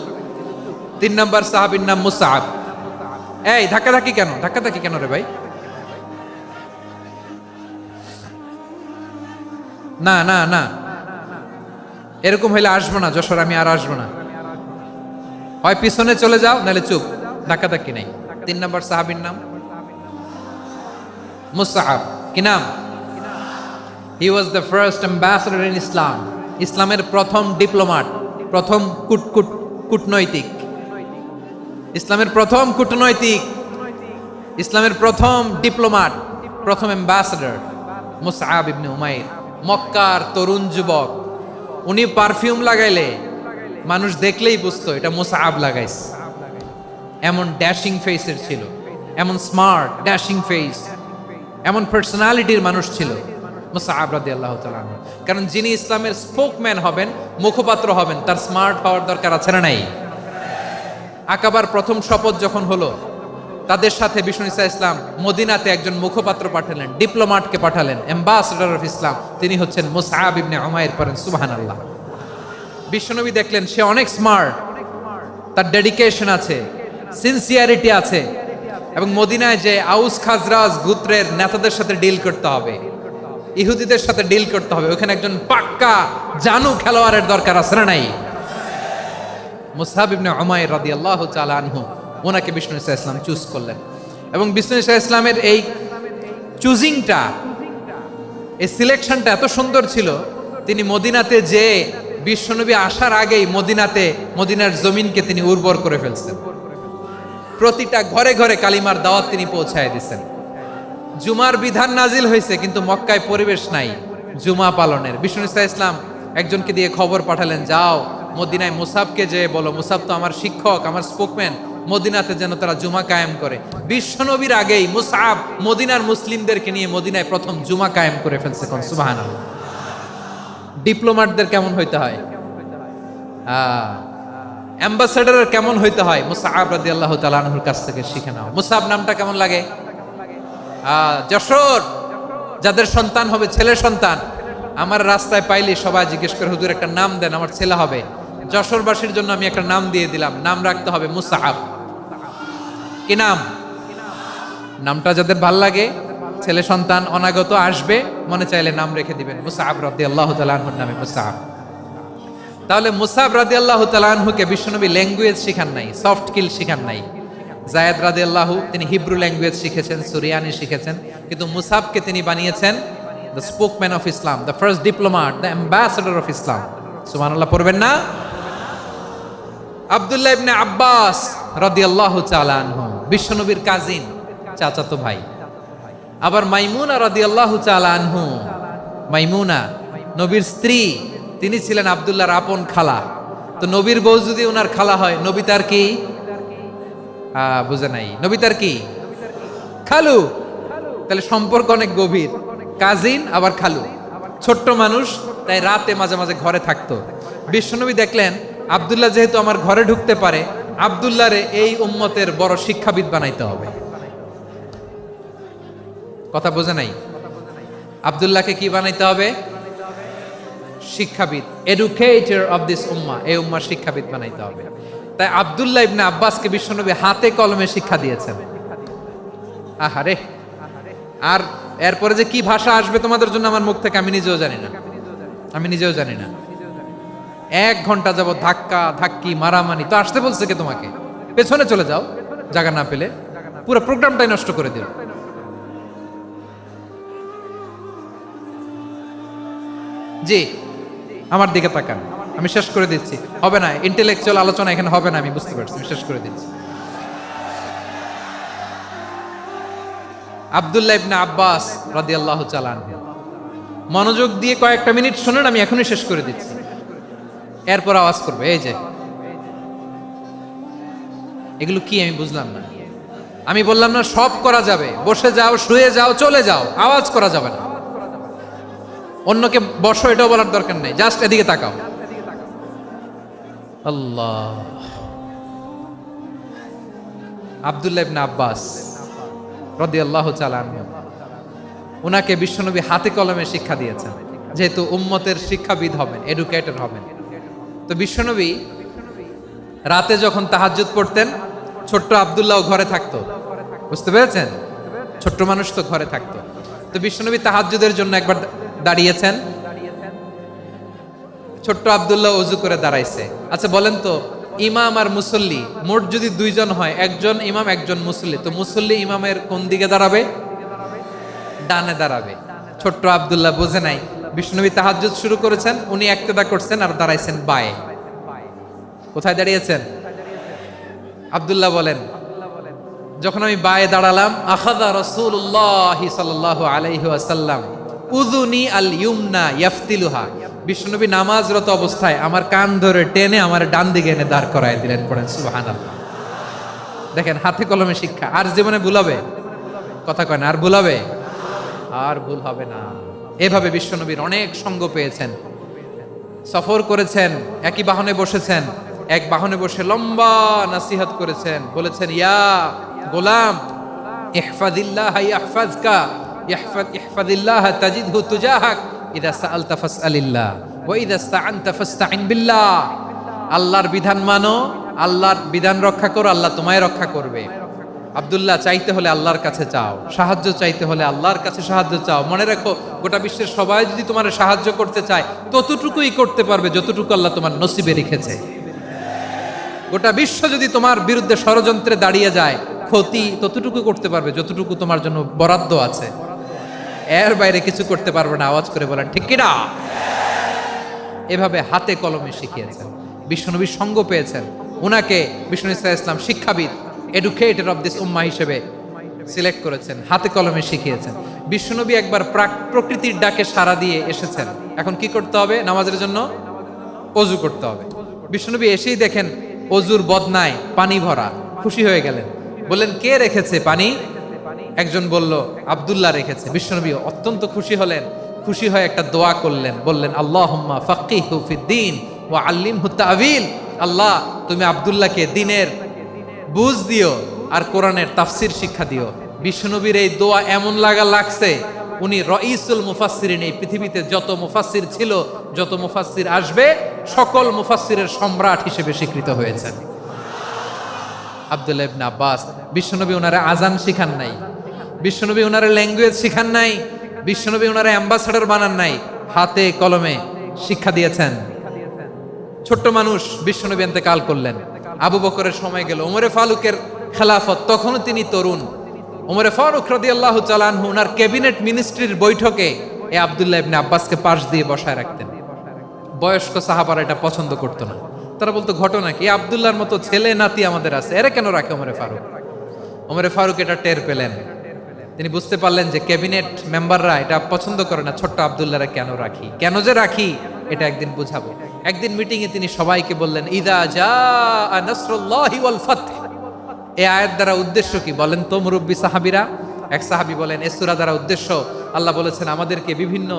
3 নাম্বার সাহাবীর নাম মুসআব। এই ধাক্কাধাক্কি কেন? ধাক্কাধাক্কি কেন রে ভাই? না না না, এরকম হইলে আসবো না যশোর, আমি আর আসবো না। হয় পিছনে চলে যাও, নাহলে চুপ, ধাক্কাধাক্কি নাই। 3 নাম্বার সাহাবীর নাম মুসআব। কি নাম? He was the first ambassador in Islam. ইসলামের প্রথম ডিপ্লোমাট, প্রথম কূটনৈতিক, ইসলামের প্রথম কূটনৈতিক, ইসলামের প্রথম ডিপ্লোমাট, প্রথম অ্যাম্বাসেডর মুসআব ইবনে উমাইর। মক্কার তরুণ যুবক, উনি পারফিউম লাগাইলে মানুষ দেখলেই বুঝতো এটা মুসআব লাগাইছে। এমন ড্যাশিং ফেসের ছিল, এমন স্মার্ট ড্যাশিং ফেস, এমন পার্সোনালিটির মানুষ ছিল মুসআব রাদিয়াল্লাহু তাআলা আনহু। কারণ যিনি ইসলামের স্পোকম্যান হবেন, মুখপাত্র হবেন, তার স্মার্ট হওয়ার দরকার আছে না নাই? আকাবার প্রথম শপথ যখন হলো, তাদের সাথে বিষ্ণু ঈসা ইসলাম মদিনাতে একজন মুখপাত্র পাঠালেন, ডিপ্লোমাটকে পাঠালেন, অ্যাম্বাসেডর অফ ইসলাম। তিনি হচ্ছেন মুসআব ইবনে উমাইর। পড়েন সুবহানাল্লাহ। বিশ্বনবী দেখলেন সে অনেক স্মার্ট, তার ডেডিকেশন আছে, সিনসিয়ারিটি আছে, এবং মদিনায় যে আউস খাজরাজ গোত্রের নেতাদের সাথে ডিল করতে হবে, ইহুদিদের সাথে ডিল করতে হবে, ওখানে একজন পাক্কা জানু খেলোয়াড়ের দরকার আছে না নাই? মুসআব ইবনে উমাইর রাদিয়াল্লাহু তাআলা আনহু, ওনাকে বিষ্ণু ঈসা ইসলাম চুজ করলেন। এবং বিষ্ণু ঈসা ইসলামের এই চুজিংটা, এই সিলেকশনটা এত সুন্দর ছিল, তিনি মদিনাতে যে বিশ্বনবী আসার আগেই মদিনার জমিনকে তিনি উর্বর করে ফেলছেন। প্রতিটা ঘরে ঘরে কালিমার দাওয়াত তিনি পৌঁছায় দিচ্ছেন। জুমার বিধান নাজিল হয়েছে, কিন্তু মক্কায় পরিবেশ নাই জুমা পালনের। বিষ্ণু ঈসা ইসলাম একজনকে দিয়ে খবর পাঠালেন, যাও মদিনায় মুসাবকে যে বলো, মুসাব তো আমার শিক্ষক, আমার স্পোকম্যান, মদিনাতে যেন তারা জুমা কায়েম করে। বিশ্বনবীর আগেই মুসআব মদিনার মুসলিমদেরকে নিয়ে মদিনায় প্রথম জুমা কায়েম করে ফেলছে। কোন সুবহানাল্লাহ। ডিপ্লোমাটদের কেমন হইতে হয়, অ্যাম্বাসেডরের কেমন হইতে হয়, মুসআব রাদিয়াল্লাহু তাআলা আনহুর কাছ থেকে শিখে নাও। মুসআব নামটা কেমন লাগে? যশোর যাদের সন্তান হবে, ছেলে সন্তান, আমার রাস্তায় পাইলে সবাই জিজ্ঞেস করে, হুজুর একটা নাম দেন, আমার ছেলে হবে। যশোরবাসীর জন্য আমি একটা নাম দিয়ে দিলাম, নাম রাখতে হবে মুসআব। কি নাম? নামটা যাদের ভাল লাগে, ছেলে সন্তান অনাগত আসবে, মনে চাইলে নাম রেখে দিবেন মুসআব রাদিয়াল্লাহু তাআলা আনহুর নামে মুসআব। তাহলে মুসআব রাদিয়াল্লাহু তাআলা আনহুকে বিশ্বনবী ল্যাঙ্গুয়েজ শিখান নাই, সফট স্কিল শিখান নাই। যায়েদ রাদিয়াল্লাহু তিনি হিব্রু ল্যাঙ্গুয়েজ শিখেছেন, সুরিয়ানি শিখেছেন, কিন্তু মুসআবকে তিনি বানিয়েছেন the spokesman of Islam, the first diplomat, the ambassador of Islam. সুবহানাল্লাহ পড়বেন না? আব্দুল্লাহ ইবনে আব্বাস রাদিয়াল্লাহু তাআলা আনহু বিশ্বনবীর কাজিন, চাচাতো ভাই। আবার মাইমুনা রাদিয়াল্লাহু তাআলা আনহু, মাইমুনা নবীর স্ত্রী, তিনি ছিলেন আব্দুল্লাহর আপন খালা। তো নবীর বউ যদি ওনার খালা হয়, নবী তার কি? বুঝে নাই, নবী তার কি? খালু। তাহলে সম্পর্ক অনেক গভীর, কাজিন আবার খালু। ছোট্ট মানুষ, তাই রাতে মাঝে মাঝে ঘরে থাকতো। বিশ্বনবী দেখলেন আব্দুল্লাহ যেহেতু আমার ঘরে ঢুকতে পারে, আব্দুল্লাহরে এই উম্মতের বড় শিক্ষাবিদ বানাইতে হবে। কথা বোঝে নাই? আব্দুল্লাহকে কি বানাইতে হবে? শিক্ষাবিদ, এডুকেটর অফ দিস উম্মাহ, এই উম্মার শিক্ষাবিদ বানাইতে হবে। তাই আব্দুল্লাহ ইবনে আব্বাসকে বিশ্বনবী হাতে কলমে শিক্ষা দিয়েছেন। আহারে, আর এরপরে যে কি ভাষা আসবে তোমাদের জন্য আমার মুখ থেকে আমি নিজেও জানি না। 1 ঘন্টা যাবত ধাক্কা ধাক্কি মারামারি। তো আসতে বলছে কে তোমাকে? পেছনে চলে যাও, জায়গা না পেলে। পুরো প্রোগ্রামটাই নষ্ট করে দিল। জি, আমার দিকে তাকান, আমি শেষ করে দিচ্ছি। হবে না, ইন্টেলেকচুয়াল আলোচনা এখানে হবে না, আমি বুঝতে পারছি, শেষ করে দিচ্ছি। আব্দুল্লাহ ইবনে আব্বাস রাদিয়াল্লাহু তাআলা আনহু। মনোযোগ দিয়ে কয়েকটা মিনিট শুনুন, আমি এখনই শেষ করে দিচ্ছি, এরপর আওয়াজ করবে। এই যে এগুলো কি আমি বুঝলাম না। আমি বললাম না সব করা যাবে, বসে যাও, শুয়ে যাও, চলে যাও, আওয়াজ করা যাবে না। অন্যকে বসো এটাও বলার দরকার নেই, জাস্ট এদিকে তাকাও। আল্লাহ। আব্দুল্লাহ ইবনে আব্বাস রাদিয়াল্লাহু তাআলা আনহু, উনাকে বিশ্বনবী হাতে কলমে শিক্ষা দিয়েছেন, যেহেতু উম্মতের শিক্ষাবিদ হবেন, এডুকেটর হবেন। তো বিশ্বনবী রাতে যখন তাহাজ্জুদ পড়তেন, ছোট্ট আব্দুল্লাহ ঘরে থাকতো। বুঝতে পেরেছেন? ছোট্ট মানুষ তো ঘরে থাকতো। তো বিশ্বনবী তাহাজ্জুদের জন্য একবার দাঁড়িয়েছেন, ছোট্ট আব্দুল্লাহ ওযু করে দাঁড়াইছে। আচ্ছা বলেন তো, ইমাম আর মুসল্লি মোট যদি দুইজন হয়, একজন ইমাম একজন মুসল্লি, তো মুসল্লি ইমামের কোন দিকে দাঁড়াবে? ডানে দাঁড়াবে। ছোট্ট আব্দুল্লাহ বুঝে নাই, বিশ্বনবী তাহাজ্জুদ শুরু করেছেন, উনি ইক্তেদা করছেন আর দাঁড়াইছেন বায়ে। কোথায় দাঁড়িয়েছেন? আব্দুল্লাহ বলেন, যখন আমি বায়ে দাঁড়ালাম, আখাযা রাসূলুল্লাহ সাল্লাল্লাহু আলাইহি ওয়াসাল্লাম উযুনি আল ইউমনা ইয়াফতিলুহা, বিশ্বনবী নামাজরত অবস্থায় আমার কান ধরে টেনে আমার ডান দিকে এনে দাঁড় করায় দিলেন। পড়েন সুবহানাল্লাহ। দেখেন হাতে কলমে শিক্ষা। আর জীবনে ভুলাবে? কথা কয় না, আর ভুলাবে? আর ভুল হবে না। এভাবে বিশ্বনবীর অনেক সঙ্গ পেয়েছেন, সফর করেছেন, একই বাহনে বসেছেন, এক বাহনে বসে লম্বা নাসিহত করেছেন, বলেছেন, ইয়া গোলাম ইহফাজিল্লাহ ইয়াহফাজকা, ইহফাজিল্লাহ তাজিদহু তুজাহাক, ইযা সাআলতা ফাসআলিল্লাহ ওয়া ইযা ইসতাআনতা ফাসতাইন বিল্লাহ। আল্লাহর বিধান মানো, আল্লাহর বিধান রক্ষা করো, আল্লাহ তোমায় রক্ষা করবে। আব্দুল্লাহ, চাইতে হলে আল্লাহর কাছে চাও, সাহায্য চাইতে হলে আল্লাহর কাছে সাহায্য চাও। মনে রাখো, গোটা বিশ্বের সবাই যদি তোমার সাহায্য করতে চায়, ততটুকুই করতে পারবে যতটুকু আল্লাহ তোমার নসিবে রেখেছে। গোটা বিশ্ব যদি তোমার বিরুদ্ধে ষড়যন্ত্রে দাঁড়িয়ে যায়, ক্ষতি ততটুকু করতে পারবে যতটুকু তোমার জন্য বরাদ্দ আছে, এর বাইরে কিছু করতে পারবে না। আওয়াজ করে বলেন ঠিক কিনা? এভাবে হাতে কলমে শিখিয়েছেন, বিশ্বনবীর সঙ্গ পেয়েছেন। উনাকে বিষ্ণু ইসলাম শিক্ষাবিদ, এডুকেটর অফ দিস উম্মাহ হিসেবে সিলেক্ট করেছেন, হাতে কলমে শিখিয়েছেন। বিশ্বনবী একবার প্রকৃতির ডাকে সাড়া দিয়ে এসেছেন। এখন কি করতে হবে? নামাজের জন্য ওযু করতে হবে। বিশ্বনবী এসেই দেখেন ওযুর বদনায় পানি ভরা, খুশি হয়ে গেলেন, বললেন, কে রেখেছে পানি? একজন বলল, আব্দুল্লাহ রেখেছে। বিশ্বনবী অত্যন্ত খুশি হলেন, খুশি হয়ে একটা দোয়া করলেন, বললেন, আল্লাহুম্মা ফাক্কিহু ফিদ্দীন ওয়া আল্লিমহু তা'ওয়ীল। আল্লাহ, তুমি আব্দুল্লাহকে দ্বীনের বুঝ দিও আর কোরআনের তাফসীর শিক্ষা দিও। বিশ্বনবীর এই দোয়া এমন লাগছে, উনি রাইসুল মুফাসসিরিন, এই পৃথিবীতে যত মুফাসসির ছিল, যত মুফাসসির আসবে, সকল মুফাসসিরের সম্রাট হিসেবে স্বীকৃত হয়েছেন আব্দুল্লাহ ইবনে আব্বাস। বিশ্বনবী ওনারে আজান শিখান নাই, বিশ্বনবী ওনারে ল্যাঙ্গুয়েজ শিখান নাই, বিশ্বনবী ওনারে অ্যাম্বাসাডর বানান নাই, হাতে কলমে শিক্ষা দিয়েছেন। ছোট্ট মানুষ, বিশ্বনবী ইন্তেকাল করলেন, আবু বকরের সময় গেল, ওমরে ফারুকের খেলাফত, তখনও তিনি তরুণ। ওমরে ফারুক রাদিয়াল্লাহু তাআলা আনহু ওনার ক্যাবিনেট মিনিস্ট্রির বৈঠকে এই আব্দুল্লাহ ইবনে আব্বাসকে পাশ দিয়ে বসায় রাখতেন। বয়স্ক সাহাবারা এটা পছন্দ করতো না, তারা বলতো, ঘটনা কি? আব্দুল্লাহর মতো ছেলে নাতি আমাদের আছে, এরা কেন রাখে ওমরে ফারুক? ওমরে ফারুক এটা টের পেলেন, তিনি বুঝতে পারলেন যে ক্যাবিনেট মেম্বাররা এটা পছন্দ করে না, ছোট্ট আব্দুল্লাহরা কেন রাখি, কেন যে রাখি, এটা একদিন বুঝাবো। একদিন মিটিংয়ে তিনি সবাইকে বললেন, ইদা জাআ নাসরুল্লাহি ওয়াল ফাতহ। এই আয়াত দ্বারা উদ্দেশ্য কি বলেন তো মুরব্বী সাহাবীরা? এক সাহাবী বলেন, এই সূরা দ্বারা উদ্দেশ্য, আল্লাহ বলেছেন আমাদেরকে বিভিন্ন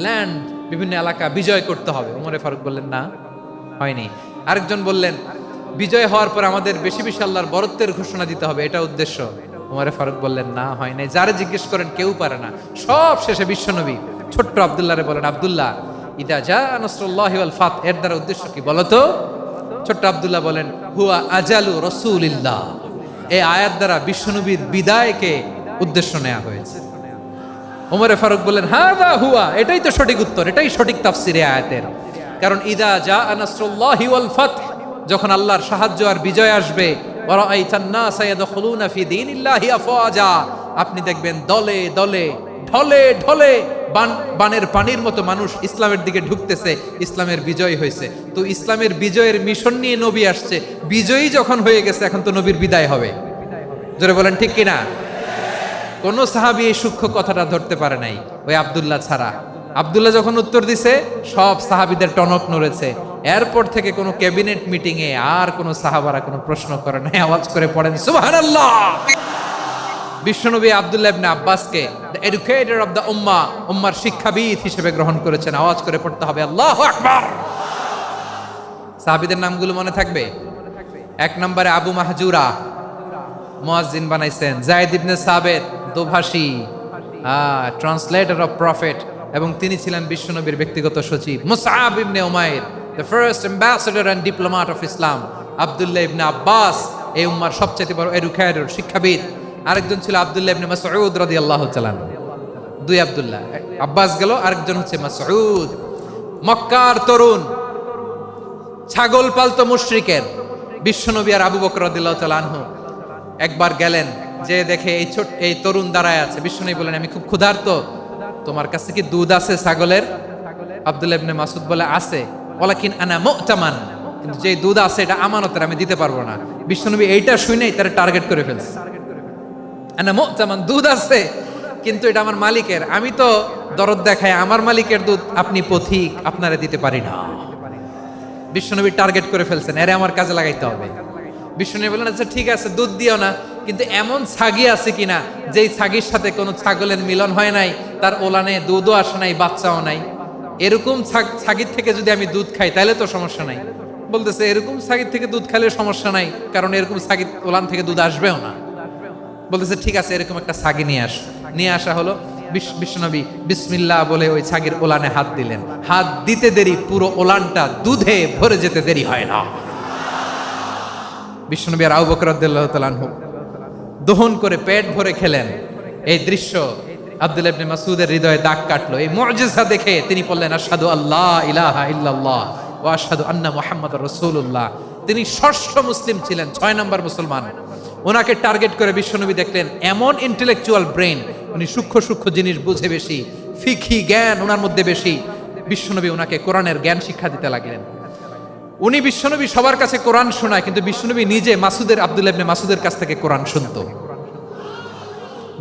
ল্যান্ড, বিভিন্ন এলাকা বিজয় করতে হবে। ওমরে ফারুক বললেন, না, হয়নি। আরেকজন বললেন, বিজয় হওয়ার পর আমাদের বেশি বেশি আল্লাহর বরত্বের ঘোষণা দিতে হবে, এটা উদ্দেশ্য। ওমরে ফারুক বললেন, না, হয় নাই। যারে জিজ্ঞেস করেন কেউ পারে না। সব শেষে বিশ্বনবী ছোট্ট আব্দুল্লাহরে বলেন, আব্দুল্লাহ, ইদা জাআ নাসরুল্লাহি ওয়াল ফাতহ, এর দ্বারা উদ্দেশ্য কি বলো তো? ছোট্ট আব্দুল্লাহ বলেন, হুয়া আজালু রাসূলিল্লাহ। এই আয়াত দ্বারা বিশ্বনবীর বিদায়কে উদ্দেশ্য নেওয়া হয়েছে। ওমরে ফারুক বললেন, হাদা হুয়া, এটাই তো সঠিক উত্তর, এটাই সঠিক তাফসীর এই আয়াতের। কারণ ইদা জাআ নাসরুল্লাহি ওয়াল ফাতহ, যখন আল্লাহর সাহায্য আর বিজয় আসবে, ওয়া রাআইতান নাসা ইয়াদখুলুনা ফি দীনিল্লাহি আফওয়াজা, আপনি দেখবেন দলে দলে, ঢলে ঢলে, বানের পানির মতো মানুষ ইসলামের দিকে ঢুকতেছে, ইসলামের বিজয় হয়েছে। তো ইসলামের বিজয়ের মিশন নিয়ে নবী আসছে, বিজয়ী যখন হয়ে গেছে, এখন তো নবীর বিদায় হবে। জোরে বলেন ঠিক কিনা? কোন সাহাবী এই সূক্ষ্ম কথাটা ধরতে পারে নাই, ওই আব্দুল্লাহ ছাড়া। আব্দুল্লাহ যখন উত্তর দিছে সব সাহাবীদের টনক নড়েছে। এরপর থেকে কোনো ক্যাবিনেট মিটিং এ আর কোনো সাহাবারা কোনো প্রশ্ন করে নাই, আওয়াজ করে পড়েন সুবহানাল্লাহ। বিশ্বনবী আব্দুল্লাহ ইবনে আব্বাসকে দ্য এডুকেটর অফ দ্য উম্মাহ, উম্মার শিক্ষাবিদ হিসেবে গ্রহণ করেছেন। আওয়াজ করে পড়তে হবে আল্লাহু আকবার। সাহাবীদের নামগুলো মনে থাকবে? এক নম্বরে আবু মাহজুরা, মুয়াজ্জিন বানাইছেন। যায়েদ ইবনে সাবিত, দোভাষী, ট্রান্সলেটর অফ প্রফেট, এবং তিনি ছিলেন বিশ্বনবীর ব্যক্তিগত সচিব। Musab ibn Umair, the first ambassador and diplomat of Islam. Abdullah ibn Abbas, এই উম্মার সবচেয়ে বড় এডুকেটর, শিক্ষাবিদ। আরেকজন ছিল আব্দুল্লাহ ইবনে মাসউদ রাদিয়াল্লাহু তাআলা। দুই আব্দুল্লাহ, আব্বাস গেল, আরেকজন হচ্ছে মাসউদ। মক্কার তরুণ, ছাগল পালতো মুশরিকের বিশ্বনবী আর আবু বকর রাদিয়াল্লাহু তাআলা আনহু একবার গেলেন, যে দেখে এই তরুণ দাঁড়ায় আছে। বিশ্বনবী বলেন, আমি খুব ক্ষুধার্ত, তোমার কাছে কি দুধ আছে ছাগলের? আব্দুল্লাহ ইবনে মাসউদ বলে, আছে। ওয়ালাকিন আনা মুতামান, কিন্তু যে দুধ আছে এটা আমানতের, আমি দিতে পারবো না। বিশ্বনবী এইটা শুনেই তার টার্গেট করে ফেলছে। আনা মুতামান, দুধ আছে কিন্তু এটা আমার মালিকের, আমি তো দরদ দেখাই, আমার মালিকের দুধ আপনি পথিক, আপনারা দিতে পারি না। বিশ্বনবী টার্গেট করে ফেলছেন, এরে আমার কাজে লাগাইতে হবে। বিশ্বনবী বললেন, আচ্ছা ঠিক আছে, দুধ দিও না, কিন্তু এমন ছাগি আছে কিনা যেই ছাগির সাথে কোনো ছাগলের মিলন হয় নাই, তার ওলানে দুধও আসে নাই, বাচ্চাও নাই, এরকম ছাগির থেকে যদি আমি দুধ খাই তাহলে তো সমস্যা নাই। বলতেছে, এরকম ছাগির থেকে দুধ খাইলে সমস্যা নাই, কারণ এরকম ছাগির ওলান থেকে দুধ আসবেও না। বলতেছে, ঠিক আছে, এরকম একটা ছাগি নিয়ে আস। নিয়ে আসা হলো। বিশ্বনবী বিসমিল্লাহ বলে ওই ছাগির ওলানে হাত দিলেন। হাত দিতে দেরি, পুরো ওলানটা দুধে ভরে যেতে দেরি হয় না। বিশ্বনবী আর আবু বকর রাদিয়াল্লাহু তাআলা আনহু দহন করে পেট ভরে খেলেন। এই দৃশ্য আব্দুল্লাহ ইবনে মাসউদের হৃদয়ে দাগ কাটলো। এই মুজিজা দেখে তিনি বললেন, আশহাদু আল্লা ইলাহা ইল্লাল্লাহ ওয়া আশহাদু আন্না মুহাম্মাদুর রাসূলুল্লাহ। তিনি ষষ্ঠ মুসলিম ছিলেন, 6 নম্বর মুসলমান। ওনাকে টার্গেট করে বিশ্বনবী দেখলেন এমন ইন্টেলেকচুয়াল ব্রেন, উনি সূক্ষ্ম সূক্ষ্ম জিনিস বুঝে বেশি, ফিকহি জ্ঞান ওনার মধ্যে বেশি। বিশ্বনবী ওনাকে কোরআনের জ্ঞান শিক্ষা দিতে লাগলেন। উনি বিশ্বনবী সবার কাছে কোরআন শোনায়, কিন্তু বিশ্বনবী নিজে আব্দুল্লাহ ইবনে মাসউদের কাছ থেকে কোরআন শুনতো।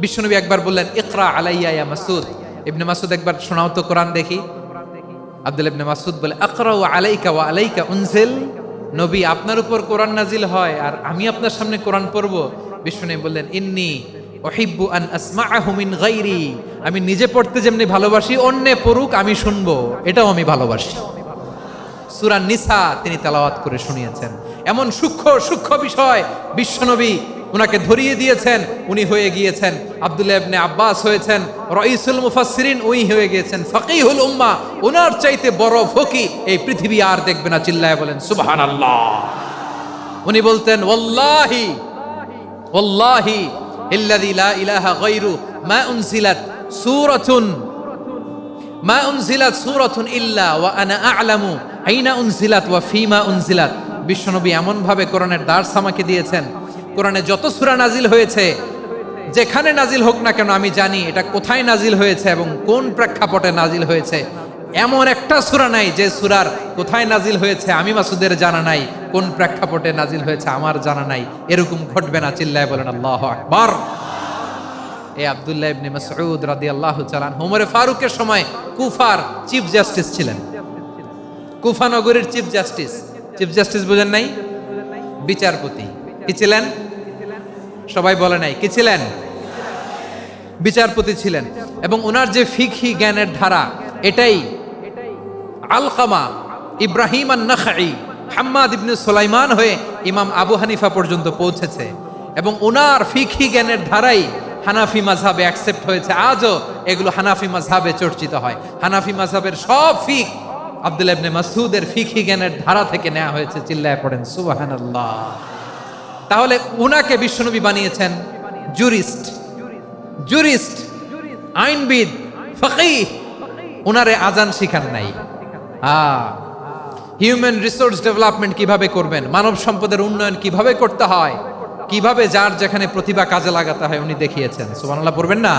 বিশ্বনবী একবার বললেন, ইকরা আলাইয়া ইয়া মাসউদ। ইবনে মাসউদ, একবার শোনাও তো কোরআন দেখি। আব্দুল্লাহ ইবনে মাসউদ বলে, আকরাউ আলাইকা ওয়া আলাইকা উনজিল। নবী, আপনার উপর কোরআন নাজিল হয় আর আমি আপনার সামনে কোরআন পড়ব। বিশ্বনবী বললেন, ইন্নী উহিব্বু আন আসমাআহু মিন গায়রি। আমি নিজে পড়তে যেমনি ভালোবাসি, অন্যে পড়ুক আমি শুনবো, এটাও আমি ভালোবাসি। সূরা নিসা তিনি তেলাওয়াত করে শুনিয়েছেন। এমন সূক্ষ্ম সূক্ষ্ম বিষয় বিশ্বনবী উনাকে ধরিয়ে দিয়েছেন। উনি হয়ে গিয়েছেন, আব্দুল্লাহ ইবনে আব্বাস হয়েছেন রাইসুল মুফাসসিরিন, উনি হয়ে গিয়েছেন ফাকিহুল উম্মাহ। ওনার চাইতে বড় ফকিহ এই পৃথিবী আর দেখবে না। চিল্লায় বলেন সুবহানাল্লাহ। উনি বলতেন, ওয়াল্লাহি ওয়াল্লাহি ইল্লাযী লা ইলাহা গায়রু মা উনজিলাত সূরাতুন ইল্লা ওয়া আনা আ'লামু আইনা উনজিলাত ওয়া ফীমা উনজিলাত। বিশ্বনবী এমন ভাবে কোরআনের দার্স আমাকে দিয়েছেন, কোরআনে যত সূরা নাজিল হয়েছে, যেখানে নাজিল হোক না কেন আমি জানি এটা কোথায় নাজিল হয়েছে এবং কোন প্রেক্ষাপটে নাজিল হয়েছে। এমন একটা সূরা নাই যে সূরার কোথায় নাজিল হয়েছে আমি মাসুদের জানা নাই, কোন প্রেক্ষাপটে নাজিল হয়েছে আমার জানা নাই। এরকম ঘটবে না। চিল্লায় বলেন আল্লাহু আকবার। এই আব্দুল্লাহ ইবনে মাসউদ রাদিয়াল্লাহু তাআলা ওমর ফারুকের সময় কুফার চিফ জাস্টিস ছিলেন। কুফা নগরীর চিফ জাস্টিস। চিফ জাস্টিস বুঝেন নাই? বিচারপতি। কি ছিলেন? সবাই বলে নাই, কি ছিলেন? বিচারপতি ছিলেন। এবং ওনার যে ফিকহি জ্ঞানের ধারা, এটাই আলকামা, ইব্রাহিম আন-নাখাই, হাম্মাদ ইবনে সুলাইমান হয়ে ইমাম আবু হানিফা পর্যন্ত পৌঁছেছে। এবং ওনার ফিকহি জ্ঞানের ধারাই হানাফি মাযহাবে অ্যাকসেপ্ট হয়েছে। আজও এগুলো হানাফি মাযহাবে চর্চিত হয়। হানাফি মাযহাবের সব ফিক আব্দুল্লাহ ইবনে মাসউদের ফিকহি জ্ঞানের ধারা থেকে নেওয়া হয়েছে। চিল্লায় পড়েন সুবহানাল্লাহ। তাহলে উনাকে বিশ্বনবী বানিয়েছেন জুরিস্ট, আইনবিদ, ফাকিহ। উনারে আজান শিখান নাই। হিউম্যান রিসোর্স ডেভেলপমেন্ট কিভাবে করবেন, মানব সম্পদের উন্নয়ন কিভাবে করতে হয়, কিভাবে যার যেখানে প্রতিভা কাজে লাগাতে হয় উনি দেখিয়েছেন। সুবহানাল্লাহ পড়বেন না?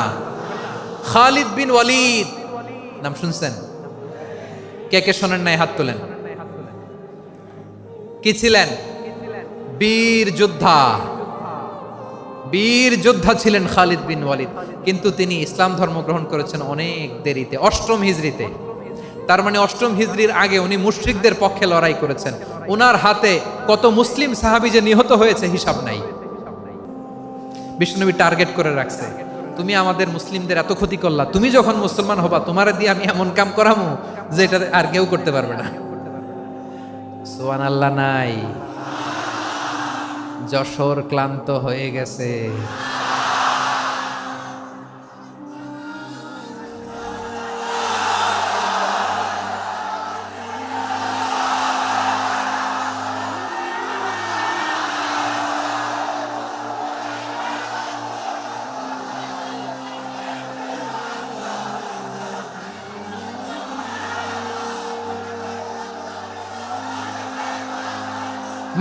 খালিদ বিন ওয়ালিদ নাম শুনছেন? কে কে শোনেন নাই হাত তোলেন। কি ছিলেন? বীর যোদ্ধা, বীর যোদ্ধা ছিলেন খালিদ বিন ওয়ালিদ, কিন্তু তিনি ইসলাম ধর্ম গ্রহণ করেছেন অনেক দেরিতে, 8ম হিজরিতে। তার মানে 8ম হিজরির আগে উনি মুশরিকদের পক্ষে লড়াই করেছেন। ওনার হাতে কত মুসলিম সাহাবী যে নিহত হয়েছে হিসাব নাই। বিষ্ণুনবী টার্গেট করে রাখছে, তুমি আমাদের মুসলিমদের এত ক্ষতি করলা, তুমি যখন মুসলমান হবা তোমার দিয়ে আমি এমন কাম করামু যে এটা আর কেউ করতে পারবে না। সুবহানাল্লাহ নাই। যশোর ক্লান্ত হয়ে গেছে।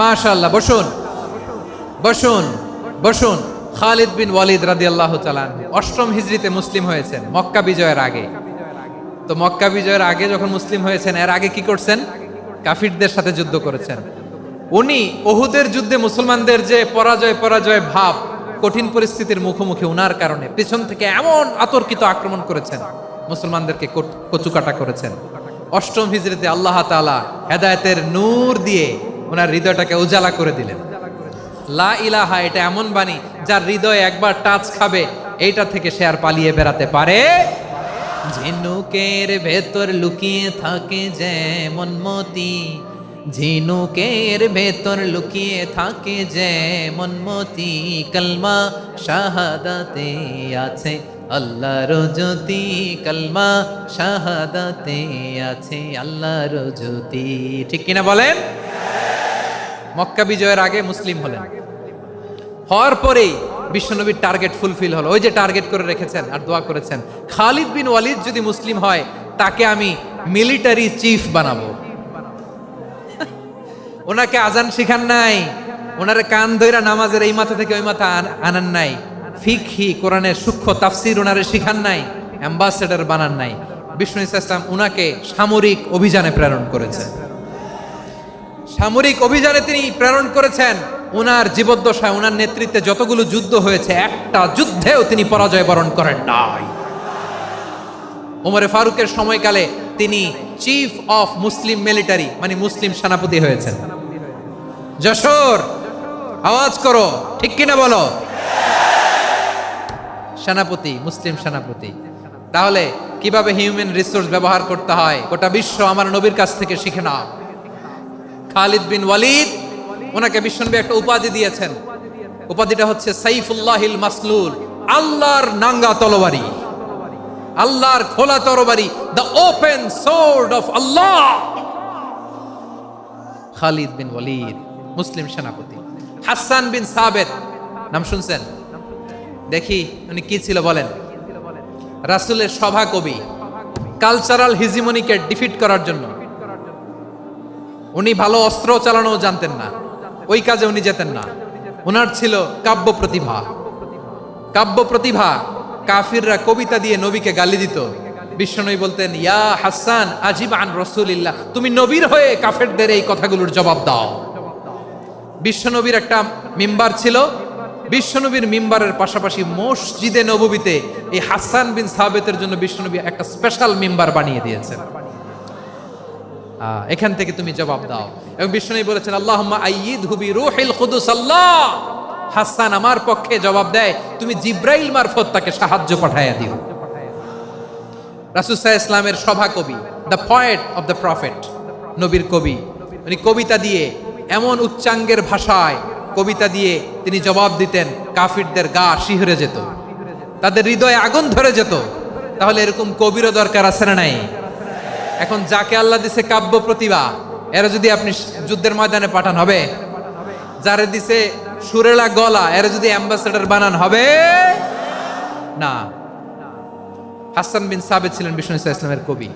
মাশাআল্লাহ, বসুন বসুন বসুন। খালিদ বিন ওয়ালিদ রাদিয়াল্লাহু তাআলা 8ম হিজরিতে মুসলিম হয়েছেন, মক্কা বিজয়ের আগে। তো মক্কা বিজয়ের আগে যখন মুসলিম হয়েছেন, এর আগে কি করছেন? কাফিরদের সাথে যুদ্ধ করেছেন। উনি উহুদের যুদ্ধে মুসলমানদের যে পরাজয় ভাব, কঠিন পরিস্থিতির মুখোমুখি উনার কারণে পেছন থেকে এমন আতর্কিত আক্রমণ করেছেন, মুসলমানদেরকে কচুকাটা করেছেন। 8ম হিজরিতে আল্লাহ তাআলা হেদায়েতের নূর দিয়ে ওনার হৃদয়টাকে উজালা করে দিলেন। লা ইলাহা, এটা এমন বাণী যার হৃদয়ে একবার টাচ খাবে, এইটা থেকে সে আর পালিয়ে বেড়াতে পারে। ঝিনুকের ভেতর লুকিয়ে থাকে যেমন মতি, ঝিনুকের ভেতর লুকিয়ে থাকে যেমন মতি, কলমা শাহাদাতে আছে আল্লাহর জ্যোতি, কলমা শাহাদাতে আছে আল্লাহর জ্যোতি। ঠিক কিনা বলেন? মক্কা বিজয়ের আগে মুসলিম হলেন, হওয়ার পরেই বিশ্বনবীর টার্গেট ফুলফিল হলো। ওই যে টার্গেট করে রেখেছেন আর দোয়া করেছেন, খালিদ বিন ওয়ালিদ যদি মুসলিম হয় তাকে আমি মিলিটারি চিফ বানাবো। ওনাকে আজান শিখান নাই, ওনারে কান ধইরা নামাজের এই মাথা থেকে ওই মাথা আনান নাই, ফিকহি কোরআনের সূক্ষ্ম তাফসীর ওনারে শিখান নাই, অ্যাম্বাসেডর বানান নাই। বিষ্ণু ইসলাম উনাকে সামরিক অভিযানে প্রেরণ করেছেন। সামরিক অভিযানে তিনি প্রেরণ করেছেন। উনার জীবদ্দশায় উনার নেতৃত্বে যতগুলো যুদ্ধ হয়েছে, একটা যুদ্ধেও তিনি পরাজয় বরণ করেন নাই। ওমরে ফারুকের সময়কালে তিনি চিফ অফ মুসলিম মিলিটারি, মানে মুসলিম সেনাপতি হয়েছেন। যশোর আওয়াজ করো, ঠিক কিনা বলো? সেনাপতি, মুসলিম সেনাপতি। তাহলে কিভাবে হিউম্যান রিসোর্স ব্যবহার করতে হয় গোটা বিশ্ব আমার নবীর কাছ থেকে শিখে নাও। খালিদ বিন ওয়ালিদ, ওনাকে বিশ্বনবী একটা উপাধি দিয়েছেন। উপাধিটা হচ্ছে সাইফুল্লাহিল মাসলুল, আল্লাহর নাঙ্গা তরবারি, আল্লাহর খোলা তরবারি, দ্য ওপেন সোর্ড অফ আল্লাহ। খালিদ বিন ওয়ালিদ মুসলিম সেনাপতি। হাসান বিন সাবেত নাম শুনছেন? দেখি উনি কি ছিল বলেন। রাসূলের সভা কবি, কালচারাল হিজিমনিকে ডিফিট করার জন্য। উনি ভালো অস্ত্র চালানো জানতেন না, ওই কাজে উনি যেতেন না। ওনার ছিল কাব্য প্রতিভা। কাব্য প্রতিভা, কাফিররা কবিতা দিয়ে নবীকে গালি দিত। বিশ্বনবী বলতেন, ইয়া হাসান আজিব আন রাসূলিল্লাহ, তুমি নবীর হয়ে কাফেরদের এই কথাগুলোর জবাব দাও। বিশ্বনবীর একটা মিম্বার ছিল, বিশ্বনবীর মিম্বারের পাশাপাশি মসজিদে নববীতে এই হাসান বিন সাবেতের জন্য বিশ্বনবী একটা স্পেশাল মিম্বার বানিয়ে দিয়েছেন। এখান থেকে তুমি জবাব দাও। এবং বিশ্বনবী বলেছেন, আল্লাহুম্মা আইয়িদহু বিরূহিল কুদুস, আল্লাহ হাসান আমার পক্ষে জবাব দেয়, তুমি জিব্রাইল মারফত তাকে সাহায্য পাঠাইয়া দিও। রাসূল সাল্লাল্লাহু আলাইহি ওয়াসাল্লামের সভা কবি, the poet of the prophet, নবীর কবি। উনি কবিতা দিয়ে, এমন উচ্চাঙ্গের ভাষায় কবিতা দিয়ে তিনি জবাব দিতেন, কাফিরদের গা শিহরে যেত, তাদের হৃদয়ে আগুন ধরে যেত। তাহলে এরকম কবিরও দরকার আছে না নাই? এখন যাকে আল্লাহ দিছে কাব্য প্রতিভা, এরা যদি আপনি যুদ্ধের ময়দানে পাঠান হবে? যারে দিছে সুরেলা গলা, এরা যদি অ্যাম্বাসেডর বানান হবে না। হাসান বিন সাবেত ছিলেন বিষ্ণু ইসলামের কবি।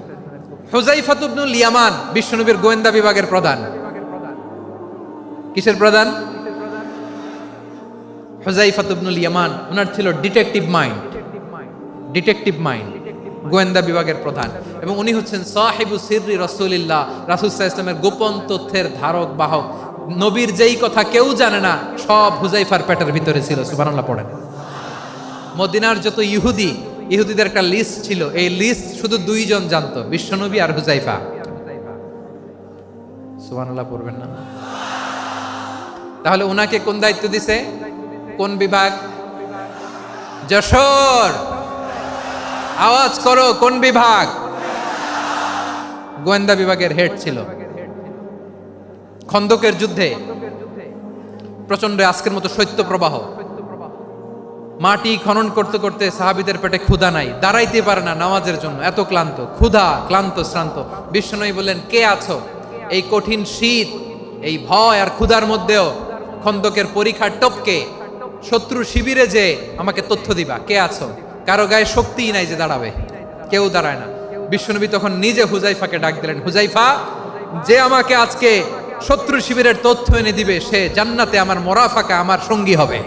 হুযায়ফা ইবনুল ইয়ামান বিশ্বনবীর গোয়েন্দা বিভাগের প্রধান। কিসের প্রধান? হুযায়ফা ইবনুল ইয়ামান। ওনার ছিল ডিটেকটিভ মাইন্ড, ডিটেকটিভ মাইন্ড, গোয়েন্দা বিভাগের প্রধান। এবং উনি হচ্ছেন সাহিবু সিররি রাসূলিল্লাহ, রাসূল সাল্লাল্লাহু আলাইহি ওয়াসাল্লামের গোপন তথ্যের ধারক বাহক। নবীর যেই কথা কেউ জানে না সব হুজাইফার পেটের ভিতরে ছিল। সুবহানাল্লাহ পড়েন। মদিনার যত ইহুদিদের একটা লিস্ট ছিল, এই লিস্ট শুধু দুইজন জানতো, বিশ্বনবী আর হুজাইফা। সুবহানাল্লাহ পড়বেন না? তাহলে উনাকে কোন দায়িত্ব দিছে? কোন বিভাগ? যশোর, আওয়াজ করো, কোন বিভাগ? গোয়েন্দা বিভাগের হেড ছিল। খন্দকের যুদ্ধে প্রচন্ড আজকের মতো শৈত্য প্রবাহ, মাটি খনন করতে করতে সাহাবীদের পেটে ক্ষুধা নাই, দাঁড়াইতে পারে না নামাজের জন্য, এত ক্লান্ত, ক্ষুধা, ক্লান্ত, শ্রান্ত। বিশ্বনবী বললেন, কে আছো? এই কঠিন শীত, এই ভয় আর ক্ষুধার মধ্যেও খন্দকের পরীক্ষার টপকে শত্রু শিবিরে যে আমাকে তথ্য দিবা, কে আছো? কারো গায়ে শক্তিই নাই যে দাঁড়াবে, কেউ দাঁড়ায় না। বিশ্বনবী তখন নিজে হুজাইফাকে ডাক দিলেন, হুজাইফা, যে আমাকে আজকে শত্রু শিবিরের তথ্য এনে দিবে সে জান্নাতে আমার মোরাফাকা, আমার সঙ্গী হবে।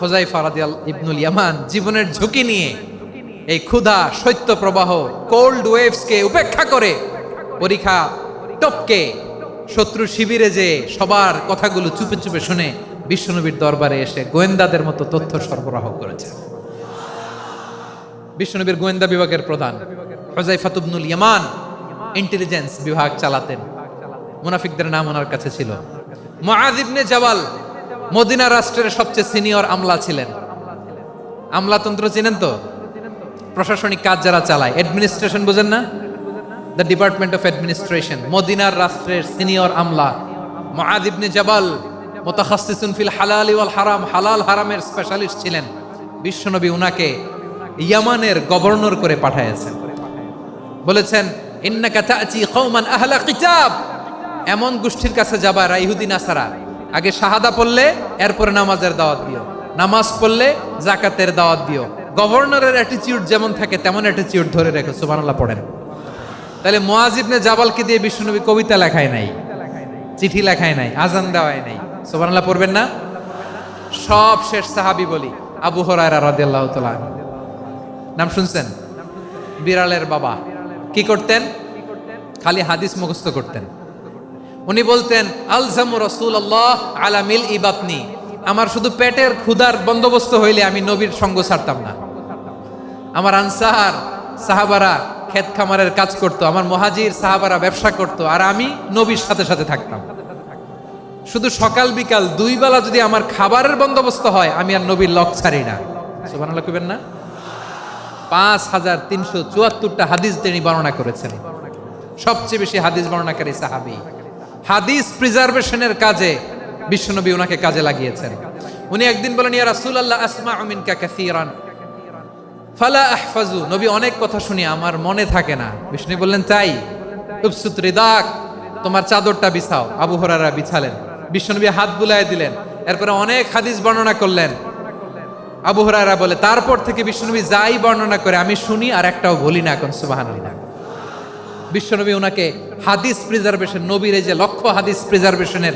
হুজাইফা রাদিয়াল্লাহু ইবনুল ইয়ামান জীবনের ঝুঁকি নিয়ে এই ক্ষুধা, শৈত্য প্রবাহ, কোল্ড ওয়েভসকে উপেক্ষা করে পরীক্ষা টপকে শত্রু শিবিরে যে সবার কথাগুলো চুপে চুপে শুনে বিশ্বনবীর দরবারে এসে গোয়েন্দাদের মতো তথ্য সরবরাহ করেছে। বিশ্বনবীর গোয়েন্দা বিভাগের প্রধান হুজাইফা ইবনুল ইয়ামান ইন্টেলিজেন্স বিভাগ চালাতেন। মুনাফিকদের নাম ওনার কাছে ছিল। মুআয ইবনে জাবাল মদিনা রাষ্ট্রের সবচেয়ে সিনিয়র আমলা ছিলেন। আমলাতন্ত্র চিনেন তো? প্রশাসনিক কাজ যারা চালায়, অ্যাডমিনিস্ট্রেশন বুঝেন না? The department of administration. মদিনার রাষ্ট্রের সিনিয়র আমলা মুআয ইবনে জাবাল মুতাখাসসিসুন ফিল হালাল ওয়াল হারাম, হালাল হারামের স্পেশালিস্ট ছিলেন। বিশ্বনবী উনাকে ইয়ামানের গভর্নর করে পাঠিয়েছেন। বলেছেন, ইন্নাকা তা'তি কওমান আহলা কিতাব, এমন গোষ্ঠীর কাছে যাবা যারা ইহুদি নাসারা, আগে শাহাদা পড়লে এরপরে নামাজের দাওয়াত দিও, নামাজ পড়লে যাকাতের দাওয়াত দিও। গভর্নরের অ্যাটিটিউড যেমন থাকে তেমন অ্যাটিটিউড ধরে রেখো। সুবহানাল্লাহ পড়েন। তাহলে মুআয ইবনে জাবালকে দিয়ে বিশ্বনবী কবিতা লেখায় নাই, চিঠি লেখায় নাই, আজান দেওয়ায় নাই। সুবহানাল্লাহ পড়বেন না? সব শেষ সাহাবী বলি আবু হুরায়রা রাদিয়াল্লাহু তাআলা আনহু। নাম শুনছেন? বিড়ালের বাবা। কি করতেন? খালি হাদিস মুখস্থ করতেন। উনি বলতেন, আলজামু রাসূলুল্লাহ আলা মিল ইবাতনি, আমার শুধু পেটের ক্ষুধার বন্দোবস্ত হইলে আমি নবীর সঙ্গ ছাড়তাম না। আমার আনসার সাহাবারা ক্ষেত খামারের কাজ করত, আমার মুহাজির সাহাবারা ব্যবসা করত, আর আমি নবীর সাথে সাথে থাকতাম। শুধু সকাল বিকাল দুই বেলা যদি আমার খাবারের বন্দোবস্ত হয় আমি আর নবীর লক ছাড়ি না। সুবহানাল্লাহ কইবেন না? 5374টা হাদিস তিনি বর্ণনা করেছেন। সবচেয়ে বেশি হাদিস বর্ণনাকারী সাহাবী। হাদিস প্রিজার্ভেশনের কাজে বিশ্বনবী ওনাকে কাজে লাগিয়েছেন। উনি একদিন বলেন, ইয়া রাসূলুল্লাহ আসমাউ মিনকা কাসীরান ফালা আহফাজু, নবী অনেক কথা শুনি আমার মনে থাকে না। বিষ্ণু বললেন, তাই? উবসুত রিদাক, তোমার চাদরটা বিছাও। আবু হুরায়রা বিছালেন, বিশ্বনবী হাত বুলায় দিলেন, এরপরে অনেক হাদিস বর্ণনা করলেন। আবু হুরায়রা বলে, তারপর থেকে বিশ্বনবী যাই বর্ণনা করে আমি শুনি আর একটাও বলি না। এখন সুবহানাল্লাহ। বিশ্বনবী ওনাকে হাদিস প্রিজার্ভেশন, নবীর এই যে লক্ষ্য হাদিস প্রিজার্ভেশনের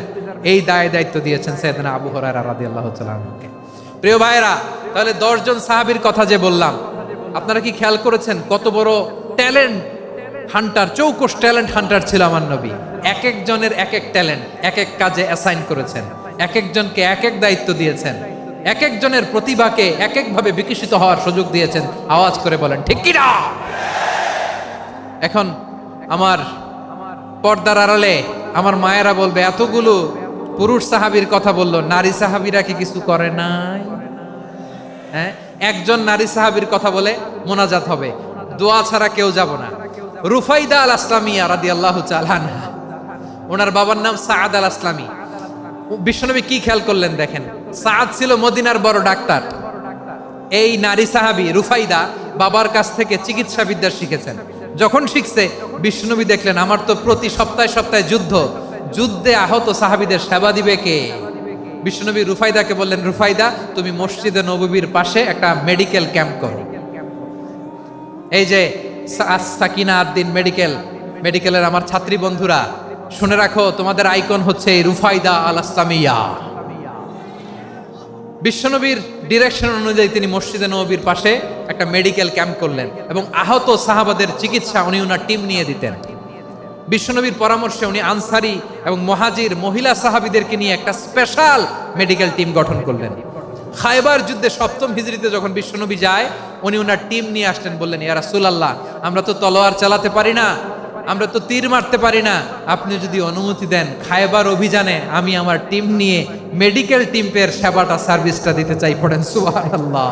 এই দায়িত্ব দিয়েছেন সাইয়েদনা আবু হুরায়রা রাদিয়াল্লাহু তাআলা আনহুকে। প্রিয় ভাইরা, তাহলে 10 জন সাহাবীর কথা যে বললাম, আপনারা কি খেয়াল করেছেন কত বড় ট্যালেন্ট হান্টার, চৌকস ট্যালেন্ট হান্টার ছিল আমার নবী। এক একজনের এক এক ট্যালেন্ট, এক এক কাজে অ্যাসাইন করেছেন, এক একজনকে এক এক দায়িত্ব দিয়েছেন, এক একজনের প্রতিভাকে এক একভাবে বিকশিত হওয়ার সুযোগ দিয়েছেন। আওয়াজ করে বলেন ঠিক কি না? এখন আমার পর্দার আড়ালে আমার মায়েরা বলবে, এতগুলো পুরুষ সাহাবীর কথা বললো, নারী সাহাবীরা কি কিছু করে নাই? হ্যাঁ, একজন নারী সাহাবীর কথা বলে মোনাজাত হবে, দোয়া ছাড়া কেউ যাব না। রুফাইদা আল আসলামিয়া রাদিয়াল্লাহু তাআলা আনহা, ওনার বাবার নাম সাআদ আল আসলামি। বিশ্বনবী কি খেয়াল করলেন দেখেন, সাআদ ছিল মদিনার বড় ডাক্তার। এই নারী সাহাবী রুফাইদা বাবার কাছ থেকে চিকিৎসা বিদ্যা শিখেছেন। যখন শিখছে বিশ্বনবী দেখলেন, আমার তো প্রতি সপ্তাহে সপ্তাহে যুদ্ধে আহত সাহাবীদের সেবা দিবে কে? বিশ্বনবী রুফাইদাকে বললেন, রুফাইদা তুমি মসজিদে নববীর পাশে একটা মেডিকেল ক্যাম্প করো। এই যে সাকিনা আদ্দিন মেডিকেলের আমার ছাত্রী বন্ধুরা শুনে রাখো, তোমাদের আইকন হচ্ছে এই রুফাইদা আল আসলামিয়া। বিশ্বনবীর ডিরেকশন অনুযায়ী তিনি মসজিদে নববীর পাশে একটা মেডিকেল ক্যাম্প করলেন এবং আহত সাহাবাদের চিকিৎসা উনি ওনার টিম নিয়ে দিতেন। বিশ্বনবীর পরামর্শে উনি আনসারি এবং মুহাজির মহিলা সাহাবীদেরকে নিয়ে একটা স্পেশাল মেডিকেল টিম গঠন করলেন। খায়বার যুদ্ধে 7ম হিজরিতে যখন বিশ্বনবী যায়, উনি ওনার টিম নিয়ে আসলেন, বললেন, ইয়া রাসূলুল্লাহ, আমরা তো তলোয়ার চালাতে পারি না, আমরা তো তীর মারতে পারি না, আপনি যদি অনুমতি দেন খায়বার অভিযানে আমি আমার টিম নিয়ে মেডিকেল টিমের সেবাটা সার্ভিসটা দিতে চাই। পড়েন সুবহানাল্লাহ।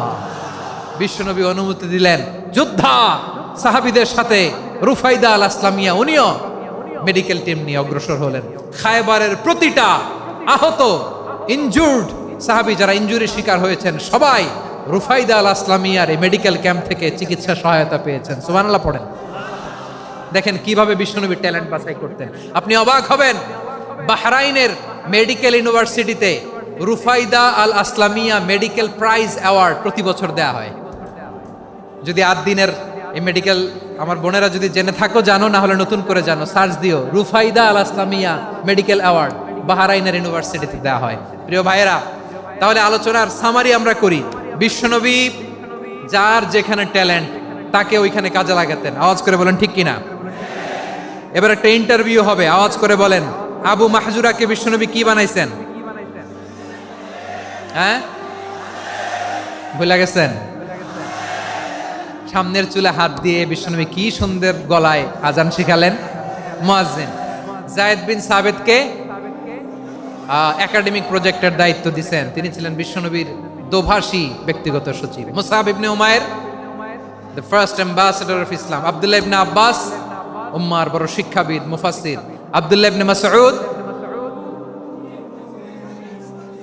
বিশ্বনবী অনুমতি দিলেন, যোদ্ধা সাহাবীদের সাথে রুফাইদা আল আসলামিয়া উনিও মেডিকেল টিম নিয়ে অগ্রসর হলেন। খায়বারের প্রতিটা আহত ইনজুর্ড সাহাবী যারা ইনজুরি শিকার হয়েছেন সবাই রুফাইদা আল আসলামিয়ার এই মেডিকেল ক্যাম্প থেকে চিকিৎসা সহায়তা পেয়েছেন। সুবহানাল্লাহ পড়েন। দেখেন কিভাবে বিশ্বনবী ট্যালেন্ট বাছাই করতেন, আপনি অবাক হবেন। বাহরাইনের মেডিকেল ইউনিভার্সিটিতে রুফাইদা আল আসলামিয়া মেডিকেল প্রাইজ অ্যাওয়ার্ড প্রতি বছর দেয়া হয়। যদি 8 দিনের এই মেডিকেল আমার বোনেরা যদি জেনে থাকো জানো, না হলে নতুন করে জানো, সার্চ দিও রুফাইদা আল আসলামিয়া মেডিকেল অ্যাওয়ার্ড বাহরাইনের ইউনিভার্সিটিতে দেওয়া হয়। প্রিয় ভাইয়েরা, তাহলে আলোচনার সামারি আমরা করি। বিশ্বনবী যার যেখানে ট্যালেন্ট তাকে ওইখানে কাজে লাগাতেন। আওয়াজ করে বলেন ঠিক কিনা? এবার একটা ইন্টারভিউ হবে, আওয়াজ করে বলেন, আবু মাহজুরাকে বিশ্বনবী কি বানাইছেন? হ্যাঁ, ভুলে গেছেন? সামনের চুলে হাত দিয়ে বিশ্বনবী কি সুন্দর গলায় আজান শিখালেন। মুয়াজ্জিন। যায়েদ বিন সাবিতকে একাডেমিক প্রজেক্টের দায়িত্ব দিয়েছেন, তিনি ছিলেন বিশ্বনবীর দোভাষী ব্যক্তিগত সচিব। Musab ibn Umair, the first ambassador of Islam. Abdullah ibn Abbas, উম্মার বড় শিক্ষাবিদ মুফাসসির। আব্দুল্লাহ ইবনে মাসউদ,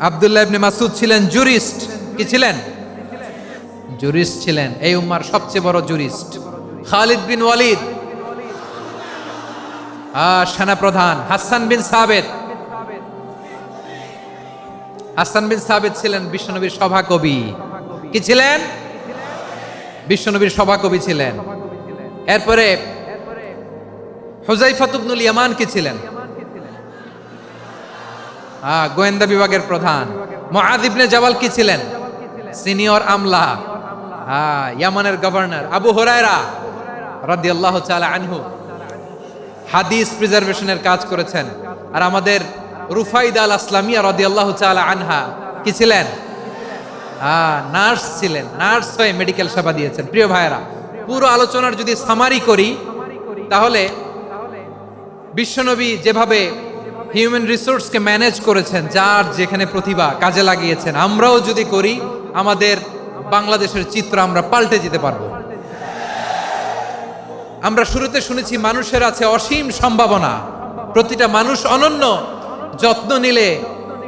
আব্দুল্লাহ ইবনে মাসউদ ছিলেন জুরিস্ট। কি ছিলেন? জুরিস্ট ছিলেন, এই উম্মার সবচেয়ে বড় জুরিস্ট। খালিদ বিন ওয়ালিদ, সেনাপ্রধান। হাসান বিন সাবিত, হাসান বিন সাবিত ছিলেন বিশ্বনবীর সভাকবি। কি ছিলেন? বিশ্বনবীর সভাকবি ছিলেন। এরপরে হুযায়ফা ইবনুল ইয়ামান কি ছিলেন? গোয়েন্দা বিভাগের প্রধান। মুআয ইবনে জাবাল কি ছিলেন? সিনিয়র আমলা, ইয়ামানের গভর্নর। আবু হুরায়রা রাদিয়াল্লাহু তাআলা আনহু হাদিস প্রিজার্ভেশনের কাজ করেছেন। আর আমাদের রুফাইদা আল আসলামিয়া রাদিয়াল্লাহু তাআলা আনহা কি ছিলেন? নার্স ছিলেন, নার্স হয়ে মেডিকেল সেবা দিয়েছেন। প্রিয় ভাইয়েরা, পুরো আলোচনার যদি সামারি করি তাহলে বিশ্বনবী যেভাবে হিউম্যান রিসোর্সকে ম্যানেজ করেছেন, যার যেখানে প্রতিভা কাজে লাগিয়েছেন, আমরাও যদি করি আমাদের বাংলাদেশের চিত্র আমরা পাল্টে যেতে পারবো। আমরা শুরুতে শুনেছি মানুষের আছে অসীম সম্ভাবনা, প্রতিটা মানুষ অনন্য, যত্ন নিলে,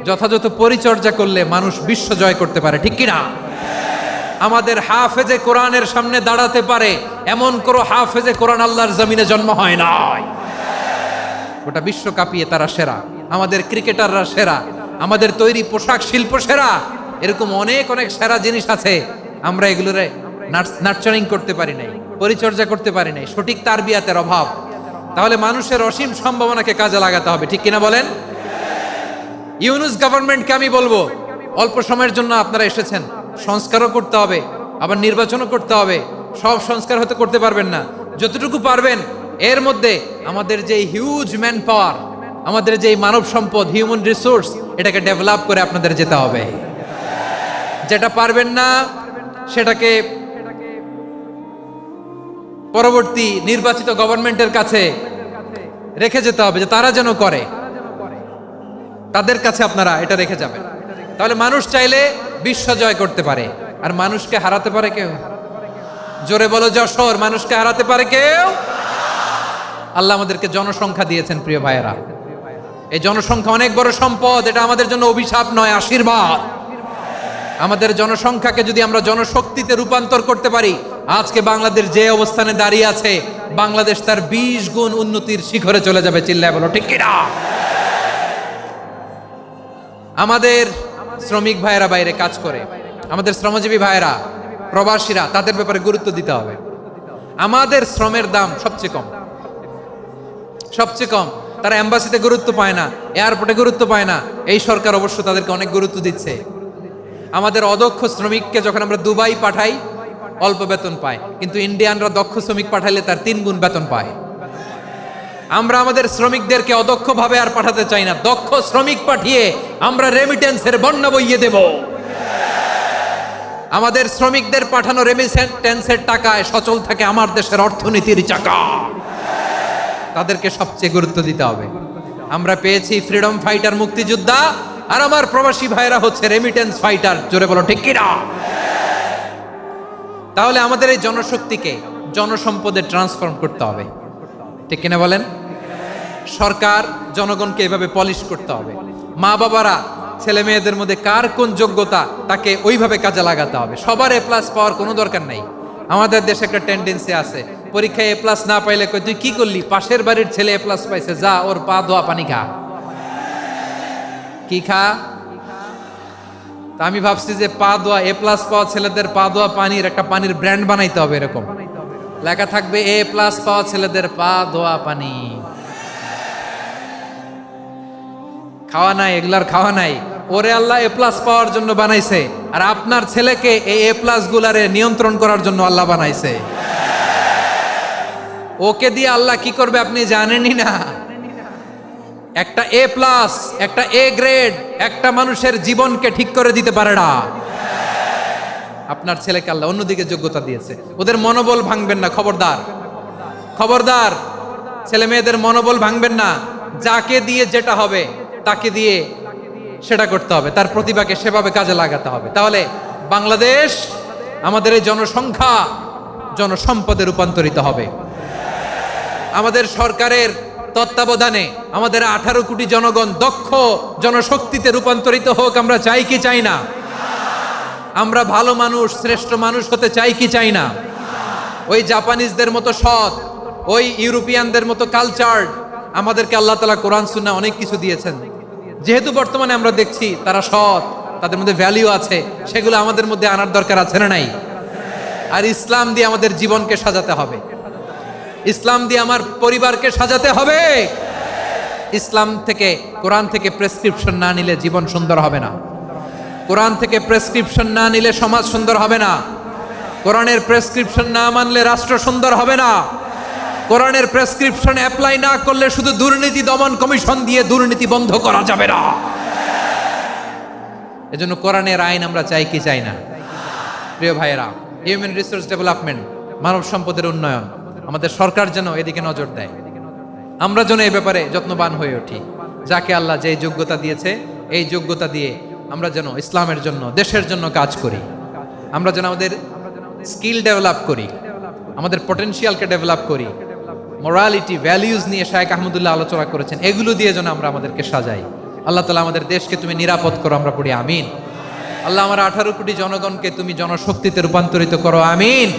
যথাযথ পরিচর্যা করলে মানুষ বিশ্ব জয় করতে পারে। ঠিক কিনা? আমাদের হাফেজে কোরআনের সামনে দাঁড়াতে পারে এমন কোন হাফেজে কোরআন আল্লাহর জমিনে জন্ম হয় নাই। গোটা বিশ্ব কাঁপিয়ে তারা সেরা, আমাদের ক্রিকেটাররা সেরা, আমাদের তৈরি পোশাক শিল্প সেরা। এরকম অনেক অনেক সেরা জিনিস আছে, আমরা এগুলোরে নার্চারিং করতে পারি নাই, পরিচর্যা করতে পারি নাই, সঠিক তারবিয়াতের অভাব। তাহলে মানুষের অসীম সম্ভাবনাকে কাজে লাগাতে হবে। ঠিক কিনা বলেন? ইউনুস গভর্নমেন্টকে আমি বলবো, অল্প সময়ের জন্য আপনারা এসেছেন, সংস্কারও করতে হবে, আবার নির্বাচনও করতে হবে। সব সংস্কার হয়তো করতে পারবেন না, যতটুকু পারবেন এর মধ্যে আমাদের যে হিউজ ম্যান পাওয়ার, আমাদের যে মানব সম্পদ, হিউম্যান রিসোর্স, এটাকে ডেভেলপ করে আপনাদের যেতে হবে। যেটা পারবেন না সেটাকে পরবর্তী নির্বাচিত গভর্নমেন্টের কাছে রেখে যেতে হবে, যে তারা যেন করে, তাদের কাছে আপনারা এটা রেখে যাবেন। তাহলে মানুষ চাইলে বিশ্ব জয় করতে পারে। আর মানুষকে হারাতে পারে কেউ? জোরে বলো যশোর, মানুষকে হারাতে পারে কেউ? আল্লাহ আমাদেরকে জনসংখ্যা দিয়েছেন। প্রিয় ভাইয়েরা, এই জনসংখ্যা অনেক বড় সম্পদ, এটা আমাদের জন্য অভিশাপ নয়, আশীর্বাদ। আমাদের জনসংখ্যাকে যদি আমরা জনশক্তিতে রূপান্তর করতে পারি, আজকে বাংলাদেশ যে অবস্থানে দাঁড়িয়ে আছে, বাংলাদেশ তার 20 গুণ উন্নতির শিখরে চলে যাবে। চিল্লায় বলো ঠিক কিনা? আমাদের শ্রমিক ভাইয়েরা বাইরে কাজ করে, আমাদের শ্রমজীবী ভাইয়েরা, প্রবাসীরা, তাদের ব্যাপারে গুরুত্ব দিতে হবে। আমাদের শ্রমের দাম সবচেয়ে কম, সবচেয়ে কম। তারা এম্বাসিতে গুরুত্ব পায় না, এয়ারপোর্টে গুরুত্ব পায় না। এই সরকার অবশ্য তাদেরকে অনেক গুরুত্ব দিচ্ছে। আমাদের অদক্ষ শ্রমিককে যখন আমরা দুবাই পাঠাই অল্প বেতন পায়, কিন্তু ইন্ডিয়ানরা দক্ষ শ্রমিক পাঠাইলে তার 3 গুণ বেতন পায়। আমরা আমাদের শ্রমিকদেরকে অদক্ষভাবে আর পাঠাতে চাই না, দক্ষ শ্রমিক পাঠিয়ে আমরা রেমিটেন্সের বন্যা বইয়ে দেব। আমাদের শ্রমিকদের পাঠানো রেমিটেন্সের টাকায় সচল থাকে আমার দেশের অর্থনীতির চাকা। তাদেরকে সবচেয়ে গুরুত্ব দিতে হবে। আমরা পেয়েছি ফ্রিডম ফাইটার, মুক্তিযোদ্ধা, আর আমার প্রবাসী ভাইরা হচ্ছে রেমিটেন্স ফাইটার। জোরে বলো ঠিক কিনা? তাহলে আমাদের এই জনশক্তিকে জনসম্পদে ট্রান্সফর্ম করতে হবে, ঠিক কিনা বলেন? সরকার জনগণকে এভাবে পলিশ করতে হবে। মা বাবারা ছেলে মেয়েদের মধ্যে কার কোন যোগ্যতা তাকে ওইভাবে কাজে লাগাতে হবে। সবার এ প্লাস পাওয়ার কোনো দরকার নাই। আমাদের দেশে একটা টেন্ডেন্সি আছে, পরীক্ষায় এ প্লাস না পাইলে কই তুই কি করলি, পাশের বাড়ির ছেলে এ প্লাস পাইছে, যা ওর পা ধোয়া পানি খা। কি খা? তা আমি ভাবছি যে পা ধোয়া, এ প্লাস পাওয়া ছেলেদের পা ধোয়া পানির একটা পানির ব্র্যান্ড বানাইতে হবে। এরকম লেখা থাকবে, এ প্লাস পাওয়া ছেলেদের পা ধোয়া পানি। খাওয়া নাই, এগুলার খাওয়া নাই। ওরে আল্লাহ এ প্লাস পাওয়ার জন্য বানাইছে, আর আপনার ছেলেকে এই এ প্লাস গুলারে নিয়ন্ত্রণ করার জন্য আল্লাহ বানাইছে। ওকে দিয়ে আল্লাহ কি করবে আপনি জানেনই না। একটা এ প্লাস, একটা এ গ্রেড একটা মানুষের জীবনকে ঠিক করে দিতে পারে না। আপনার ছেলেকে আল্লাহ অন্যদিকে যোগ্যতা দিয়েছে। ওদের মনোবল ভাঙবেন না, খবরদার খবরদার। ছেলে মেয়েদের মনোবল ভাঙবেন না। যাকে দিয়ে যেটা হবে তাকে দিয়ে সেটা করতে হবে, তার প্রতিভাকে সেভাবে কাজে লাগাতে হবে। তাহলে বাংলাদেশ, আমাদের এই জনসংখ্যা জনসম্পদে রূপান্তরিত হবে। আমাদের সরকারের তত্ত্বাবধানে আমাদের 18 কোটি জনগণ দক্ষ জনশক্তিতে রূপান্তরিত হোক। আমরা চাই কি চাই না? আমরা ভালো মানুষ, শ্রেষ্ঠ মানুষ হতে চাই কি চাই না? ওই জাপানিজদের মতো সৎ, ওই ইউরোপিয়ানদের মতো কালচার্ড। আমাদেরকে আল্লাহ তাআলা কোরআন সুন্নাহ অনেক কিছু দিয়েছেন। যেহেতু বর্তমানে আমরা দেখছি তারা সৎ, তাদের মধ্যে ভ্যালিউ আছে, সেগুলো আমাদের মধ্যে আনার দরকার আছে না নাই? আর ইসলাম দিয়ে আমাদের জীবনকে সাজাতে হবে। ইসলাম দিয়ে আমার পরিবারকে সাজাতে হবে। ইসলাম থেকে, কোরআন থেকে প্রেসক্রিপশন না নিলে জীবন সুন্দর হবে না। কোরআন থেকে প্রেসক্রিপশন না নিলে সমাজ সুন্দর হবে না। কোরআনের প্রেসক্রিপশন না মানলে রাষ্ট্র সুন্দর হবে না। কোরআনের প্রেসক্রিপশন অ্যাপ্লাই না করলে শুধু দুর্নীতি দমন কমিশন দিয়ে দুর্নীতি বন্ধ করা যাবে না। এজন্য কোরআনের আইন আমরা চাই কি চাই না? প্রিয় ভাইয়েরা, হিউম্যান রিসোর্স ডেভেলপমেন্ট, মানব সম্পদের উন্নয়ন, আমাদের সরকার যেন এদিকে নজর দেয়। আমরা যেন এই ব্যাপারে যত্নবান হয়ে উঠি। যাকে আল্লাহ যে যোগ্যতা দিয়েছে, এই যোগ্যতা দিয়ে আমরা যেন ইসলামের জন্য, দেশের জন্য কাজ করি। আমরা যেন আমাদের স্কিল ডেভেলপ করি, আমাদের পটেনশিয়ালকে ডেভেলপ করি। মোরালিটি, ভ্যালিউজ নিয়ে শায়েখ আহমদুল্লাহ আলোচনা করেছেন। এগুলো দিয়ে যেন আমরা আমাদেরকে সাজাই। আল্লাহ তাআলা আমাদের দেশকে তুমি নিরাপদ করো, আমরা পড়ি আমিন। আল্লাহ আমার 18 কোটি জনগণকে তুমি জনশক্তিতে রূপান্তরিত করো, আমিন।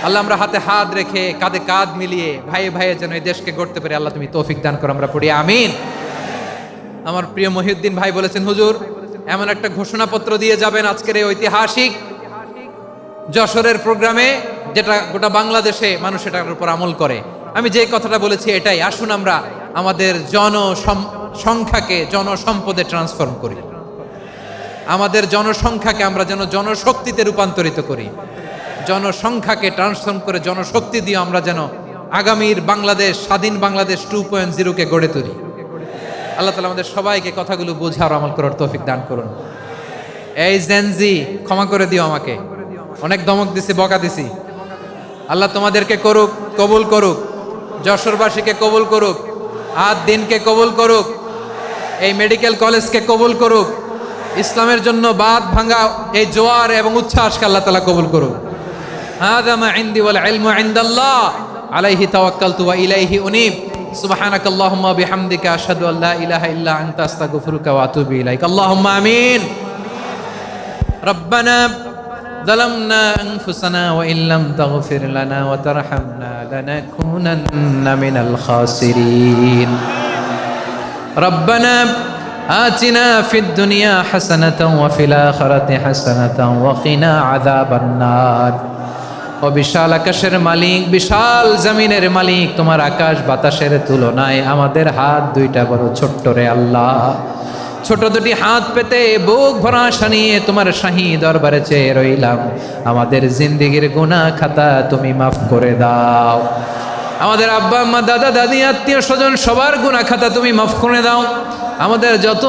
আল্লাহ আমরা হাতে হাত রেখে, কাঁধে কাঁধ মিলিয়ে ভাইয়ে ভাইয়ে যেন এই দেশকে গড়তে পারি, আল্লাহ তুমি তৌফিক দান করো, আমরা পড়ি আমিন। আমার প্রিয় মহিউদ্দিন ভাই বলেছেন, হুজুর এমন একটা ঘোষণাপত্র দিয়ে যাবেন আজকের এই ঐতিহাসিক যশোরের প্রোগ্রামে, যেটা গোটা বাংলাদেশে মানুষ এটার উপর আমল করে। আমি যে কথাটা বলেছি এটাই, আসুন আমরা আমাদের জনসংখ্যাকে জনসম্পদে ট্রান্সফর্ম করি। আমাদের জনসংখ্যাকে আমরা যেন জনশক্তিতে রূপান্তরিত করি। জনসংখ্যাকে ট্রান্সফর্ম করে জনশক্তি দিয়ে আমরা যেন আগামীর বাংলাদেশ, স্বাধীন বাংলাদেশ 2.0 কে গড়ে তুলি। আল্লাহ তাআলা আমাদের সবাইকে কথাগুলো বোঝার, আমল করার তৌফিক দান করুন। এই জেনজি, ক্ষমা করে দিও আমাকে, অনেক ধমক দিছি, বকা দিছি। আল্লাহ তোমাদেরকে করুক, কবুল করুক, যশোরবাসীকে কবুল করুক, আদ দিনকে কবুল করুক, এই মেডিকেল কলেজকে কবুল করুক, ইসলামের জন্য বাদ ভাঙা এই জোয়ার এবং উচ্ছ্বাসকে আল্লাহ তাআলা কবুল করুক। হাযা মা ইনদি ওয়াল ইলমু ইনদাল্লাহ আলাইহি তাওয়াক্কালতু ওয়া ইলাইহি উনীব। সুবহানাকাল্লাহুম্মা বিহামদিকা আশহাদু আল্লা ইলাহা ইল্লা আনতা আস্তাগফিরুকা ওয়া আতুবু ইলাইক। আল্লাহুম্মা আমিন। রব্বানা ظلمنا أنفسنا وإن لم تغفر لنا وترحمنا لنكونن من الخاسرين. ربنا آتنا في الدنيا حسنة وفي الآخرة حسنة وقنا عذاب النار. ও বিশাল আকাশের মালিক, বিশাল জমিনের মালিক, তোমার আকাশ বাতাসের তুলনায় আমাদের হাত দুইটা বড় ছোট্ট রে আল্লাহ। ছোট দুটি হাত পেতে বুক ভরা আশা নিয়ে তোমার শাহী দরবারে চেয়ে রইলাম। আমাদের জিন্দেগির গুনাহ খাতা তুমি মাফ করে দাও। আমাদের আব্বা আম্মা দাদা দাদি আত্মীয় স্বজন সবার গুনাহ খাতা তুমি মাফ করে দাও। আমাদের যত